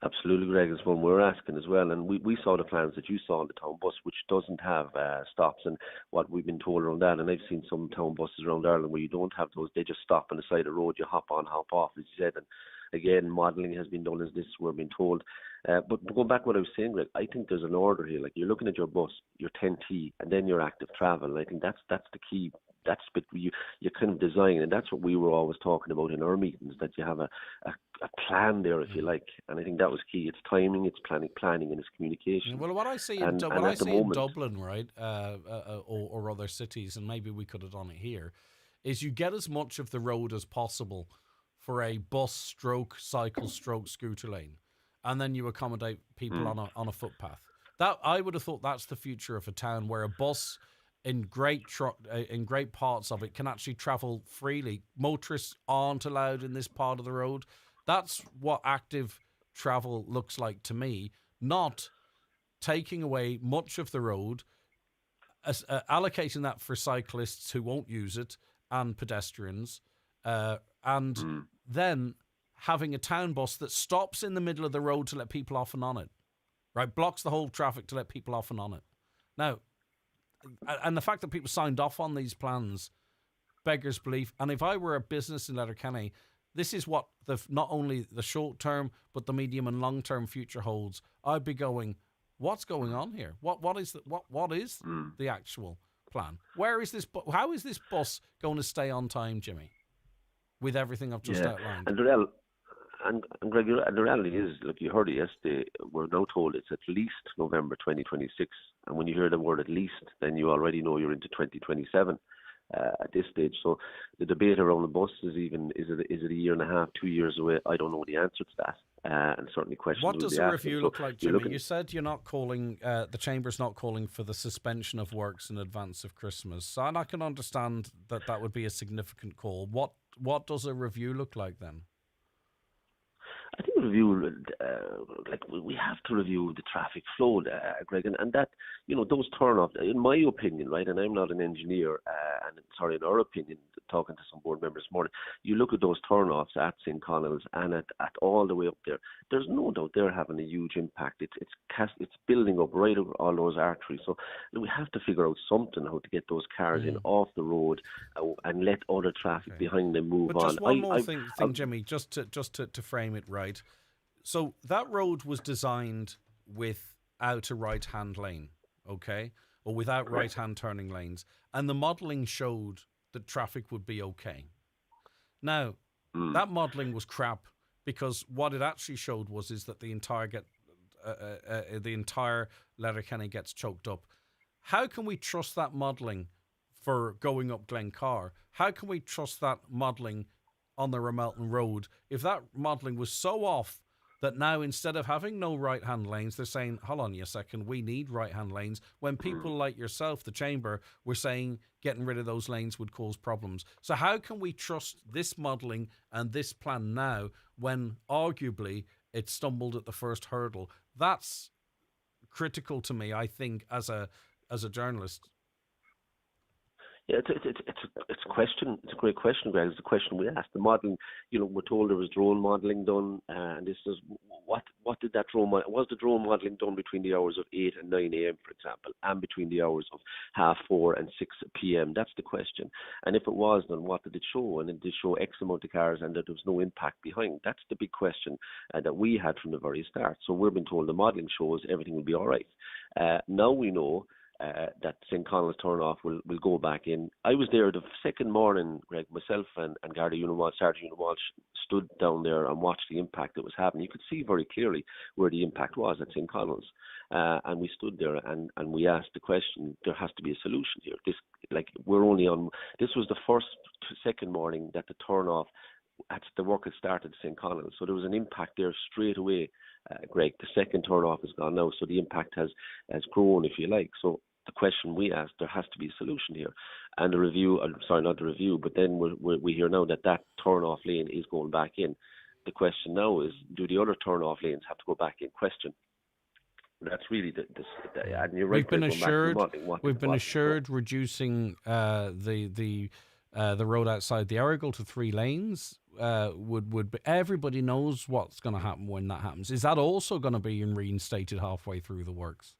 Absolutely, Greg, is one we're asking as well. And we saw the plans that you saw on the town bus, which doesn't have stops, and what we've been told around that. And I've seen some town buses around Ireland where you don't have those. They just stop on the side of the road, you hop on, hop off, as you said. And again, modelling has been done as this, we're being told. But going back to what I was saying, Greg, I think there's an order here. Like, you're looking at your bus, your 10T, and then your active travel. And I think that's the key. That's what you kind of design, and that's what we were always talking about in our meetings, that you have a plan there, if you like. And I think that was key. It's timing, it's planning, and it's communication. Well, what I see in Dublin, right, or other cities, and maybe we could have done it here, is you get as much of the road as possible for a bus stroke cycle stroke scooter lane, and then you accommodate people on a footpath. That I would have thought that's the future of a town, where a bus in great parts of it can actually travel freely. Motorists aren't allowed in this part of the road. That's what active travel looks like to me, not taking away much of the road, allocating that for cyclists who won't use it and pedestrians, and then having a town bus that stops in the middle of the road to let people off and on it, right? Blocks the whole traffic to let people off and on it. Now, and the fact that people signed off on these plans beggars belief. And if I were a business in Letterkenny, this is what not only the short term but the medium and long term future holds. I'd be going, what's going on here? What is the actual plan? Where is this? How is this bus going to stay on time, Jimmy? With everything I've just outlined. And Greg, the reality is, look, you heard it yesterday, we're now told it's at least November 2026. And when you hear the word at least, then you already know you're into 2027 at this stage. So the debate around the bus is it a year and a half, 2 years away? I don't know the answer to that. And certainly questions. What does the review look like, Jimmy? You said you're not calling, the Chamber's not calling for the suspension of works in advance of Christmas. And I can understand that would be a significant call. What does a review look like then? I think review, we have to review the traffic flow, Greg, and that, those turn-offs, in my opinion, right, and I'm not an engineer, in our opinion, talking to some board members this morning, you look at those turn-offs at St. Connell's and at all the way up there, there's no doubt they're having a huge impact. It's building up right over all those arteries. So we have to figure out something how to get those cars in off the road and let other traffic behind them move on. But just one more thing, Jimmy, just to frame it right. So that road was designed without a right-hand lane, okay? Or without right-hand turning lanes. And the modelling showed that traffic would be okay. Now, that modelling was crap, because what it actually showed is that the entire Letterkenny gets choked up. How can we trust that modelling for going up Glencar? How can we trust that modelling on the Ramelton Road, if that modelling was so off that now instead of having no right-hand lanes, they're saying, hold on a second, we need right-hand lanes, when people like yourself, the Chamber, were saying getting rid of those lanes would cause problems. So how can we trust this modelling and this plan now when arguably it stumbled at the first hurdle? That's critical to me, I think, as a journalist. Yeah, it's a question. It's a great question, Greg. It's a question we asked. The modelling, we're told there was drone modelling done, and this is what did that drone? Was the drone modelling done between the hours of 8 and 9 a.m., for example, and between the hours of 4:30 and 6 p.m.? That's the question. And if it was done, what did it show? And it did show X amount of cars, and that there was no impact behind. That's the big question that we had from the very start. So we've been told the modelling shows everything will be all right. Now we know that St. Connell's turn-off will go back in. I was there the second morning, Greg, myself and Garda Sergeant Una Walsh stood down there and watched the impact that was happening. You could see very clearly where the impact was at St. Connell's. And we stood there and we asked the question, there has to be a solution here. This was the second morning that the turn-off, the work had started at St. Connell's. So there was an impact there straight away, Greg. The second turn-off is gone now, so the impact has grown, if you like. So the question we asked, there has to be a solution here. And but then we hear now that turn-off lane is going back in. The question now is, do the other turn-off lanes have to go back in? Question. That's really and you're right. We've been assured reducing the road outside the Errigal to 3 lanes. Would be, everybody knows what's going to happen when that happens. Is that also going to be reinstated halfway through the works?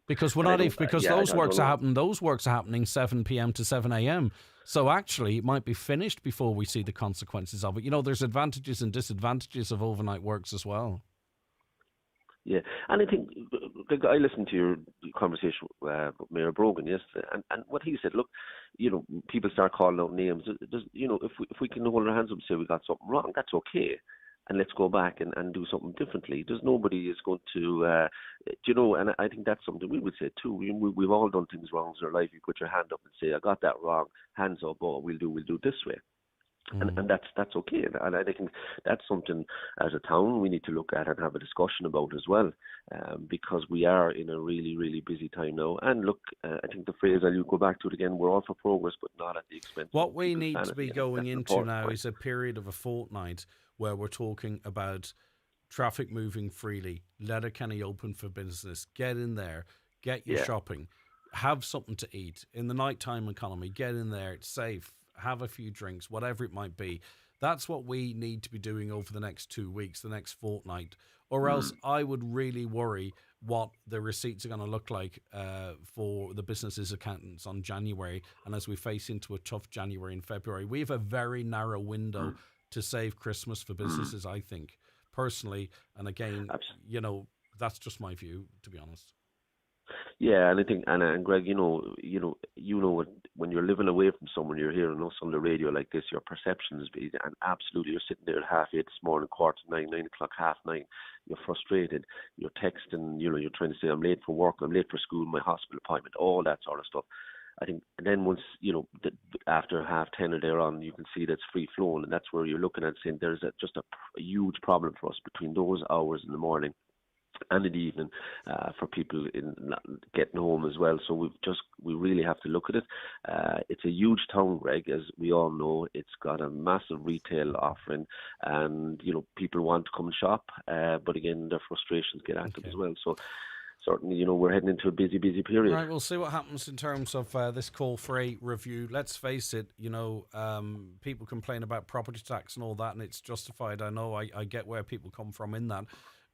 Because those works are happening 7 p.m. to 7 a.m. So actually, it might be finished before we see the consequences of it. There's advantages and disadvantages of overnight works as well. Yeah, and I think I listened to your conversation with Mayor Brogan yesterday, and what he said. Look, people start calling out names. If we can hold our hands up and say we got something wrong, that's okay. And let's go back and do something differently. There's nobody is going to, and I think that's something we would say too. We've all done things wrong in our life. You put your hand up and say, I got that wrong, hands up, we'll do it this way. And that's okay. And I think that's something as a town we need to look at and have a discussion about as well, because we are in a really, really busy time now. And look, I think the phrase, I'll go back to it again, we're all for progress, but not at the expense. What we need to be going into now is a period of a fortnight where we're talking about traffic moving freely, Letterkenny open for business, get in there, get your shopping, have something to eat. In the nighttime economy, get in there, it's safe, have a few drinks, whatever it might be. That's what we need to be doing over the next 2 weeks, the next fortnight, or else I would really worry what the receipts are going to look like for the businesses' accountants on January. And as we face into a tough January and February, we have a very narrow window to save Christmas for businesses, I think, personally. And again, that's just my view, to be honest. Yeah, and I think, and Greg, when you're living away from someone, you're hearing us on the radio like this, your perceptions, and absolutely, you're sitting there at 8:30 this morning, 8:45, 9 o'clock, 9:30. You're frustrated. You're texting. You're trying to say, I'm late for work, I'm late for school, my hospital appointment, all that sort of stuff. I think, and then once, after 10:30 or thereon, you can see that's free flowing, and that's where you're looking at saying there's just a huge problem for us between those hours in the morning and in the evening for people in getting home as well. So we really have to look at it. It's a huge town, Greg, as we all know. It's got a massive retail offering, and people want to come and shop, but again, their frustrations get at them as well. So certainly, we're heading into a busy period. Right, we'll see what happens in terms of this call for a review. Let's face it, people complain about property tax and all that, and it's justified. I know, I get where people come from in that.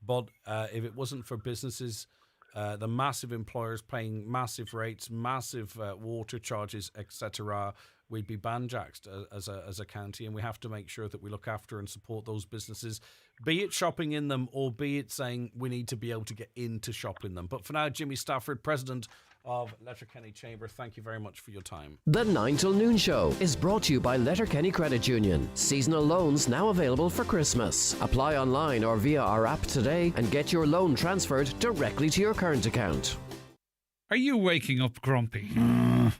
But if it wasn't for businesses, the massive employers paying massive rates, massive water charges, etc., we'd be banjaxed as a county, and we have to make sure that we look after and support those businesses, be it shopping in them or be it saying we need to be able to get into shopping them. But for now, Jimmy Stafford, President of Letterkenny Chamber, thank you very much for your time. The 9 till Noon Show is brought to you by Letterkenny Credit Union. Seasonal loans now available for Christmas. Apply online or via our app today and get your loan transferred directly to your current account. Are you waking up grumpy?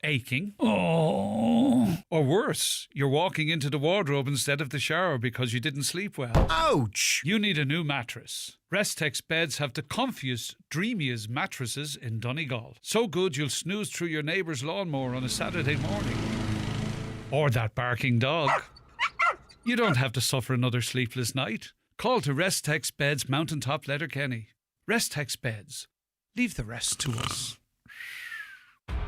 Aching. Oh. Or worse, you're walking into the wardrobe instead of the shower because you didn't sleep well. Ouch! You need a new mattress. Restex beds have the comfiest, dreamiest mattresses in Donegal. So good you'll snooze through your neighbour's lawnmower on a Saturday morning. Or that barking dog. You don't have to suffer another sleepless night. Call to Restex Beds, Mountaintop, Letterkenny. Restex Beds. Leave the rest to us.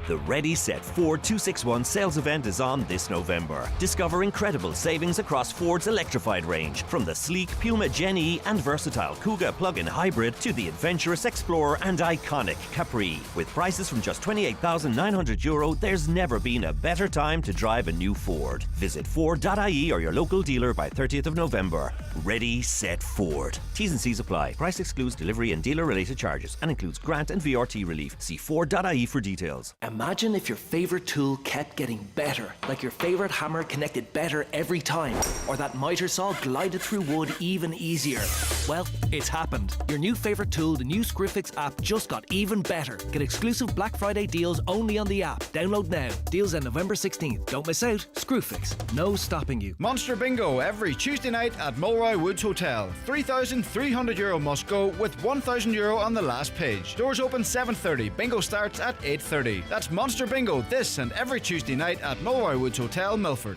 The Ready Set Ford 261 sales event is on this November. Discover incredible savings across Ford's electrified range, from the sleek Puma Gen E and versatile Kuga plug-in hybrid to the adventurous Explorer and iconic Capri. With prices from just €28,900, there's never been a better time to drive a new Ford. Visit Ford.ie or your local dealer by 30th of November. Ready, Set, Ford. T's and C's apply. Price excludes delivery and dealer-related charges and includes grant and VRT relief. See Ford.ie for details. Imagine if your favourite tool kept getting better, like your favourite hammer connected better every time, or that miter saw glided through wood even easier. Well, it's happened. Your new favourite tool, the new Screwfix app, just got even better. Get exclusive Black Friday deals only on the app. Download now. Deals end November 16th. Don't miss out. Screwfix. No stopping you. Monster Bingo every Tuesday night at Mulroy Woods Hotel. €3,300 must go with €1,000 on the last page. Doors open 7:30. Bingo starts at 8:30. That's Monster Bingo this and every Tuesday night at Mulroy Woods Hotel, Milford.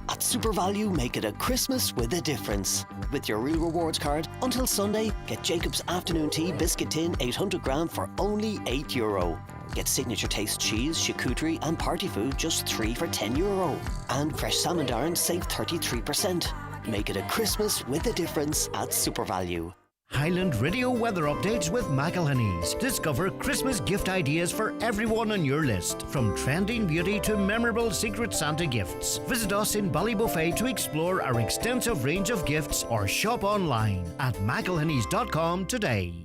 At SuperValue, make it a Christmas with a difference. With your Real Rewards card, until Sunday, get Jacob's Afternoon Tea Biscuit Tin 800 gram for only €8. Get Signature Taste cheese, charcuterie and party food just 3 for €10. And fresh salmon darn save 33%. Make it a Christmas with a difference at SuperValue. Highland Radio weather updates with McElhenney's. Discover Christmas gift ideas for everyone on your list, from trending beauty to memorable Secret Santa gifts. Visit us in Ballybuffet to explore our extensive range of gifts or shop online at mcelhenneys.com today.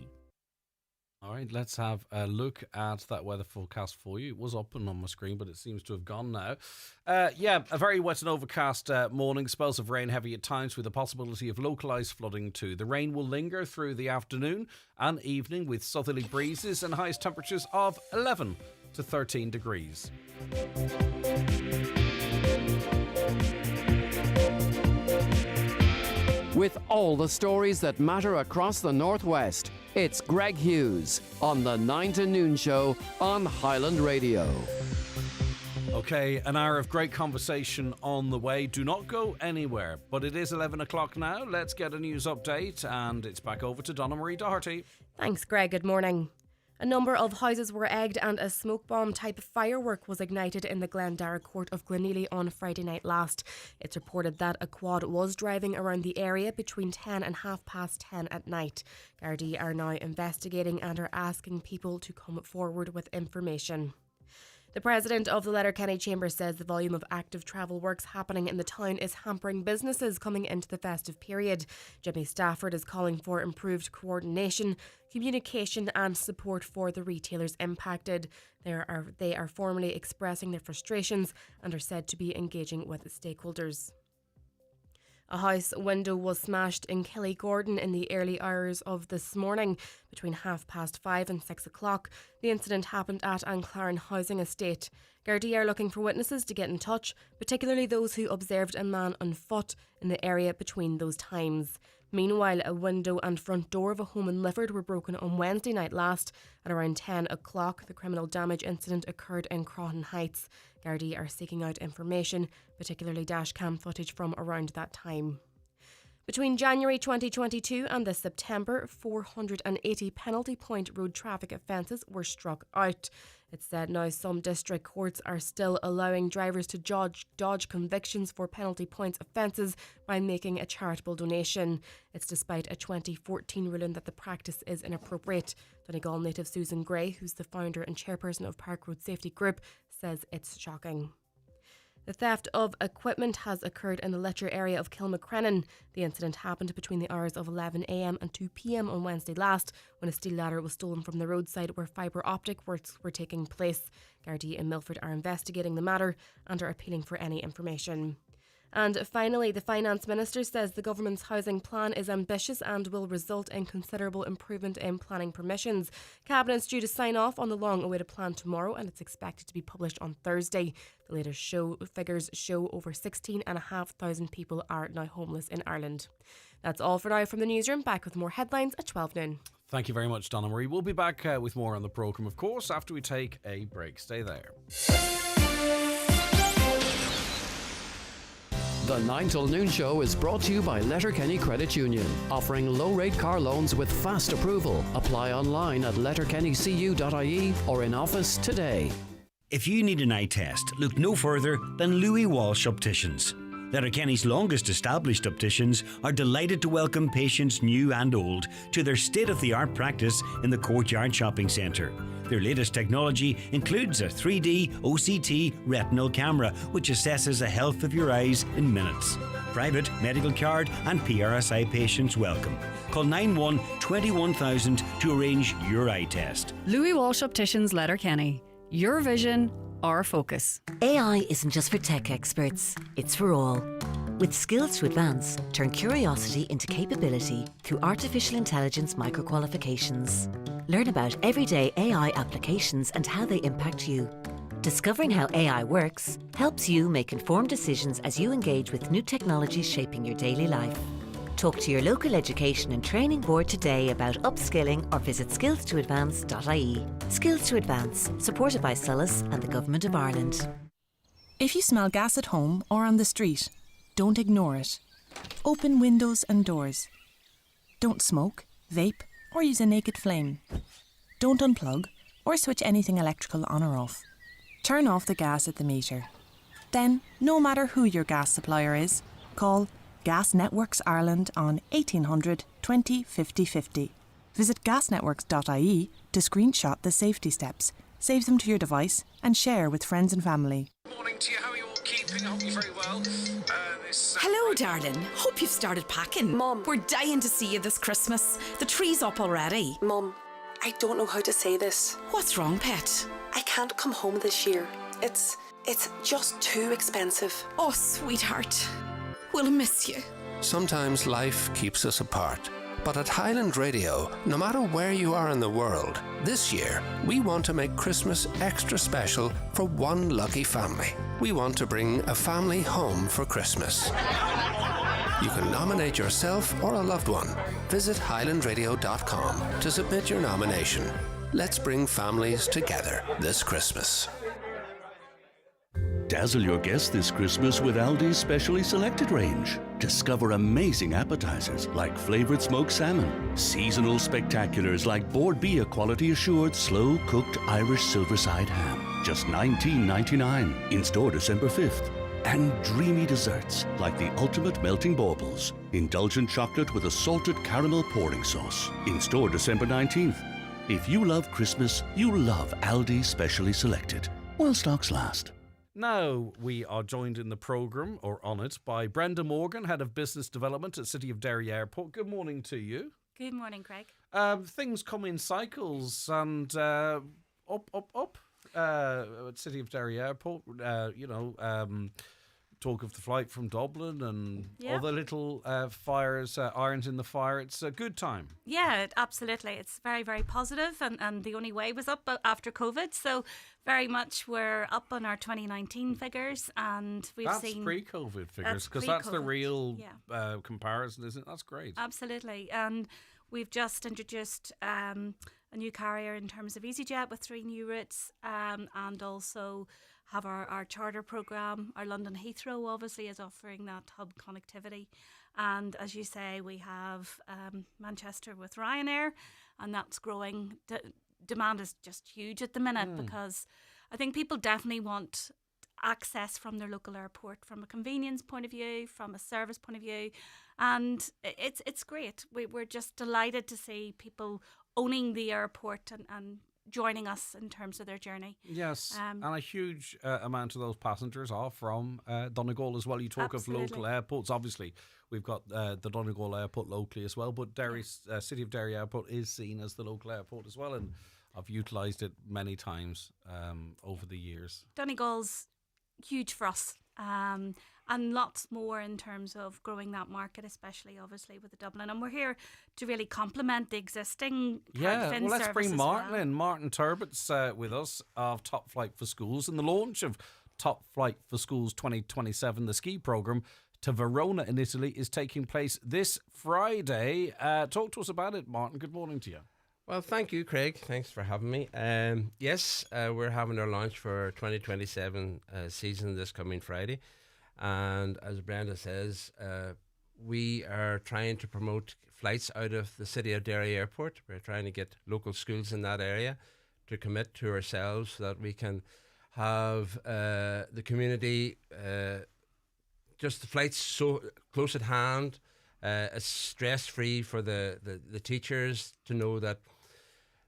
All right, let's have a look at that weather forecast for you. It was up and on my screen, but it seems to have gone now. A very wet and overcast morning. Spells of rain, heavy at times, with a possibility of localised flooding too. The rain will linger through the afternoon and evening with southerly breezes and highest temperatures of 11 to 13 degrees. With all the stories that matter across the Northwest, it's Greg Hughes on the 9 to Noon Show on Highland Radio. Okay, an hour of great conversation on the way. Do not go anywhere. But it is 11 o'clock now. Let's get a news update, and it's back over to Donna Marie Doherty. Thanks, Greg. Good morning. A number of houses were egged and a smoke bomb type firework was ignited in the Glendara Court of Glenealy on Friday night last. It's reported that a quad was driving around the area between 10 and 10:30 at night. Gardaí are now investigating and are asking people to come forward with information. The president of the Letterkenny Chamber says the volume of active travel works happening in the town is hampering businesses coming into the festive period. Jimmy Stafford is calling for improved coordination, communication and support for the retailers impacted. They are formally expressing their frustrations and are said to be engaging with stakeholders. A house window was smashed in Killygordon in the early hours of this morning between 5:30 and 6 o'clock. The incident happened at Anclaren Housing Estate. Gardaí are looking for witnesses to get in touch, particularly those who observed a man on foot in the area between those times. Meanwhile, a window and front door of a home in Lifford were broken on Wednesday night last. At around 10 o'clock, the criminal damage incident occurred in Crawton Heights. Gardaí are seeking out information, particularly dashcam footage from around that time. Between January 2022 and this September, 480 penalty point road traffic offences were struck out. It's said now some district courts are still allowing drivers to dodge convictions for penalty points offences by making a charitable donation. It's despite a 2014 ruling that the practice is inappropriate. Donegal native Susan Gray, who's the founder and chairperson of Park Road Safety Group, says it's shocking. The theft of equipment has occurred in the Letcher area of Kilmacrennan. The incident happened between the hours of 11 a.m. and 2 p.m. on Wednesday last, when a steel ladder was stolen from the roadside where fibre optic works were taking place. Gardaí in Milford are investigating the matter and are appealing for any information. And finally, the Finance Minister says the government's housing plan is ambitious and will result in considerable improvement in planning permissions. Cabinet's due to sign off on the long-awaited plan tomorrow, and it's expected to be published on Thursday. The latest figures show over 16,500 people are now homeless in Ireland. That's all for now from the newsroom. Back with more headlines at 12 noon. Thank you very much, Donna Marie. We'll be back with more on the programme, of course, after we take a break. Stay there. The 9 till noon show is brought to you by Letterkenny Credit Union, offering low-rate car loans with fast approval. Apply online at letterkennycu.ie or in office today. If you need an eye test, look no further than Louis Walsh Opticians. Letterkenny's longest established opticians are delighted to welcome patients new and old to their state-of-the-art practice in the Courtyard Shopping Centre. Their latest technology includes a 3D OCT retinal camera which assesses the health of your eyes in minutes. Private, medical card and PRSI patients welcome. Call 91 21000 to arrange your eye test. Louis Walsh Opticians, Letterkenny. Your vision, our focus. AI isn't just for tech experts, it's for all. With Skills to Advance, turn curiosity into capability through artificial intelligence microqualifications. Learn about everyday AI applications and how they impact you. Discovering how AI works helps you make informed decisions as you engage with new technologies shaping your daily life. Talk to your local education and training board today about upskilling or visit skillstoadvance.ie. Skills to Advance, supported by Solus and the Government of Ireland. If you smell gas at home or on the street, don't ignore it. Open windows and doors. Don't smoke, vape, or use a naked flame. Don't unplug or switch anything electrical on or off. Turn off the gas at the meter. Then, no matter who your gas supplier is, call Gas Networks Ireland on 1800 20 50 50. Visit gasnetworks.ie to screenshot the safety steps, save them to your device and share with friends and family. Morning to you. How are you all keeping? I hope you're very well. Hello, darling. Hope you've started packing. Mum. We're dying to see you this Christmas. The tree's up already. Mum, I don't know how to say this. What's wrong, pet? I can't come home this year. It's just too expensive. Oh, sweetheart. We'll miss you. Sometimes life keeps us apart. But at Highland Radio, no matter where you are in the world, this year we want to make Christmas extra special for one lucky family. We want to bring a family home for Christmas. You can nominate yourself or a loved one. Visit highlandradio.com to submit your nomination. Let's bring families together this Christmas. Dazzle your guests this Christmas with Aldi's specially selected range. Discover amazing appetizers like flavoured smoked salmon, seasonal spectaculars like Bord Bia quality assured slow-cooked Irish silverside ham, just $19.99, in store December 5th. And dreamy desserts like the ultimate melting baubles, indulgent chocolate with a salted caramel pouring sauce, in store December 19th. If you love Christmas, you love Aldi specially selected, while stocks last. Now we are joined in the programme, or on it, by Brenda Morgan, Head of Business Development at City of Derry Airport. Good morning to you. Good morning, Craig. Things come in cycles and up at City of Derry Airport. Talk of the flight from Dublin and all the little fires, irons in the fire. It's a good time. Yeah, absolutely. It's very, very positive, and the only way was up after COVID. So very much we're up on our 2019 figures, and we've seen... That's pre-COVID figures, because that's the real comparison, isn't it? That's great. Absolutely. And we've just introduced a new carrier in terms of EasyJet with 3 new routes, and also have our charter programme. Our London Heathrow obviously is offering that hub connectivity. And as you say, we have Manchester with Ryanair, and that's growing. Demand is just huge at the minute because I think people definitely want access from their local airport from a convenience point of view, from a service point of view. And it's great. We're just delighted to see people owning the airport and joining us in terms of their journey. Yes, and a huge amount of those passengers are from Donegal as well. You talk of local airports. Obviously, we've got the Donegal airport locally as well, but Derry's City of Derry Airport is seen as the local airport as well, and I've utilised it many times over the years. Donegal's huge for us. And and lots more in terms of growing that market, especially obviously with the Dublin. And we're here to really complement the existing well, let's bring service as Martin well. in. Martin Turbott's with us of Top Flight for Schools, and the launch of Top Flight for Schools 2027, the ski programme to Verona in Italy, is taking place this Friday. Talk to us about it, Martin. Good morning to you. Well, thank you, Craig. Thanks for having me. Yes, we're having our launch for 2027 season this coming Friday. And as Brenda says, we are trying to promote flights out of the city of Derry Airport. We're trying to get local schools in that area to commit to ourselves so that we can have the community, just the flights so close at hand. It's stress-free for the teachers to know that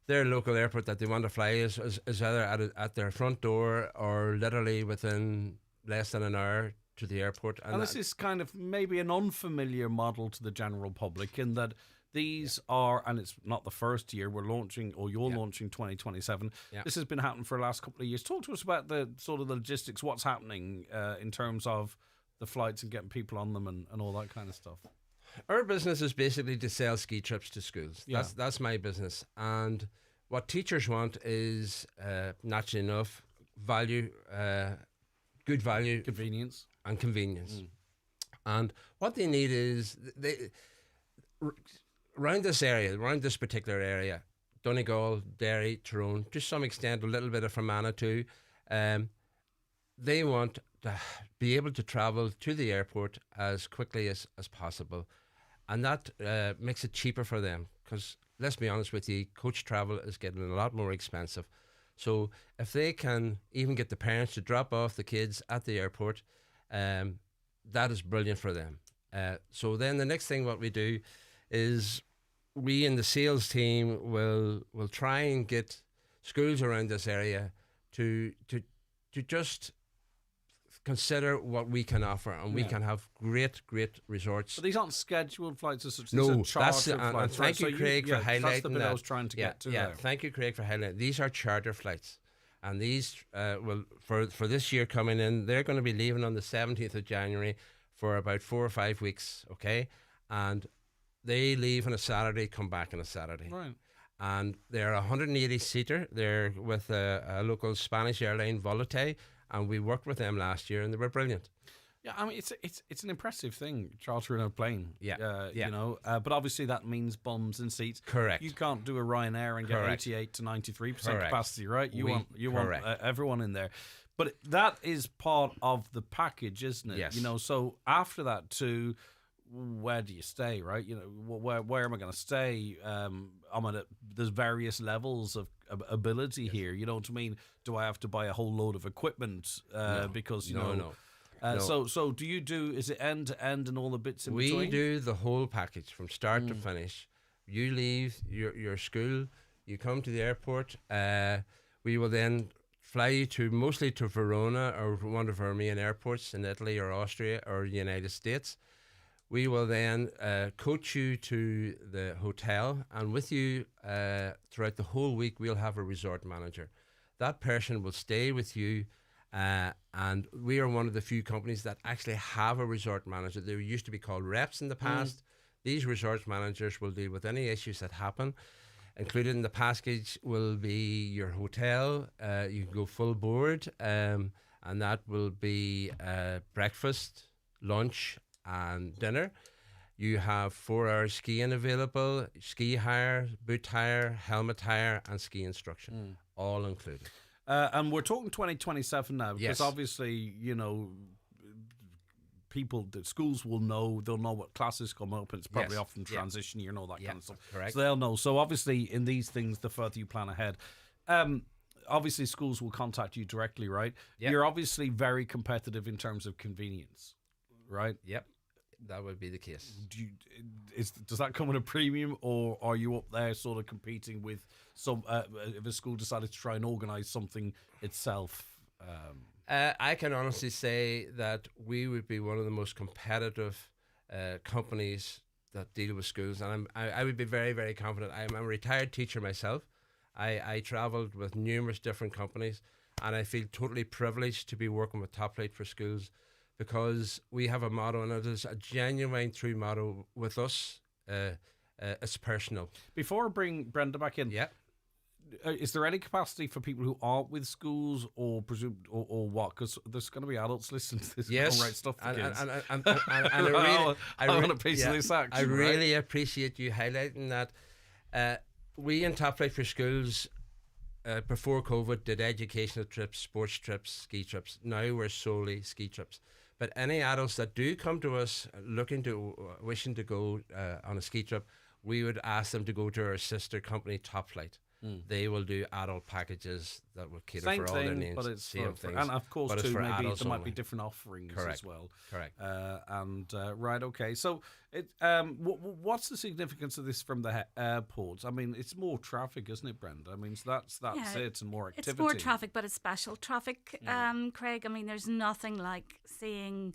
their local airport that they want to fly is either at their front door or literally within less than an hour to the airport. And this is kind of maybe an unfamiliar model to the general public in that these are, and it's not the first year we're launching, or you're launching 2027. This has been happening for the last couple of years. Talk to us about the sort of the logistics, what's happening in terms of the flights and getting people on them and all that kind of stuff. Our business is basically to sell ski trips to schools. That's my business. And what teachers want is, naturally enough, value, good value. Convenience. And convenience. And what they need is, around this area, around this particular area, Donegal, Derry, Tyrone, to some extent a little bit of Fermanagh too, they want to be able to travel to the airport as quickly as possible. And that makes it cheaper for them because, let's be honest with you, coach travel is getting a lot more expensive. So if they can even get the parents to drop off the kids at the airport, that is brilliant for them. So then the next thing what we do is we in the sales team will try and get schools around this area to just consider what we can offer, and we can have great resorts. But these aren't scheduled flights as such. No, these are charter and flights. thank you, Craig, for highlighting that's the bit that. I was trying to get to there. Thank you, Craig, for highlighting. These are charter flights, and these will for this year coming in. They're going to be leaving on the 17th of January for about 4 or 5 weeks. Okay, and they leave on a Saturday, come back on a Saturday. Right. And they're 180 seater. They're with a local Spanish airline, Volate. And we worked with them last year, and they were brilliant. Yeah, I mean, it's an impressive thing, chartering a plane. You know, but obviously that means bums and seats. Correct. You can't do a Ryanair and get 88 to 93% capacity, right? You want everyone in there. But that is part of the package, isn't it? Yes. You know, so after that too, where do you stay, right? You know, where am I going to stay? There's various levels of ability here. You know what I mean? Do I have to buy a whole load of equipment because you know? No. So do you do? Is it end to end and all the bits in between? We do the whole package from start to finish. You leave your school, you come to the airport. We will then fly you mostly to Verona or one of our main airports in Italy or Austria or the United States. We will then coach you to the hotel, and with you throughout the whole week, we'll have a resort manager. That person will stay with you, and we are one of the few companies that actually have a resort manager. They used to be called reps in the past. These resort managers will deal with any issues that happen. Included in the package will be your hotel. You can go full board, and that will be breakfast, lunch, and dinner. You have 4 hours skiing available, ski hire, boot hire, helmet hire, and ski instruction, all included. And we're talking 2027 now, because Yes. obviously, you know, the schools will know, they'll know what classes come up, and it's probably Yes. often transition year and all that kind of stuff. Correct. So they'll know. So obviously, in these things, the further you plan ahead, obviously schools will contact you directly, right? Yep. You're obviously very competitive in terms of convenience, right? Yep, that would be the case. Does that come at a premium, or are you up there sort of competing with some? If a school decided to try and organise something itself? I can honestly say that we would be one of the most competitive companies that deal with schools, and I would be very, very confident. I'm a retired teacher myself. I travelled with numerous different companies, and I feel totally privileged to be working with Top Flight for Schools because we have a motto, and it is a genuine true motto with us. It's personal. Before I bring Brenda back in, is there any capacity for people who aren't with schools or presumed or what? Because there's going to be adults listening to this. Yes, write stuff for kids. And I want a piece of this action. I really appreciate you highlighting that. We in Top Flight for Schools, before COVID, did educational trips, sports trips, ski trips. Now we're solely ski trips. But any adults that do come to us wishing to go on a ski trip, we would ask them to go to our sister company, Top Flight. They will do adult packages that will cater Same for all thing, their needs. but it's same for, things. and of course but too, maybe there only. might be different offerings as well. Correct. Right, okay. So, what's the significance of this from the airports? I mean, it's more traffic, isn't it, Brenda? I mean, that's it, and more activity. It's more traffic, but it's special traffic, Craig. I mean, there's nothing like seeing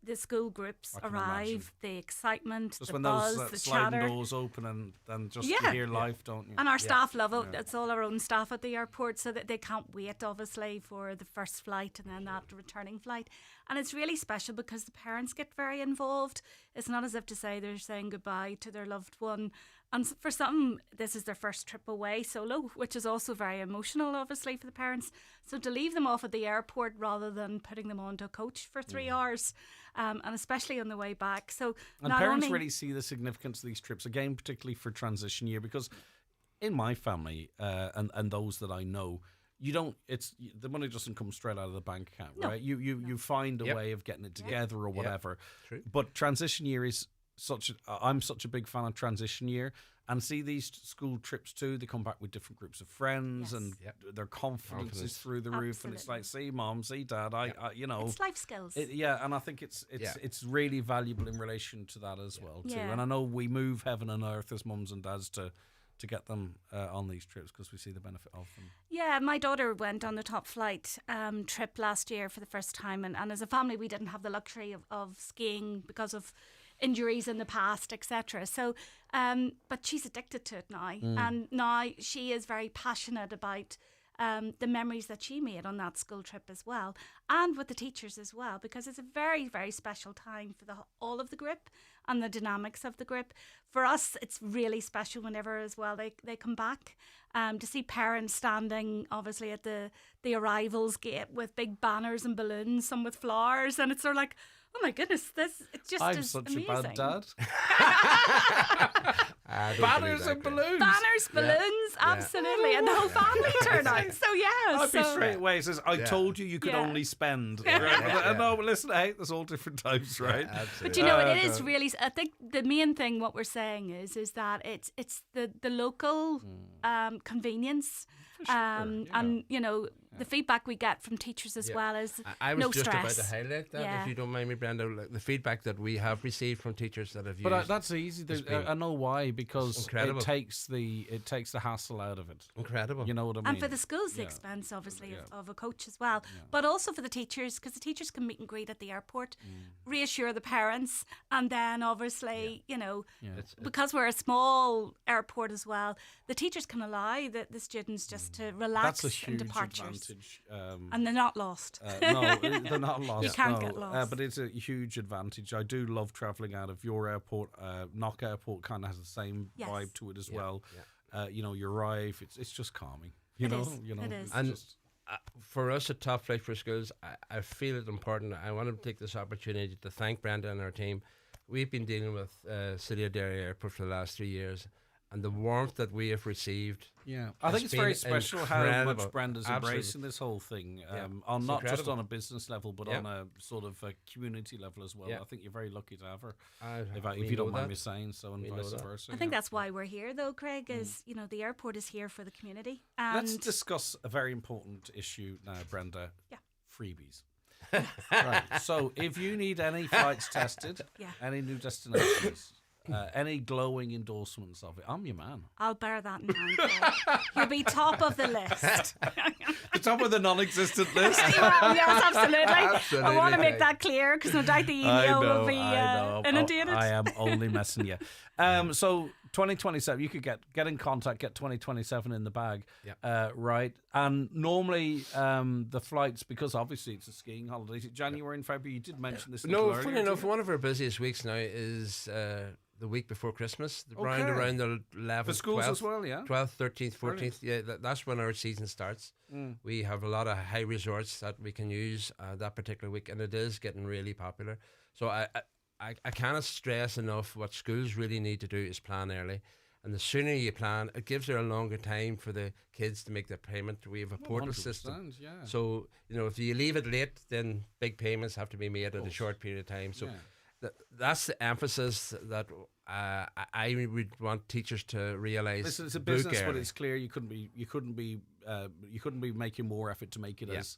the school groups arrive, the excitement, just the when buzz, those the sliding chatter. doors open and just you hear life, don't you? And our staff love it. It's all our own staff at the airport, so that they can't wait, obviously, for the first flight and then that returning flight. And it's really special because the parents get very involved. It's not as if to say they're saying goodbye to their loved one. And for some, this is their first trip away solo, which is also very emotional, obviously, for the parents. So to leave them off at the airport rather than putting them onto a coach for 3 hours, and especially on the way back. So and parents really see the significance of these trips, again, particularly for transition year, because in my family and those that I know, the money doesn't come straight out of the bank account, right? You find a way of getting it together or whatever. True. But transition year is I'm such a big fan of transition year, and see these school trips too. They come back with different groups of friends, and their confidence is through the roof. And it's like, see mom, see dad, I it's life skills. And I think it's really valuable in relation to that as well too. And I know we move heaven and earth as mums and dads to get them on these trips because we see the benefit of them. Yeah, my daughter went on the Top Flight trip last year for the first time, and as a family we didn't have the luxury of skiing because of injuries in the past, etc. So, but she's addicted to it now, and now she is very passionate about the memories that she made on that school trip as well, and with the teachers as well, because it's a very, very special time for all of the group and the dynamics of the group. For us, it's really special whenever as well they come back, to see parents standing obviously at the arrivals gate with big banners and balloons, some with flowers, and it's sort of like, oh my goodness, it just I'm is such amazing. a bad dad. Banners and balloons. Banners, balloons, absolutely, and the whole family turn out. So I'd be straight away. It says, I told you could only spend. No, but listen, hey, there's all different types, right? But you know, it is really. I think the main thing what we're saying is that it's the local convenience. And you know the feedback we get from teachers as well is I was no just stress. about to highlight that, if you don't mind me, Brenda, like the feedback that we have received from teachers that have used. But that's easy. I know why, because incredible. it takes the hassle out of it. Incredible. You know what I mean? And for the schools, the expense obviously of a coach as well, but also for the teachers, because the teachers can meet and greet at the airport, reassure the parents, and then obviously you know because we're a small airport as well, the teachers can allow the students just to relax. That's a huge in departures. advantage. And they're not lost. No, they're not lost. You can't get lost. But it's a huge advantage. I do love travelling out of your airport. Knock Airport kind of has the same vibe to it as well. You know, you arrive, it's just calming. You know, it is. And for us at Top Flight for Schools, I feel it important. I want to take this opportunity to thank Brenda and our team. We've been dealing with City of Derry Airport for the last 3 years, and the warmth that we have received. I think it's very special how much Brenda's Absolutely. embracing this whole thing, It's not just incredible. on a business level, but on a sort of a community level as well. I think you're very lucky to have her, if you don't mind me saying so, and vice versa. I think that's why we're here, though, Craig. Is you know the airport is here for the community. And Let's discuss a very important issue now, Brenda. Freebies. Right. So if you need any flights tested, any new destinations, any glowing endorsements of it, I'm your man. I'll bear that in mind. Paul. You'll be top of the list. The top of the non-existent list. Yes, absolutely. I want to make that clear because no doubt the email will be inundated. I am only messing you. So 2027, you could get in contact, get 2027 in the bag, Yeah. right? And normally the flights, because obviously it's a skiing holiday, is it January and February? You did mention this. No, earlier, funny enough, one of our busiest weeks now is the week before Christmas, around the 11th, For schools 12th, as well, yeah? 12th, 13th, 14th. Brilliant. Yeah, that's when our season starts. We have a lot of high resorts that we can use that particular week, and it is getting really popular. So I cannot stress enough what schools really need to do is plan early. And the sooner you plan, it gives there a longer time for the kids to make their payment. We have a portal system. Yeah. So, if you leave it late, then big payments have to be made in a short period of time. So that's the emphasis that I would want teachers to realise. Listen, it's a business, but it's clear you couldn't be making more effort to make it as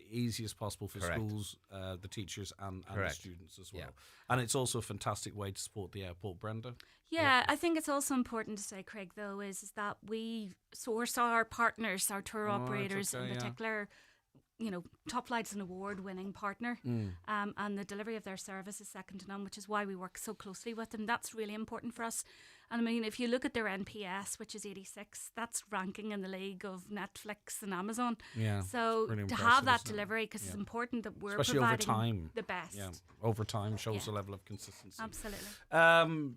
easy as possible for schools, the teachers and the students as well. And it's also a fantastic way to support the airport, Brenda. Yeah, I think it's also important to say, Craig, though, is that we source our partners, our tour operators in particular, Top Flight's an award-winning partner, and the delivery of their service is second to none, which is why we work so closely with them. That's really important for us. And I mean, if you look at their NPS, which is 86, that's ranking in the league of Netflix and Amazon. Yeah, so to have that delivery, because it's important that we're especially providing over time. the best. Yeah, over time shows a level of consistency. Absolutely.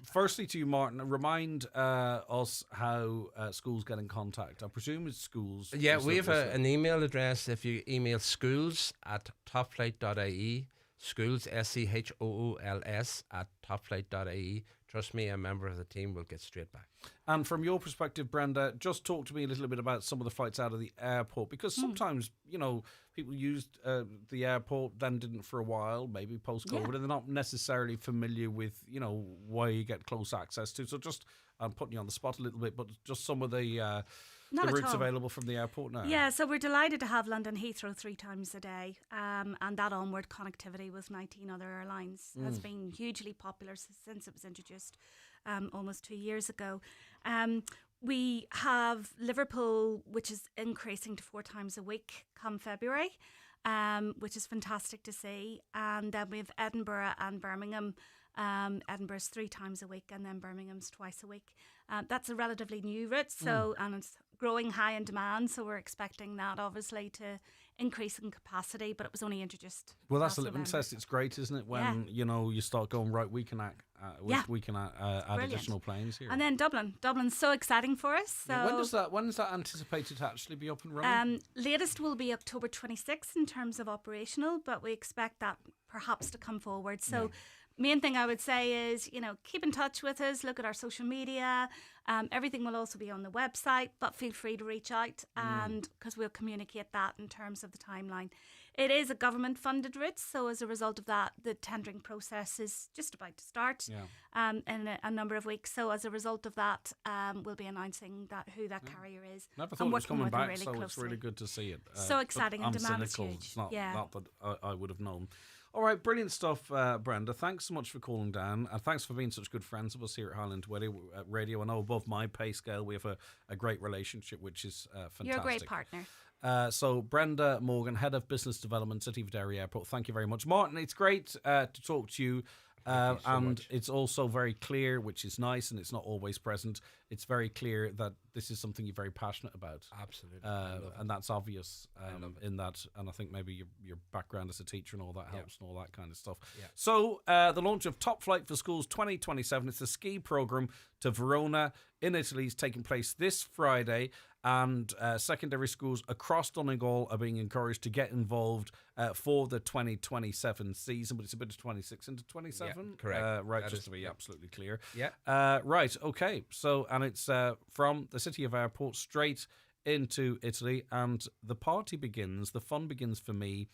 Firstly, to you, Martin, remind us how schools get in contact. I presume it's schools. Yeah, we have an email address. If you email schools@topflight.ie, schools, SCHOOLS @topflight.ie. Trust me, a member of the team will get straight back. And from your perspective, Brenda, just talk to me a little bit about some of the flights out of the airport, because sometimes, people used the airport, then didn't for a while, maybe post-COVID, and they're not necessarily familiar with, where you get close access to. So just, I'm putting you on the spot a little bit, but just some of the routes available from the airport now. Yeah, so we're delighted to have London Heathrow 3 times a day, and that onward connectivity with 19 other airlines has been hugely popular since it was introduced almost 2 years ago. We have Liverpool, which is increasing to 4 times a week come February, which is fantastic to see. And then we have Edinburgh and Birmingham. Edinburgh's 3 times a week, and then Birmingham's twice a week. That's a relatively new route, and it's growing high in demand, so we're expecting that obviously to increase in capacity, but it was only introduced. Well, that's the litmus test. It's great, isn't it, when you start going, right, we can add additional planes here. And then Dublin's so exciting for us. So when is that anticipated to actually be up and running? Latest will be October 26th in terms of operational, but we expect that perhaps to come forward. So main thing I would say is, keep in touch with us, look at our social media. Everything will also be on the website, but feel free to reach out, and because we'll communicate that in terms of the timeline. It is a government-funded route, so as a result of that, the tendering process is just about to start in a number of weeks. So as a result of that, we'll be announcing who that carrier is. Never thought it was coming back, so it's really good to see it. So exciting, and demand is huge. It's not that I would have known. All right, brilliant stuff, Brenda. Thanks so much for calling down, and thanks for being such good friends of us here at Highland Radio. I know above my pay scale, we have a great relationship, which is fantastic. You're a great partner. So Brenda Morgan, Head of Business Development, City of Derry Airport, thank you very much. Martin, it's great to talk to you. And it's also very clear, which is nice, and it's not always present. It's very clear that this is something you're very passionate about. Absolutely. And that's obvious in that. And I think maybe your background as a teacher and all that helps and all that kind of stuff. Yeah. So the launch of Top Flight for Schools 2027, it's a ski program to Verona in Italy, is taking place this Friday. And secondary schools across Donegal are being encouraged to get involved for the 2027 season, but it's a bit of 26 into 27. Yeah, correct. Right, just to be absolutely clear. Yeah. Right, okay. So, and it's from the city of Airport straight into Italy, and the party begins, the fun begins for me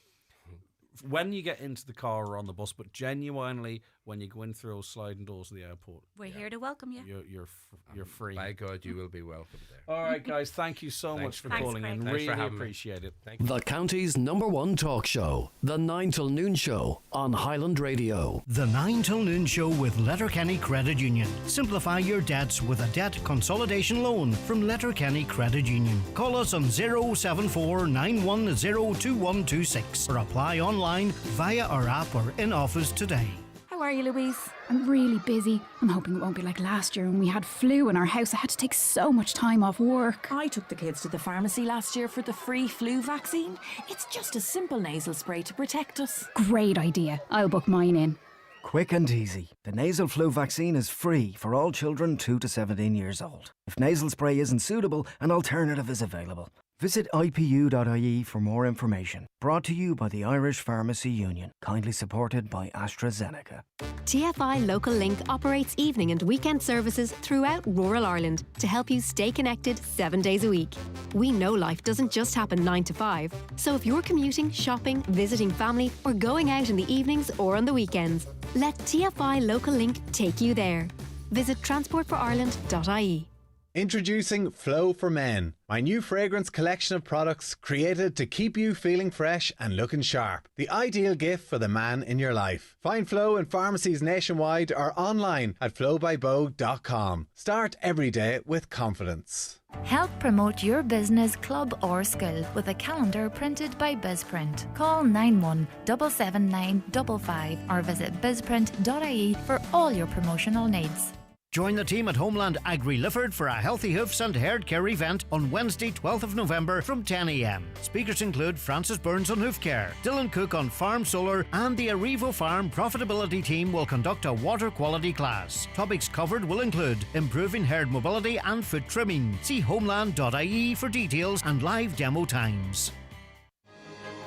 when you get into the car or on the bus, but genuinely when you go in through those sliding doors of the airport. We're here to welcome you. You're free. By God, you will be welcome there. All right, guys, thank you so much for calling in. Really appreciate it. Thank you. The county's #1 talk show, The 9 till Noon Show on Highland Radio. The 9 till Noon Show with Letterkenny Credit Union. Simplify your debts with a debt consolidation loan from Letterkenny Credit Union. Call us on 074 910 2126 or apply online via our app or in office today. How are you, Louise? I'm really busy. I'm hoping it won't be like last year when we had flu in our house. I had to take so much time off work. I took the kids to the pharmacy last year for the free flu vaccine. It's just a simple nasal spray to protect us. Great idea. I'll book mine in. Quick and easy. The nasal flu vaccine is free for all children 2 to 17 years old. If nasal spray isn't suitable, an alternative is available. Visit ipu.ie for more information. Brought to you by the Irish Pharmacy Union. Kindly supported by AstraZeneca. TFI Local Link operates evening and weekend services throughout rural Ireland to help you stay connected 7 days a week. We know life doesn't just happen 9 to 5, so if you're commuting, shopping, visiting family, or going out in the evenings or on the weekends, let TFI Local Link take you there. Visit transportforireland.ie. Introducing Flow for Men, my new fragrance collection of products created to keep you feeling fresh and looking sharp. The ideal gift for the man in your life. Find Flow in pharmacies nationwide or online at flowbybogue.com. Start every day with confidence. Help promote your business, club or skill with a calendar printed by BizPrint. Call 91777955 or visit bizprint.ie for all your promotional needs. Join the team at Homeland Agri Lifford for a Healthy Hoofs and Hair Care event on Wednesday 12th of November from 10 a.m. Speakers include Francis Burns on hoof care, Dylan Cook on farm solar, and the Arrivo Farm profitability team will conduct a water quality class. Topics covered will include improving herd mobility and foot trimming. See homeland.ie for details and live demo times.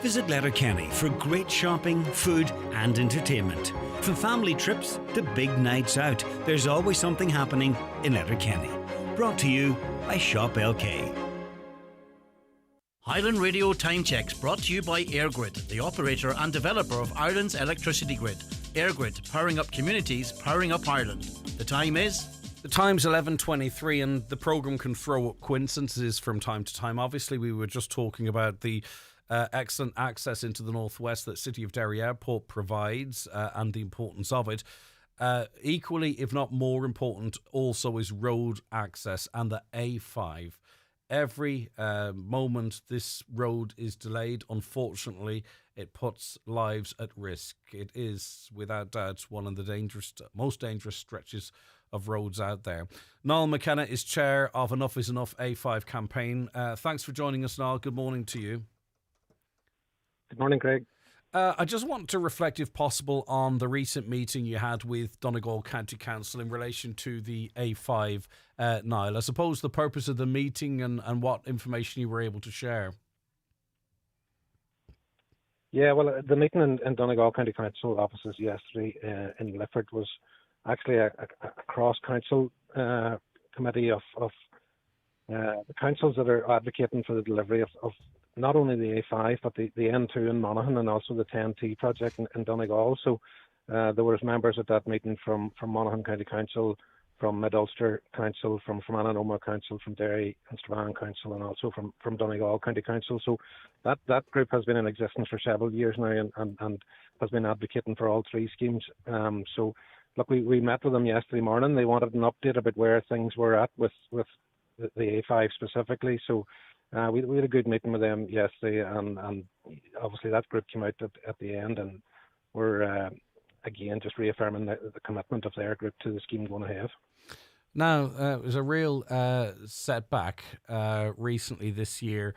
Visit Letterkenny for great shopping, food and entertainment. From family trips to big nights out, there's always something happening in Letterkenny. Brought to you by Shop LK. Highland Radio Time Checks brought to you by EirGrid, the operator and developer of Ireland's electricity grid. EirGrid, powering up communities, powering up Ireland. The time is... The time's 11:23 and the programme can throw up coincidences from time to time. Obviously, we were just talking about the excellent access into the northwest that City of Derry Airport provides and the importance of it. Equally, if not more important, also is road access and the A5. Every moment this road is delayed, unfortunately, it puts lives at risk. It is, without doubt, one of the most dangerous stretches of roads out there. Niall McKenna is chair of Enough is Enough A5 campaign. Thanks for joining us, Niall. Good morning to you. Good morning, Craig. I just want to reflect, if possible, on the recent meeting you had with Donegal County Council in relation to the A5, Niall. I suppose the purpose of the meeting and what information you were able to share. Yeah, well, the meeting in Donegal County Council offices yesterday in Lifford was actually a cross-council committee of the councils that are advocating for the delivery of not only the A5 but the N2 in Monaghan and also the 10T project in Donegal. So there was members at that meeting from Monaghan County Council, from Mid-Ulster Council, from Ananoma Council, from Derry and Strabane Council, and also from Donegal County Council. So that group has been in existence for several years now and has been advocating for all three schemes. So look, we met with them yesterday morning. They wanted an update about where things were at with the A5 specifically. So we had a good meeting with them yesterday, and obviously that group came out at the end, and we're again just reaffirming the commitment of their group to the scheme going ahead. Now, it was a real setback recently this year.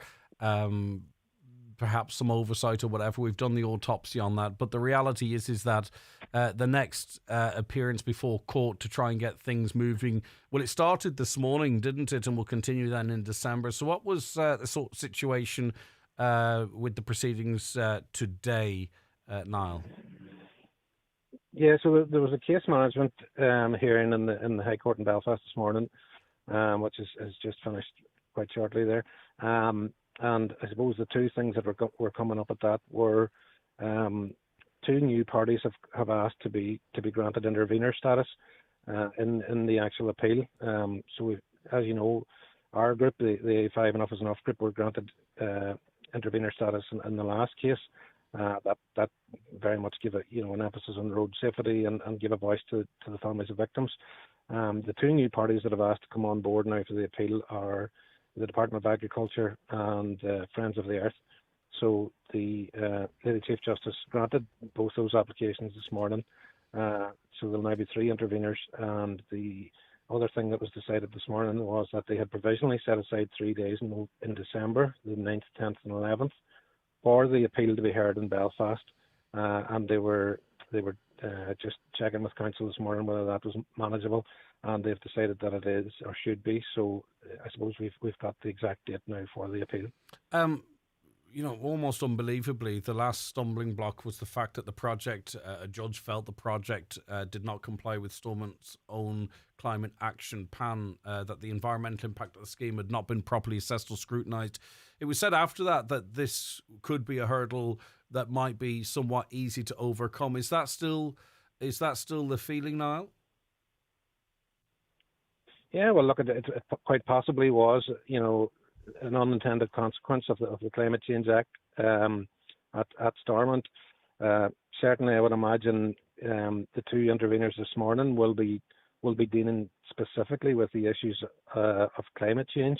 Perhaps some oversight or whatever. We've done the autopsy on that, but the reality is that the next appearance before court to try and get things moving, well, it started this morning, didn't it, and will continue then in December. So what was the sort of situation with the proceedings today, Niall? Yeah, so there was a case management hearing in the High Court in Belfast this morning, which is just finished quite shortly there. And I suppose the two things that were coming up at that were two new parties have asked to be granted intervener status in the actual appeal. So as you know, our group, the A5 Enough is Enough group, were granted intervener status in the last case. That very much give an emphasis on road safety and give a voice to the families of victims. The two new parties that have asked to come on board now for the appeal are the Department of Agriculture and Friends of the Earth. So the Lady Chief Justice granted both those applications this morning. So there'll now be 3 interveners. And the other thing that was decided this morning was that they had provisionally set aside 3 days in December, the 9th, 10th and 11th, for the appeal to be heard in Belfast. And they were just checking with council this morning whether that was manageable, and they've decided that it is or should be. So I suppose we've got the exact date now for the appeal. Almost unbelievably, the last stumbling block was the fact that the project, a judge felt the project did not comply with Stormont's own climate action plan, that the environmental impact of the scheme had not been properly assessed or scrutinised. It was said after that this could be a hurdle that might be somewhat easy to overcome. Is that still the feeling, Niall? Yeah, well, look, it quite possibly was, an unintended consequence of the Climate Change Act at Stormont. Certainly, I would imagine the 2 interveners this morning will be dealing specifically with the issues of climate change.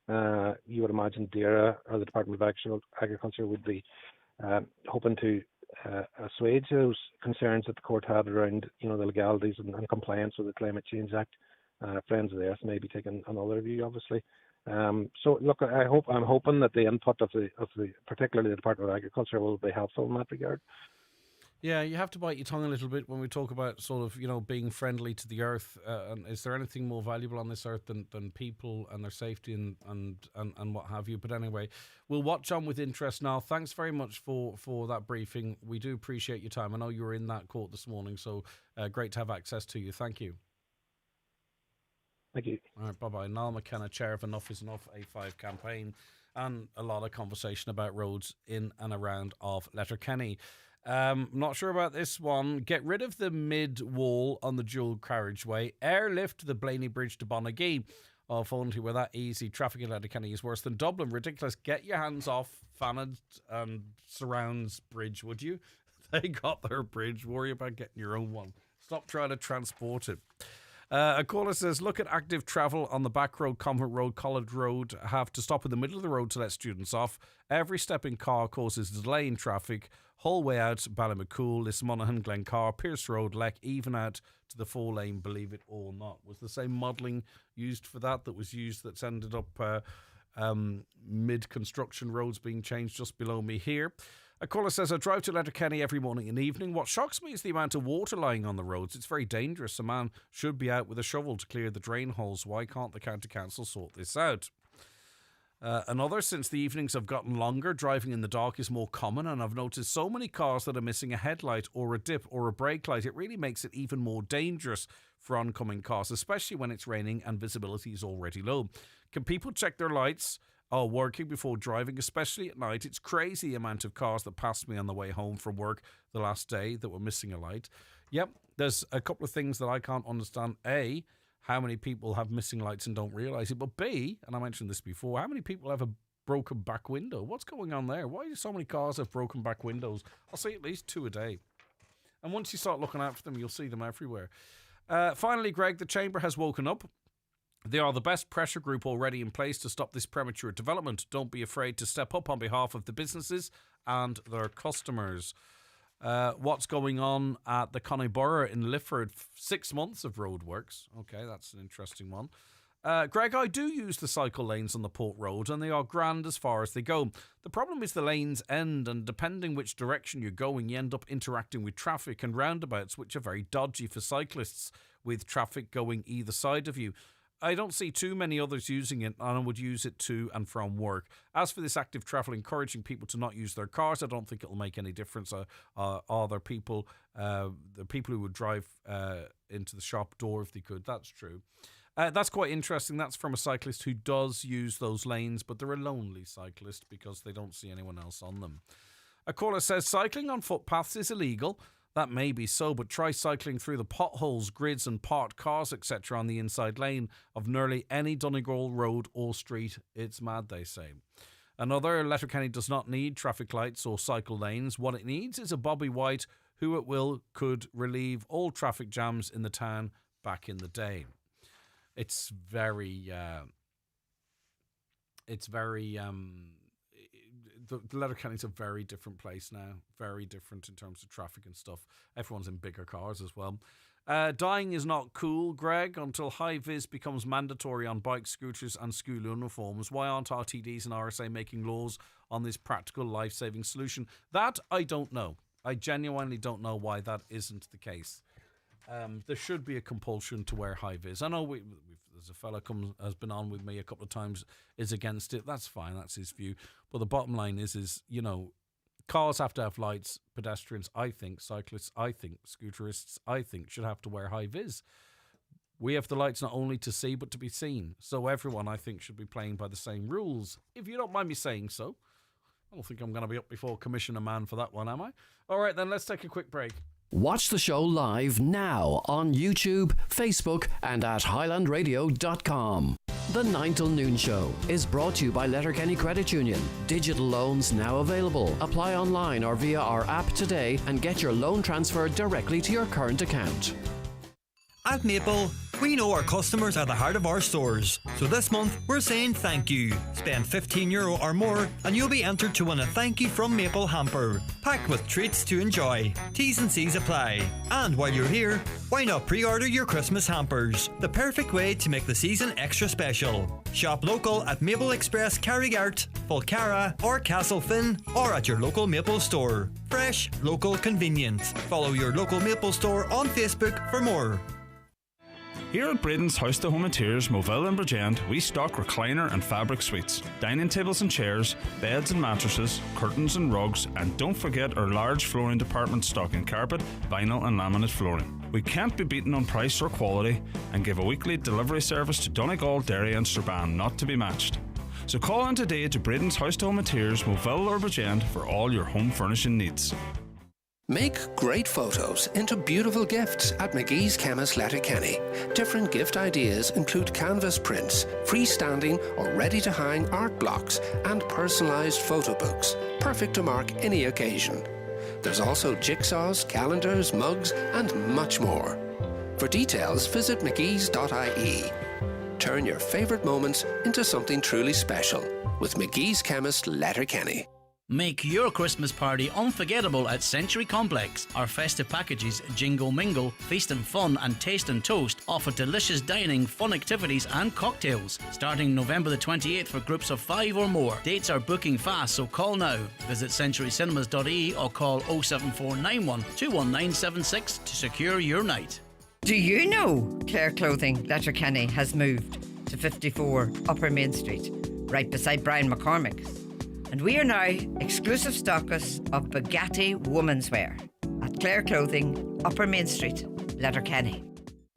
You would imagine DAERA or the Department of Agriculture would be hoping to assuage those concerns that the court had around, the legalities and compliance with the Climate Change Act. Friends of the Earth may be taking another view, obviously. So look, I'm hoping that the input of the particularly the Department of Agriculture will be helpful in that regard. Yeah, you have to bite your tongue a little bit when we talk about sort of, being friendly to the earth. And is there anything more valuable on this earth than people and their safety and what have you? But anyway, we'll watch on with interest now. Thanks very much for that briefing. We do appreciate your time. I know you were in that court this morning, so great to have access to you. Thank you. Thank you. All right, bye-bye. Niall McKenna, chair of Enough is Enough A5 campaign, and a lot of conversation about roads in and around of Letterkenny. Not sure about this one. Get rid of the mid-wall on the dual carriageway. Airlift the Blaney Bridge to Bonagee. Oh, if only were that easy. Traffic in Letterkenny is worse than Dublin. Ridiculous. Get your hands off Fanad and Surrounds Bridge, would you? They got their bridge. Worry about getting your own one. Stop trying to transport it. A caller says, look at active travel on the back road, Convent Road, College Road. Have to stop in the middle of the road to let students off. Every step in car causes delay in traffic. Whole way out, Ballymacool, Lismonaghan, Glencar, Pierce Road, Leck, even out to the 4-lane, believe it or not. Was the same modelling used for that was used that's ended up mid-construction roads being changed just below me here. A caller says, I drive to Letterkenny every morning and evening. What shocks me is the amount of water lying on the roads. It's very dangerous. A man should be out with a shovel to clear the drain holes. Why can't the county council sort this out? Another, since the evenings have gotten longer, driving in the dark is more common, and I've noticed so many cars that are missing a headlight or a dip or a brake light. It really makes it even more dangerous for oncoming cars, especially when it's raining and visibility is already low. Can people check their lights are working before driving, especially at night? It's crazy the amount of cars that passed me on the way home from work the last day that were missing a light. Yep, there's a couple of things that I can't understand. A, how many people have missing lights and don't realise it? But B, and I mentioned this before, how many people have a broken back window? What's going on there? Why do so many cars have broken back windows? I'll see at least 2 a day. And once you start looking out for them, you'll see them everywhere. Finally, Greg, the Chamber has woken up. They are the best pressure group already in place to stop this premature development. Don't be afraid to step up on behalf of the businesses and their customers. What's going on at the Connie-Borough in Lifford? 6 months of roadworks. Okay, that's an interesting one. Greg, I do use the cycle lanes on the Port Road, and they are grand as far as they go. The problem is the lanes end, and depending which direction you're going, you end up interacting with traffic and roundabouts, which are very dodgy for cyclists, with traffic going either side of you. I don't see too many others using it, and I would use it to and from work. As for this active travel, encouraging people to not use their cars, I don't think it'll make any difference. Are there people, the people who would drive into the shop door if they could? That's true. That's quite interesting. That's from a cyclist who does use those lanes, but they're a lonely cyclist because they don't see anyone else on them. A caller says, cycling on footpaths is illegal. That may be so, but try cycling through the potholes, grids and parked cars, etc. on the inside lane of nearly any Donegal road or street. It's mad, they say. Another, Letterkenny does not need traffic lights or cycle lanes. What it needs is a Bobby White who at will could relieve all traffic jams in the town back in the day. It's very the Letterkenny's a very different place now. Very different in terms of traffic and stuff. Everyone's in bigger cars as well. Dying is not cool, Greg, until high-vis becomes mandatory on bikes, scooters and school uniforms. Why aren't RTDs and RSA making laws on this practical life-saving solution? That I don't know. I genuinely don't know why that isn't the case. There should be a compulsion to wear high-vis. I know there's a fella has been on with me a couple of times, is against it. That's fine, that's his view. But the bottom line is cars have to have lights. Pedestrians, I think. Cyclists, I think. Scooterists, I think, should have to wear high-vis. We have the lights not only to see, but to be seen. So everyone, I think, should be playing by the same rules. If you don't mind me saying so. I don't think I'm going to be up before Commissioner Man for that one, am I? All right, then, let's take a quick break. Watch the show live now on YouTube, Facebook and at highlandradio.com. The 9 till noon show is brought to you by Letterkenny Credit Union. Digital loans now available. Apply online or via our app today and get your loan transferred directly to your current account. At Maple, we know our customers are the heart of our stores. So this month, we're saying thank you. Spend €15 or more and you'll be entered to win a thank you from Maple hamper, packed with treats to enjoy. T's and C's apply. And while you're here, why not pre-order your Christmas hampers? The perfect way to make the season extra special. Shop local at Maple Express Carrigart, Fulcara or Castlefin, or at your local Maple store. Fresh, local, convenient. Follow your local Maple store on Facebook for more. Here at Braden's House to Home Interiors, Moville and Bridgend, we stock recliner and fabric suites, dining tables and chairs, beds and mattresses, curtains and rugs, and don't forget our large flooring department stocking carpet, vinyl and laminate flooring. We can't be beaten on price or quality and give a weekly delivery service to Donegal, Derry and Strabane, not to be matched. So call in today to Braden's House to Home Interiors, Moville or Bridgend for all your home furnishing needs. Make great photos into beautiful gifts at McGee's Chemist Letterkenny. Different gift ideas include canvas prints, freestanding or ready-to-hang art blocks, and personalised photo books, perfect to mark any occasion. There's also jigsaws, calendars, mugs, and much more. For details, visit mcgees.ie. Turn your favourite moments into something truly special with McGee's Chemist Letterkenny. Make your Christmas party unforgettable at Century Complex. Our festive packages, Jingle Mingle, Feast and Fun and Taste and Toast, offer delicious dining, fun activities and cocktails. Starting November the 28th for groups of 5 or more. Dates are booking fast, so call now. Visit centurycinemas.ie or call 07491 21976 to secure your night. Do you know Claire Clothing, Letterkenny, has moved to 54 Upper Main Street, right beside Brian McCormick's? And we are now exclusive stockists of Bugatti women's wear at Claire Clothing, Upper Main Street, Letterkenny.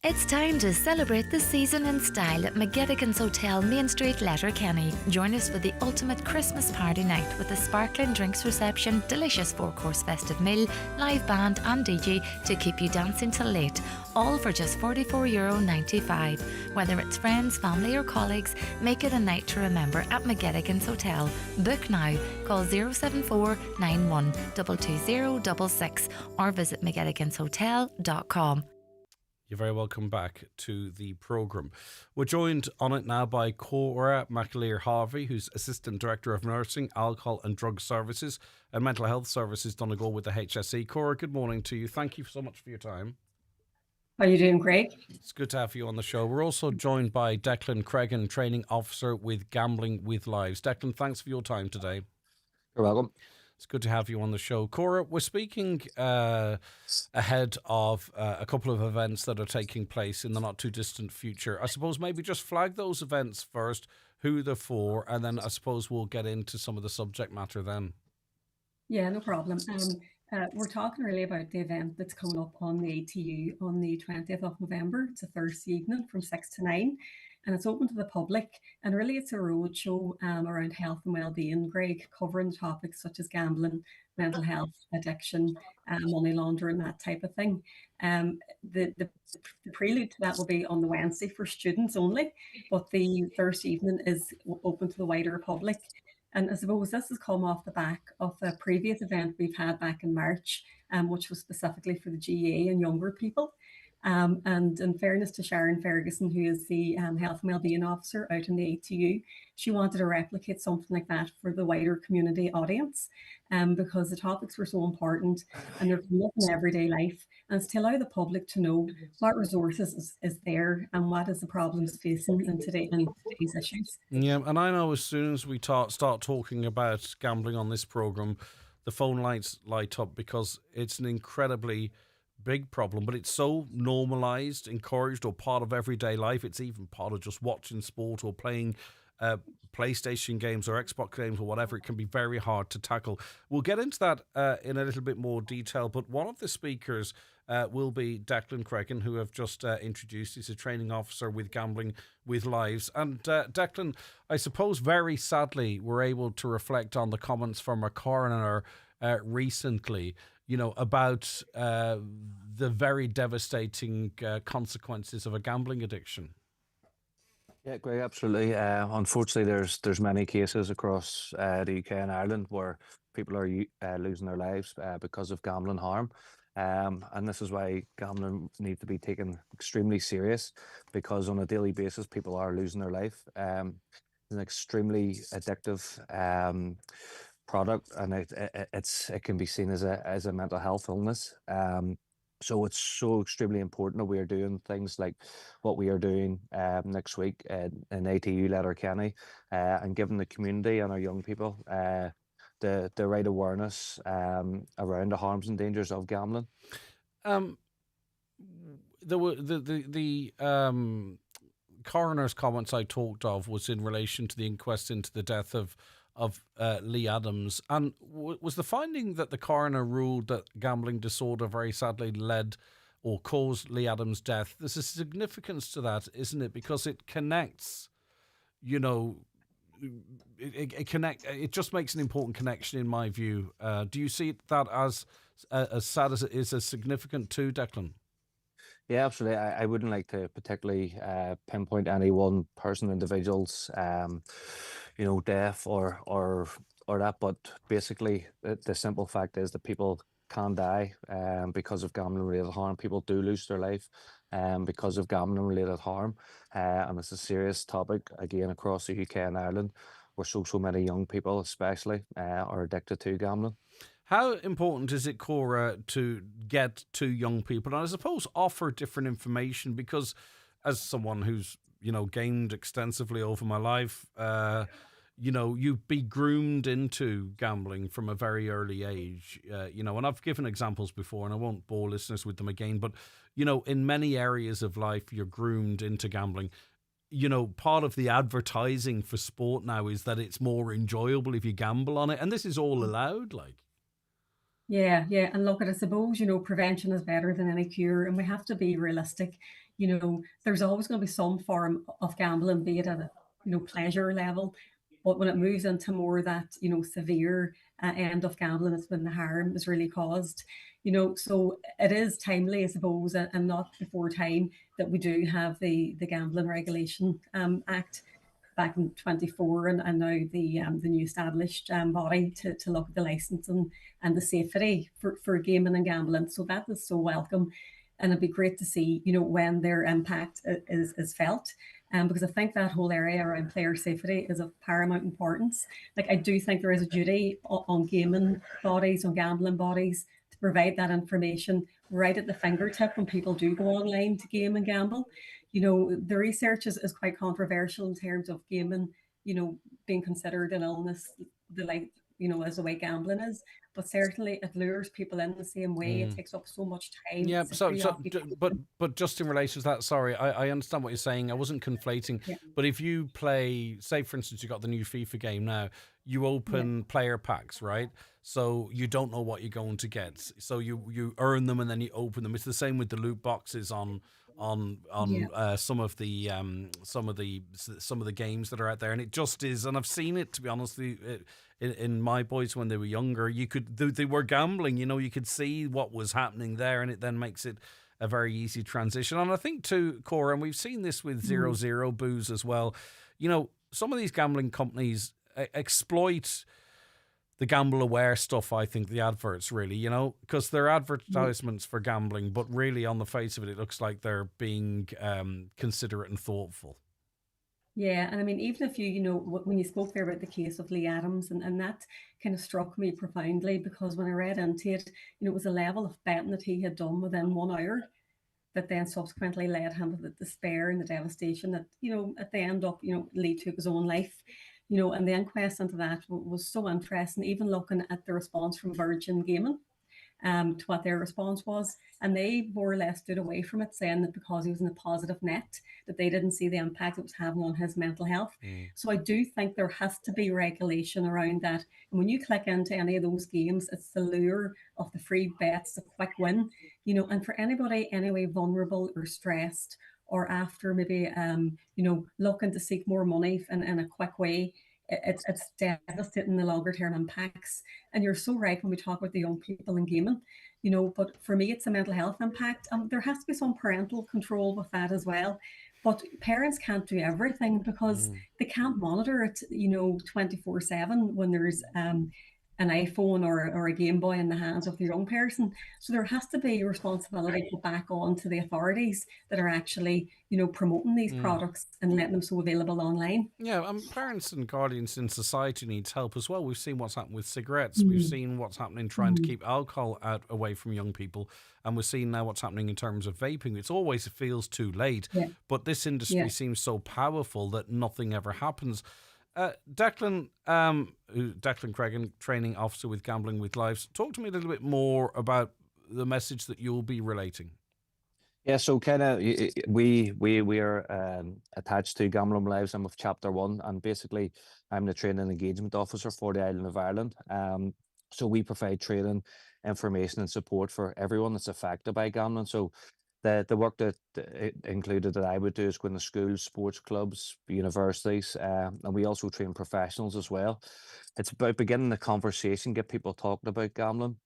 It's time to celebrate the season in style at McGettigan's Hotel, Main Street, Letterkenny. Join us for the ultimate Christmas party night with a sparkling drinks reception, delicious 4-course festive meal, live band and DJ to keep you dancing till late. All for just €44.95. Whether it's friends, family or colleagues, make it a night to remember at McGettigan's Hotel. Book now. Call 074 91 22066 or visit mcgettiganshotel.com. You're very welcome back to the programme. We're joined on it now by Cora McAleer Harvey, who's Assistant Director of Nursing, Alcohol and Drug Services and Mental Health Services Donegal with the HSE. Cora, good morning to you. Thank you so much for your time. How are you doing, Craig? It's good to have you on the show. We're also joined by Declan Cregan, Training Officer with Gambling with Lives. Declan, thanks for your time today. You're welcome. It's good to have you on the show. Cora, we're speaking ahead of a couple of events that are taking place in the not too distant future. I suppose maybe just flag those events first, who they're for, and then I suppose we'll get into some of the subject matter then. Yeah, no problem. We're talking really about the event that's coming up on the ATU on the 20th of November. It's a Thursday evening from 6 to 9. And it's open to the public, and really it's a roadshow around health and well-being, Greg, covering topics such as gambling, mental health, addiction, money laundering, that type of thing. The prelude to that will be on the Wednesday for students only, but the Thursday evening is open to the wider public. And I suppose this has come off the back of a previous event we've had back in March, which was specifically for the GA and younger people. And in fairness to Sharon Ferguson, who is the Health and Wellbeing Officer out in the ATU, she wanted to replicate something like that for the wider community audience, because the topics were so important and they're come up in everyday life, and it's to allow the public to know what resources is there and what is the problems facing in today's issues. Yeah, and I know as soon as we start talking about gambling on this programme, the phone lights light up, because it's an incredibly big problem, but it's so normalised, encouraged, or part of everyday life. It's even part of just watching sport or playing PlayStation games or Xbox games or whatever. It can be very hard to tackle. We'll get into that in a little bit more detail, but one of the speakers will be Declan Cregan, who I've just introduced. He's a training officer with Gambling with Lives. And Declan, I suppose very sadly we're able to reflect on the comments from a coroner recently, about the very devastating consequences of a gambling addiction. Yeah, Greg, absolutely. Unfortunately, there's many cases across the UK and Ireland where people are losing their lives because of gambling harm. And this is why gambling needs to be taken extremely serious, because on a daily basis, people are losing their life. It's an extremely addictive product, and it can be seen as a mental health illness. So it's so extremely important that we are doing things like what we are doing next week in ATU Letterkenny, and giving the community and our young people the right awareness around the harms and dangers of gambling. There were the coroner's comments I talked of was in relation to the inquest into the death of Lee Adams, and was the finding that the coroner ruled that gambling disorder very sadly led or caused Lee Adams' death. There's a significance to that, isn't it? Because it connects, it just makes an important connection in my view. Do you see that as sad as it is, as significant too, Declan? Yeah, absolutely. I wouldn't like to particularly pinpoint any one person, individual's, death or that. But basically, the simple fact is that people can die because of gambling-related harm. People do lose their life because of gambling-related harm, and it's a serious topic again across the UK and Ireland, where so many young people, especially, are addicted to gambling. How important is it, Cora, to get to young people and I suppose offer different information? Because as someone who's, gamed extensively over my life, you'd be groomed into gambling from a very early age, and I've given examples before and I won't bore listeners with them again, but, in many areas of life, you're groomed into gambling. Part of the advertising for sport now is that it's more enjoyable if you gamble on it. And this is all allowed, like. Yeah. And look, I suppose, prevention is better than any cure, and we have to be realistic. There's always going to be some form of gambling, be it at a, pleasure level. But when it moves into more that, severe end of gambling, it's when the harm is really caused. So it is timely, I suppose, and not before time that we do have the Gambling Regulation Act back in 24, and now the new established body to look at the licensing and the safety for gaming and gambling. So that is so welcome, and it'd be great to see, when their impact is felt. Because I think that whole area around player safety is of paramount importance. Like, I do think there is a duty on gaming bodies, on gambling bodies, to provide that information right at the fingertip when people do go online to game and gamble. The research is quite controversial in terms of gaming, being considered an illness, as the way gambling is. But certainly it lures people in the same way. It takes up so much time. Yeah, but just in relation to that, sorry, I understand what you're saying. I wasn't conflating. Yeah. But if you play, say for instance, you got the new FIFA game now, you open player packs, right? So you don't know what you're going to get. So you earn them and then you open them. It's the same with the loot boxes on some of the games that are out there, and it just is. And I've seen it, to be honest, in my boys when they were younger. They were gambling. You could see what was happening there, and it then makes it a very easy transition. And I think too, Cora, and we've seen this with 0-0 booze as well. Some of these gambling companies exploit the gamble aware stuff, I think, the adverts really, because they're advertisements for gambling, but really on the face of it, it looks like they're being considerate and thoughtful. Yeah, and I mean, even if when you spoke there about the case of Lee Adams, and that kind of struck me profoundly, because when I read into it, it was a level of betting that he had done within 1 hour that then subsequently led him to the despair and the devastation that, at the end up, Lee took his own life. And the inquest into that was so interesting, even looking at the response from Virgin Gaming, to what their response was. And they more or less stood away from it, saying that because he was in a positive net, that they didn't see the impact it was having on his mental health. So I do think there has to be regulation around that. And when you click into any of those games, it's the lure of the free bets, the quick win, and for anybody anyway vulnerable or stressed, or after maybe looking to seek more money in a quick way, it's devastating, the longer term impacts. And you're so right when we talk about the young people in gaming, but for me it's a mental health impact. There has to be some parental control with that as well. But parents can't do everything, because they can't monitor it 24/7 when there's an iPhone or a Game Boy in the hands of the young person. So there has to be responsibility put back on to the authorities that are actually, promoting these products and letting them so available online. Yeah, parents and guardians in society needs help as well. We've seen what's happened with cigarettes. We've seen what's happening trying to keep alcohol away from young people. And we're seeing now what's happening in terms of vaping. It feels too late. Yeah. But this industry seems so powerful that nothing ever happens. Declan Cregan, training officer with Gambling with Lives. Talk to me a little bit more about the message that you'll be relating. Yeah, so kind of we are attached to Gambling with Lives. I'm with Chapter 1, and basically I'm the training and engagement officer for the island of Ireland. So we provide training, information and support for everyone that's affected by gambling. So the work that included that I would do is go into schools, sports clubs, universities, and we also train professionals as well. It's about beginning the conversation, get people talking about gambling.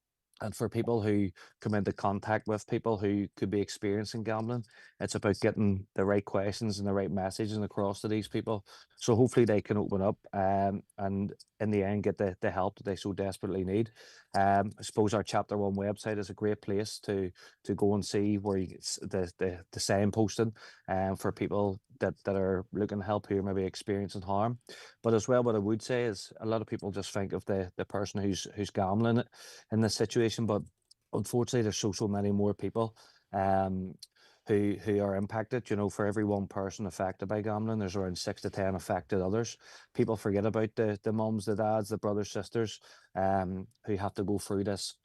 And for people who come into contact with people who could be experiencing gambling, it's about getting the right questions and the right messages across to these people. So hopefully they can open up and in the end get the help that they so desperately need. I suppose our Chapter 1 website is a great place to go and see where the signposting for people that are looking to help, who are maybe experiencing harm. But as well, what I would say is a lot of people just think of the person who's gambling in this situation, but unfortunately there's so many more people who are impacted. For every one person affected by gambling, there's around 6 to 10 affected others. People forget about the mums, the dads, the brothers, sisters who have to go through this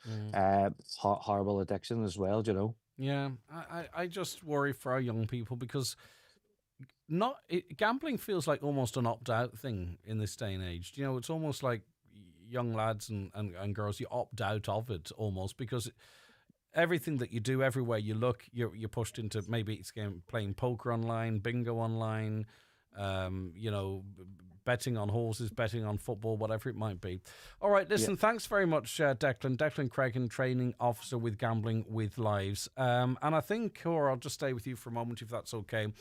horrible addiction as well. Yeah, I just worry for our young people, because gambling feels like almost an opt-out thing in this day and age. It's almost like young lads and girls, you opt out of it almost, because everything that you do, everywhere you look, you're pushed into, maybe it's playing poker online, bingo online, betting on horses, betting on football, whatever it might be. All right, listen, thanks very much, Declan. Declan Cregan, training officer with Gambling with Lives. And I think, or I'll just stay with you for a moment, if that's okay.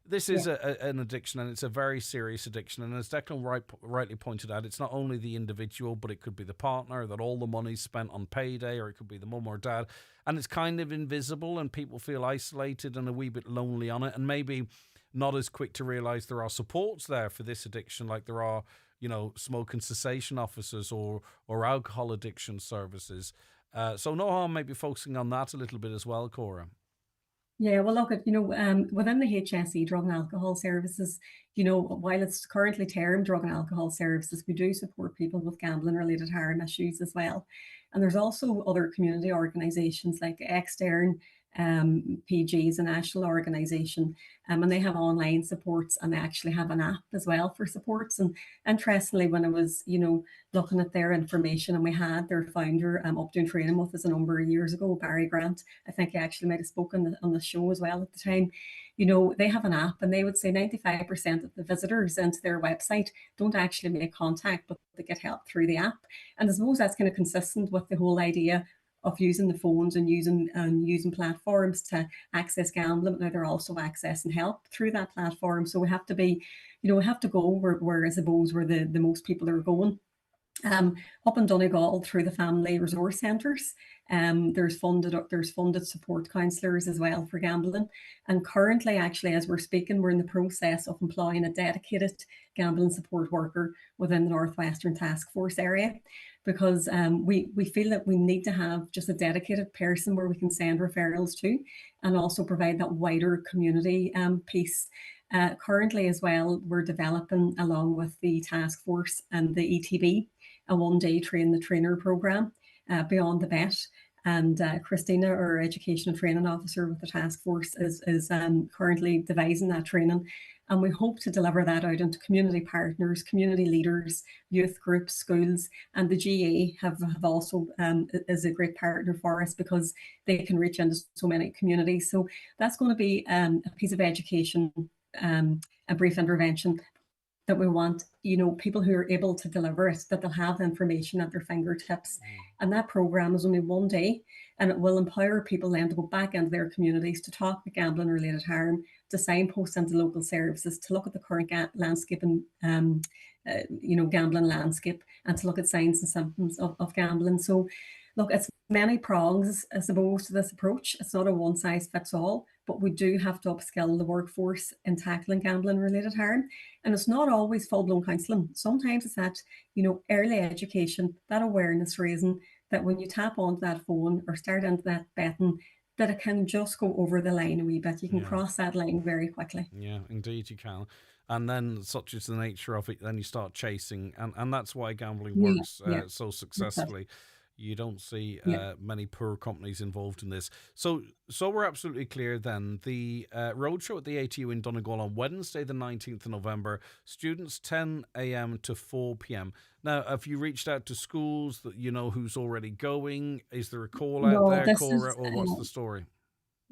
This is an addiction, and it's a very serious addiction. And as Declan rightly pointed out, it's not only the individual, but it could be the partner, that all the money's spent on payday, or it could be the mum or dad. And it's kind of invisible, and people feel isolated and a wee bit lonely on it, and maybe not as quick to realise there are supports there for this addiction, like there are, smoke and cessation officers or alcohol addiction services. So no harm maybe focusing on that a little bit as well, Cora. Yeah, well, look, within the HSE drug and alcohol services, while it's currently termed drug and alcohol services, we do support people with gambling-related harm issues as well. And there's also other community organisations like Extern, PG is a national organisation, and they have online supports, and they actually have an app as well for supports. And interestingly, when I was, looking at their information, and we had their founder up doing training with us a number of years ago, Barry Grant, I think he actually might have spoken on the show as well at the time. They have an app, and they would say 95% of the visitors into their website don't actually make contact, but they get help through the app. And I suppose that's kind of consistent with the whole idea of using the phones and using platforms to access gambling. Now they're also accessing help through that platform. So we have to be, we have to go where I suppose where the most people are going. Up in Donegal through the family resource centres. There's funded support counsellors as well for gambling. And currently, actually, as we're speaking, we're in the process of employing a dedicated gambling support worker within the Northwestern Task Force area, because we feel that we need to have just a dedicated person where we can send referrals to, and also provide that wider community piece. Currently as well, we're developing, along with the task force and the ETB, a one-day train the trainer program, Beyond the Bet. And Christina, our education and training officer with the task force, is currently devising that training. And we hope to deliver that out into community partners, community leaders, youth groups, schools, and the GA have also is a great partner for us, because they can reach into so many communities. So that's going to be a piece of education, a brief intervention that we want, people who are able to deliver it, that they'll have the information at their fingertips. And that program is only one day, and it will empower people then to go back into their communities, to talk about gambling related harm, to signpost into local services, to look at the current landscape and gambling landscape, and to look at signs and symptoms of gambling. So look, it's many prongs, I suppose, to this approach. It's not a one size fits all, but we do have to upskill the workforce in tackling gambling related harm. And it's not always full-blown counselling. Sometimes it's that, early education, that awareness raising, that when you tap onto that phone or start into that betting, that it can just go over the line a wee bit. You can cross that line very quickly. Yeah, indeed you can. And then, such is the nature of it, then you start chasing. And that's why gambling works so successfully. You don't see many poor companies involved in this. So we're absolutely clear then. The roadshow at the ATU in Donegal on Wednesday, the 19th of November. Students 10 a.m. to 4 p.m. Now, have you reached out to schools that you know who's already going? Is there a call out there, Cora, or what's the story?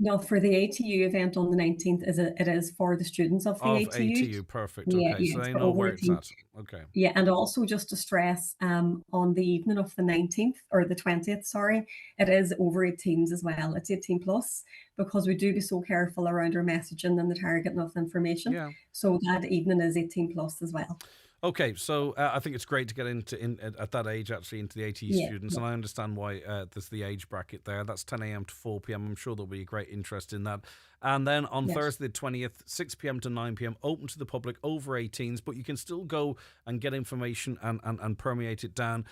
No, for the ATU event on the 19th, it is for the students of the ATU. Perfect. Okay, so they know where it's at. Okay. Yeah, and also just to stress, on the evening of the 19th, or the 20th, sorry, it is over 18s as well. It's 18 plus, because we do be so careful around our messaging and the targeting of information. Yeah. So that evening is 18 plus as well. Okay, so I think it's great to get at that age, actually, into the ATE students, and I understand why there's the age bracket there. That's 10 a.m. to 4 p.m. I'm sure there'll be a great interest in that. And then on Thursday the 20th, 6 p.m. to 9 p.m, open to the public over 18s, but you can still go and get information and permeate it down.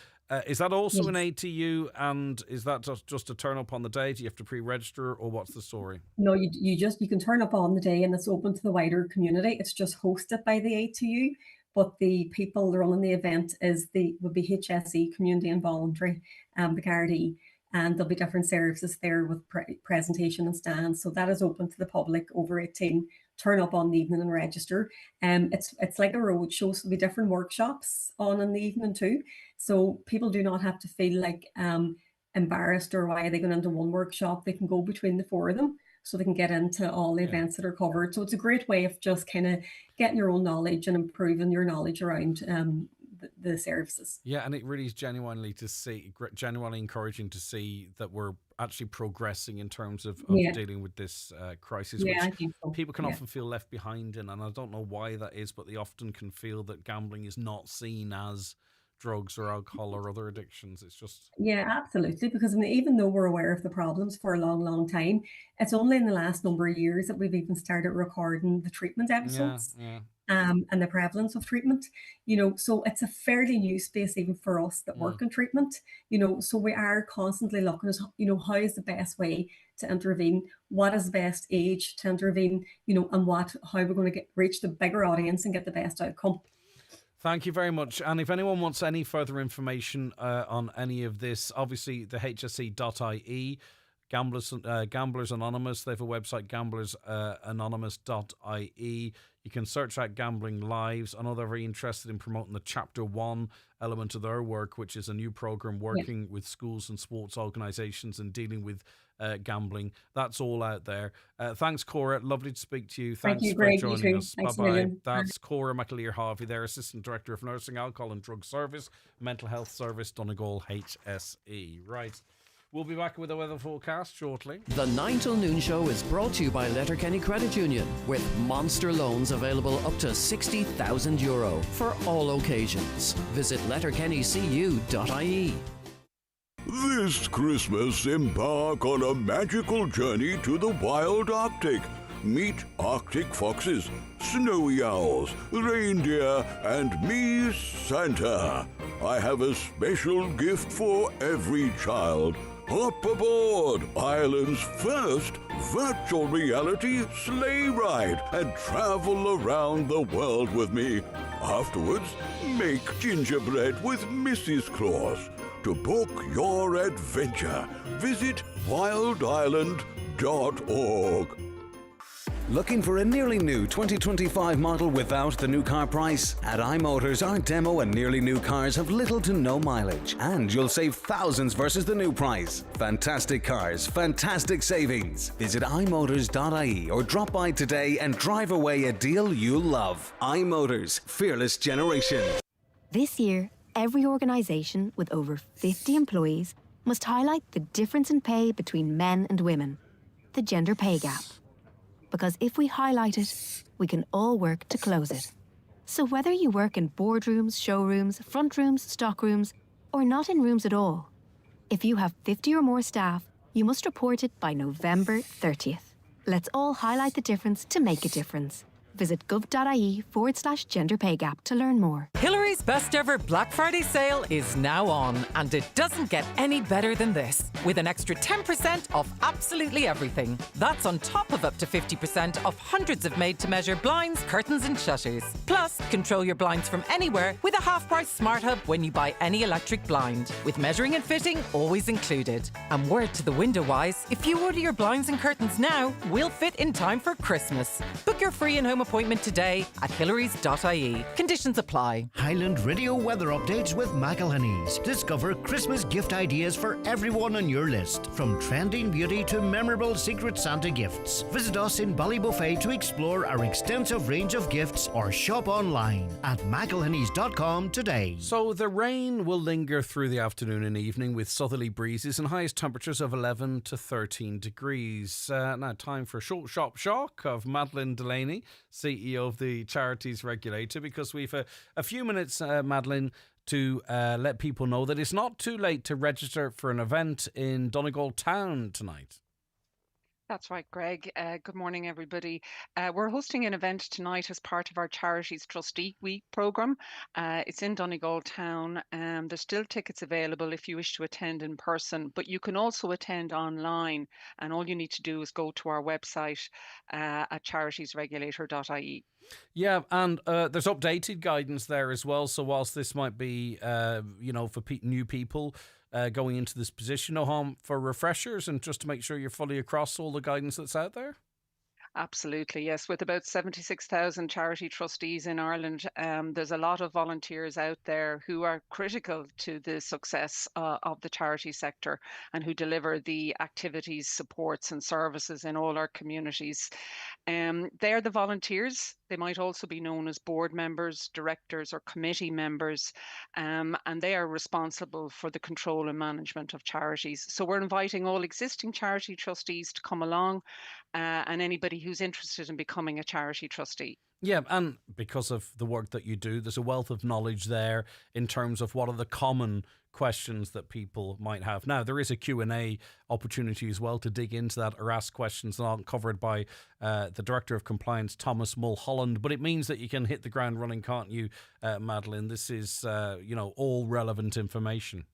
Is that also an ATU, and is that just a turn up on the day? Do you have to pre-register, or what's the story? No, you can turn up on the day, and it's open to the wider community. It's just hosted by the ATU. But the people running the event would be HSE, Community and Voluntary, the Gardaí, and there'll be different services there with presentation and stands. So that is open to the public over 18. Turn up on the evening and register. It's like a road show, so there'll be different workshops on in the evening too. So people do not have to feel like embarrassed or why are they going into one workshop. They can go between the four of them, so they can get into all the events that are covered. So it's a great way of just kind of getting your own knowledge and improving your knowledge around the services. Yeah, and it really is genuinely encouraging to see that we're actually progressing in terms of dealing with this crisis, which I think so. People can often feel left behind in, and I don't know why that is, but they often can feel that gambling is not seen as drugs or alcohol or other addictions. It's just absolutely, because even though we're aware of the problems for a long time, it's only in the last number of years that we've even started recording the treatment episodes and the prevalence of treatment, so it's a fairly new space even for us that work in treatment, so we are constantly looking at how is the best way to intervene, what is the best age to intervene, and how we're going to reach the bigger audience and get the best outcome. Thank you very much. And if anyone wants any further information on any of this, obviously the hse.ie, Gamblers Anonymous, they have a website, gamblersanonymous.ie. You can search out Gambling Lives. I know they're very interested in promoting the Chapter 1 element of their work, which is a new program working with schools and sports organisations and dealing with gambling. That's all out there. Thanks, Cora. Lovely to speak to you. Thanks for joining us. Bye-bye. That's Cora McAleer-Harvey there, Assistant Director of Nursing, Alcohol and Drug Service, Mental Health Service, Donegal HSE. Right. We'll be back with a weather forecast shortly. The 9 till noon show is brought to you by Letterkenny Credit Union, with monster loans available up to €60,000 for all occasions. Visit letterkennycu.ie. This Christmas, embark on a magical journey to the wild Arctic. Meet Arctic foxes, snowy owls, reindeer, and me, Santa. I have a special gift for every child. Hop aboard Ireland's first virtual reality sleigh ride and travel around the world with me. Afterwards, make gingerbread with Mrs. Claus. To book your adventure, visit wildireland.org. Looking for a nearly new 2025 model without the new car price? At iMotors, our demo and nearly new cars have little to no mileage, and you'll save thousands versus the new price. Fantastic cars, fantastic savings. Visit imotors.ie or drop by today and drive away a deal you'll love. iMotors, fearless generation. This year, every organisation with over 50 employees must highlight the difference in pay between men and women, the gender pay gap. Because if we highlight it, we can all work to close it. So whether you work in boardrooms, showrooms, front rooms, stock rooms, or not in rooms at all, if you have 50 or more staff, you must report it by November 30th. Let's all highlight the difference to make a difference. Visit gov.ie/gender pay gap to learn more. Hillary's best ever Black Friday sale is now on, and it doesn't get any better than this. With an extra 10% off absolutely everything. That's on top of up to 50% off hundreds of made-to-measure blinds, curtains and shutters. Plus, control your blinds from anywhere with a half-price Smart Hub when you buy any electric blind, with measuring and fitting always included. And word to the window wise, if you order your blinds and curtains now, we'll fit in time for Christmas. Book your free in-home appointment today at hillary.ie. Conditions apply. Highland Radio weather updates with McElhenney's. Discover Christmas gift ideas for everyone on your list, from trending beauty to memorable Secret Santa gifts. Visit us in Ballybuffet to explore our extensive range of gifts or shop online at mcelhenneys.com today. So the rain will linger through the afternoon and evening with southerly breezes and highest temperatures of 11 to 13 degrees. Now time for Short Shop Shock of Madeleine Delaney, CEO of the Charities Regulator, because we've a few minutes, Madeleine, to let people know that it's not too late to register for an event in Donegal Town tonight. That's right, Greg. Good morning, everybody. We're hosting an event tonight as part of our Charities Trustee Week programme. It's in Donegal Town. There's still tickets available if you wish to attend in person, but you can also attend online. And all you need to do is go to our website at charitiesregulator.ie. Yeah, and there's updated guidance there as well. So whilst this might be, for new people going into this position, no harm for refreshers and just to make sure you're fully across all the guidance that's out there. Absolutely, yes. With about 76,000 charity trustees in Ireland, there's a lot of volunteers out there who are critical to the success of the charity sector and who deliver the activities, supports and services in all our communities. They're the volunteers. They might also be known as board members, directors or committee members, and they are responsible for the control and management of charities. So we're inviting all existing charity trustees to come along and anybody who's interested in becoming a charity trustee. Yeah, and because of the work that you do, there's a wealth of knowledge there in terms of what are the common questions that people might have. Now, there is a Q&A opportunity as well to dig into that or ask questions covered by the Director of Compliance, Thomas Mulholland. But it means that you can hit the ground running, can't you, Madeleine? This is, all relevant information.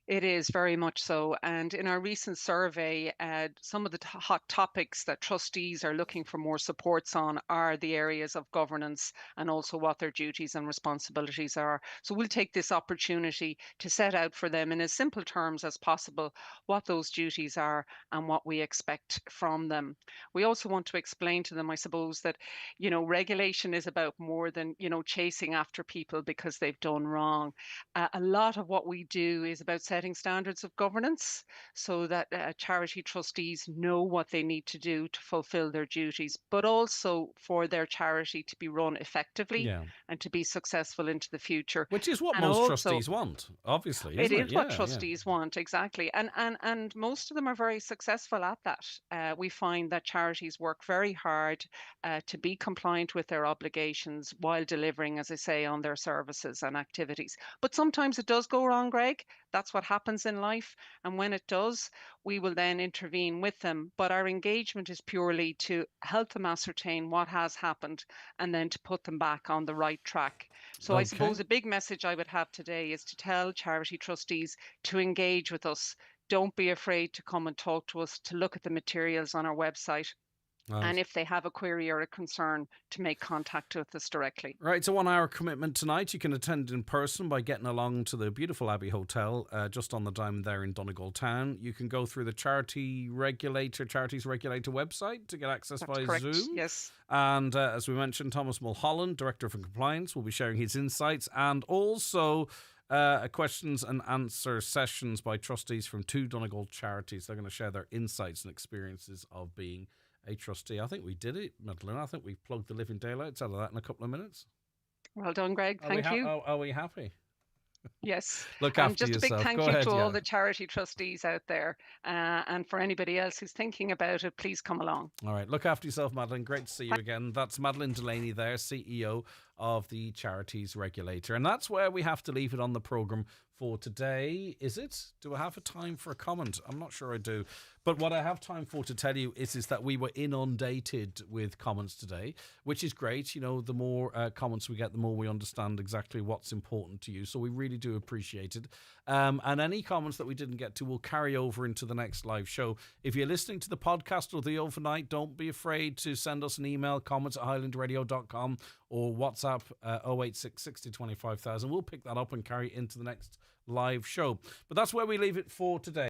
It is very much so. And in our recent survey, some of the hot topics that trustees are looking for more supports on are the areas of governance and also what their duties and responsibilities are. So we'll take this opportunity to set out for them in as simple terms as possible what those duties are and what we expect from them. We also want to explain to them, I suppose, that, regulation is about more than, chasing after people because they've done wrong. A lot of what we do is about setting setting standards of governance so that charity trustees know what they need to do to fulfill their duties, but also for their charity to be run effectively and to be successful into the future. Which is what And most also, trustees want, obviously, it isn't it? is what trustees want, exactly. And most of them are very successful at that. We find that charities work very hard to be compliant with their obligations while delivering, as I say, on their services and activities. But sometimes it does go wrong, Greg. That's what happens in life. And when it does, we will then intervene with them. But our engagement is purely to help them ascertain what has happened and then to put them back on the right track. So I suppose a big message I would have today is to tell charity trustees to engage with us. Don't be afraid to come and talk to us, to look at the materials on our website. Right. And if they have a query or a concern, to make contact with us directly. Right, it's a 1 hour commitment tonight. You can attend in person by getting along to the beautiful Abbey Hotel, just on the dime there in Donegal Town. You can go through the Charities Regulator website to get access via correct. Zoom. Yes. And as we mentioned, Thomas Mulholland, Director of Compliance, will be sharing his insights, and also questions and answer sessions by trustees from 2 Donegal charities. They're going to share their insights and experiences of being a trustee. I think we did it, Madeleine. I think we've plugged the living daylights out of that in a couple of minutes. Well done, Greg. Thank you. Are we happy? Yes. Look after just yourself. a big thank Go you ahead, to all Jan. the charity trustees out there. And for anybody else who's thinking about it, please come along. All right. Look after yourself, Madeleine. Great to see you again. That's Madeleine Delaney there, CEO of the Charities Regulator. And that's where we have to leave it on the programme for today. Is it? Do I have a time for a comment? I'm not sure I do. But what I have time for to tell you is that we were inundated with comments today, which is great. You know, the more comments we get, the more we understand exactly what's important to you. So we really do appreciate it. And any comments that we didn't get to will carry over into the next live show. If you're listening to the podcast or the overnight, don't be afraid to send us an email, comments@highlandradio.com, or WhatsApp 086 60 25,000. We'll pick that up and carry it into the next live show. But that's where we leave it for today.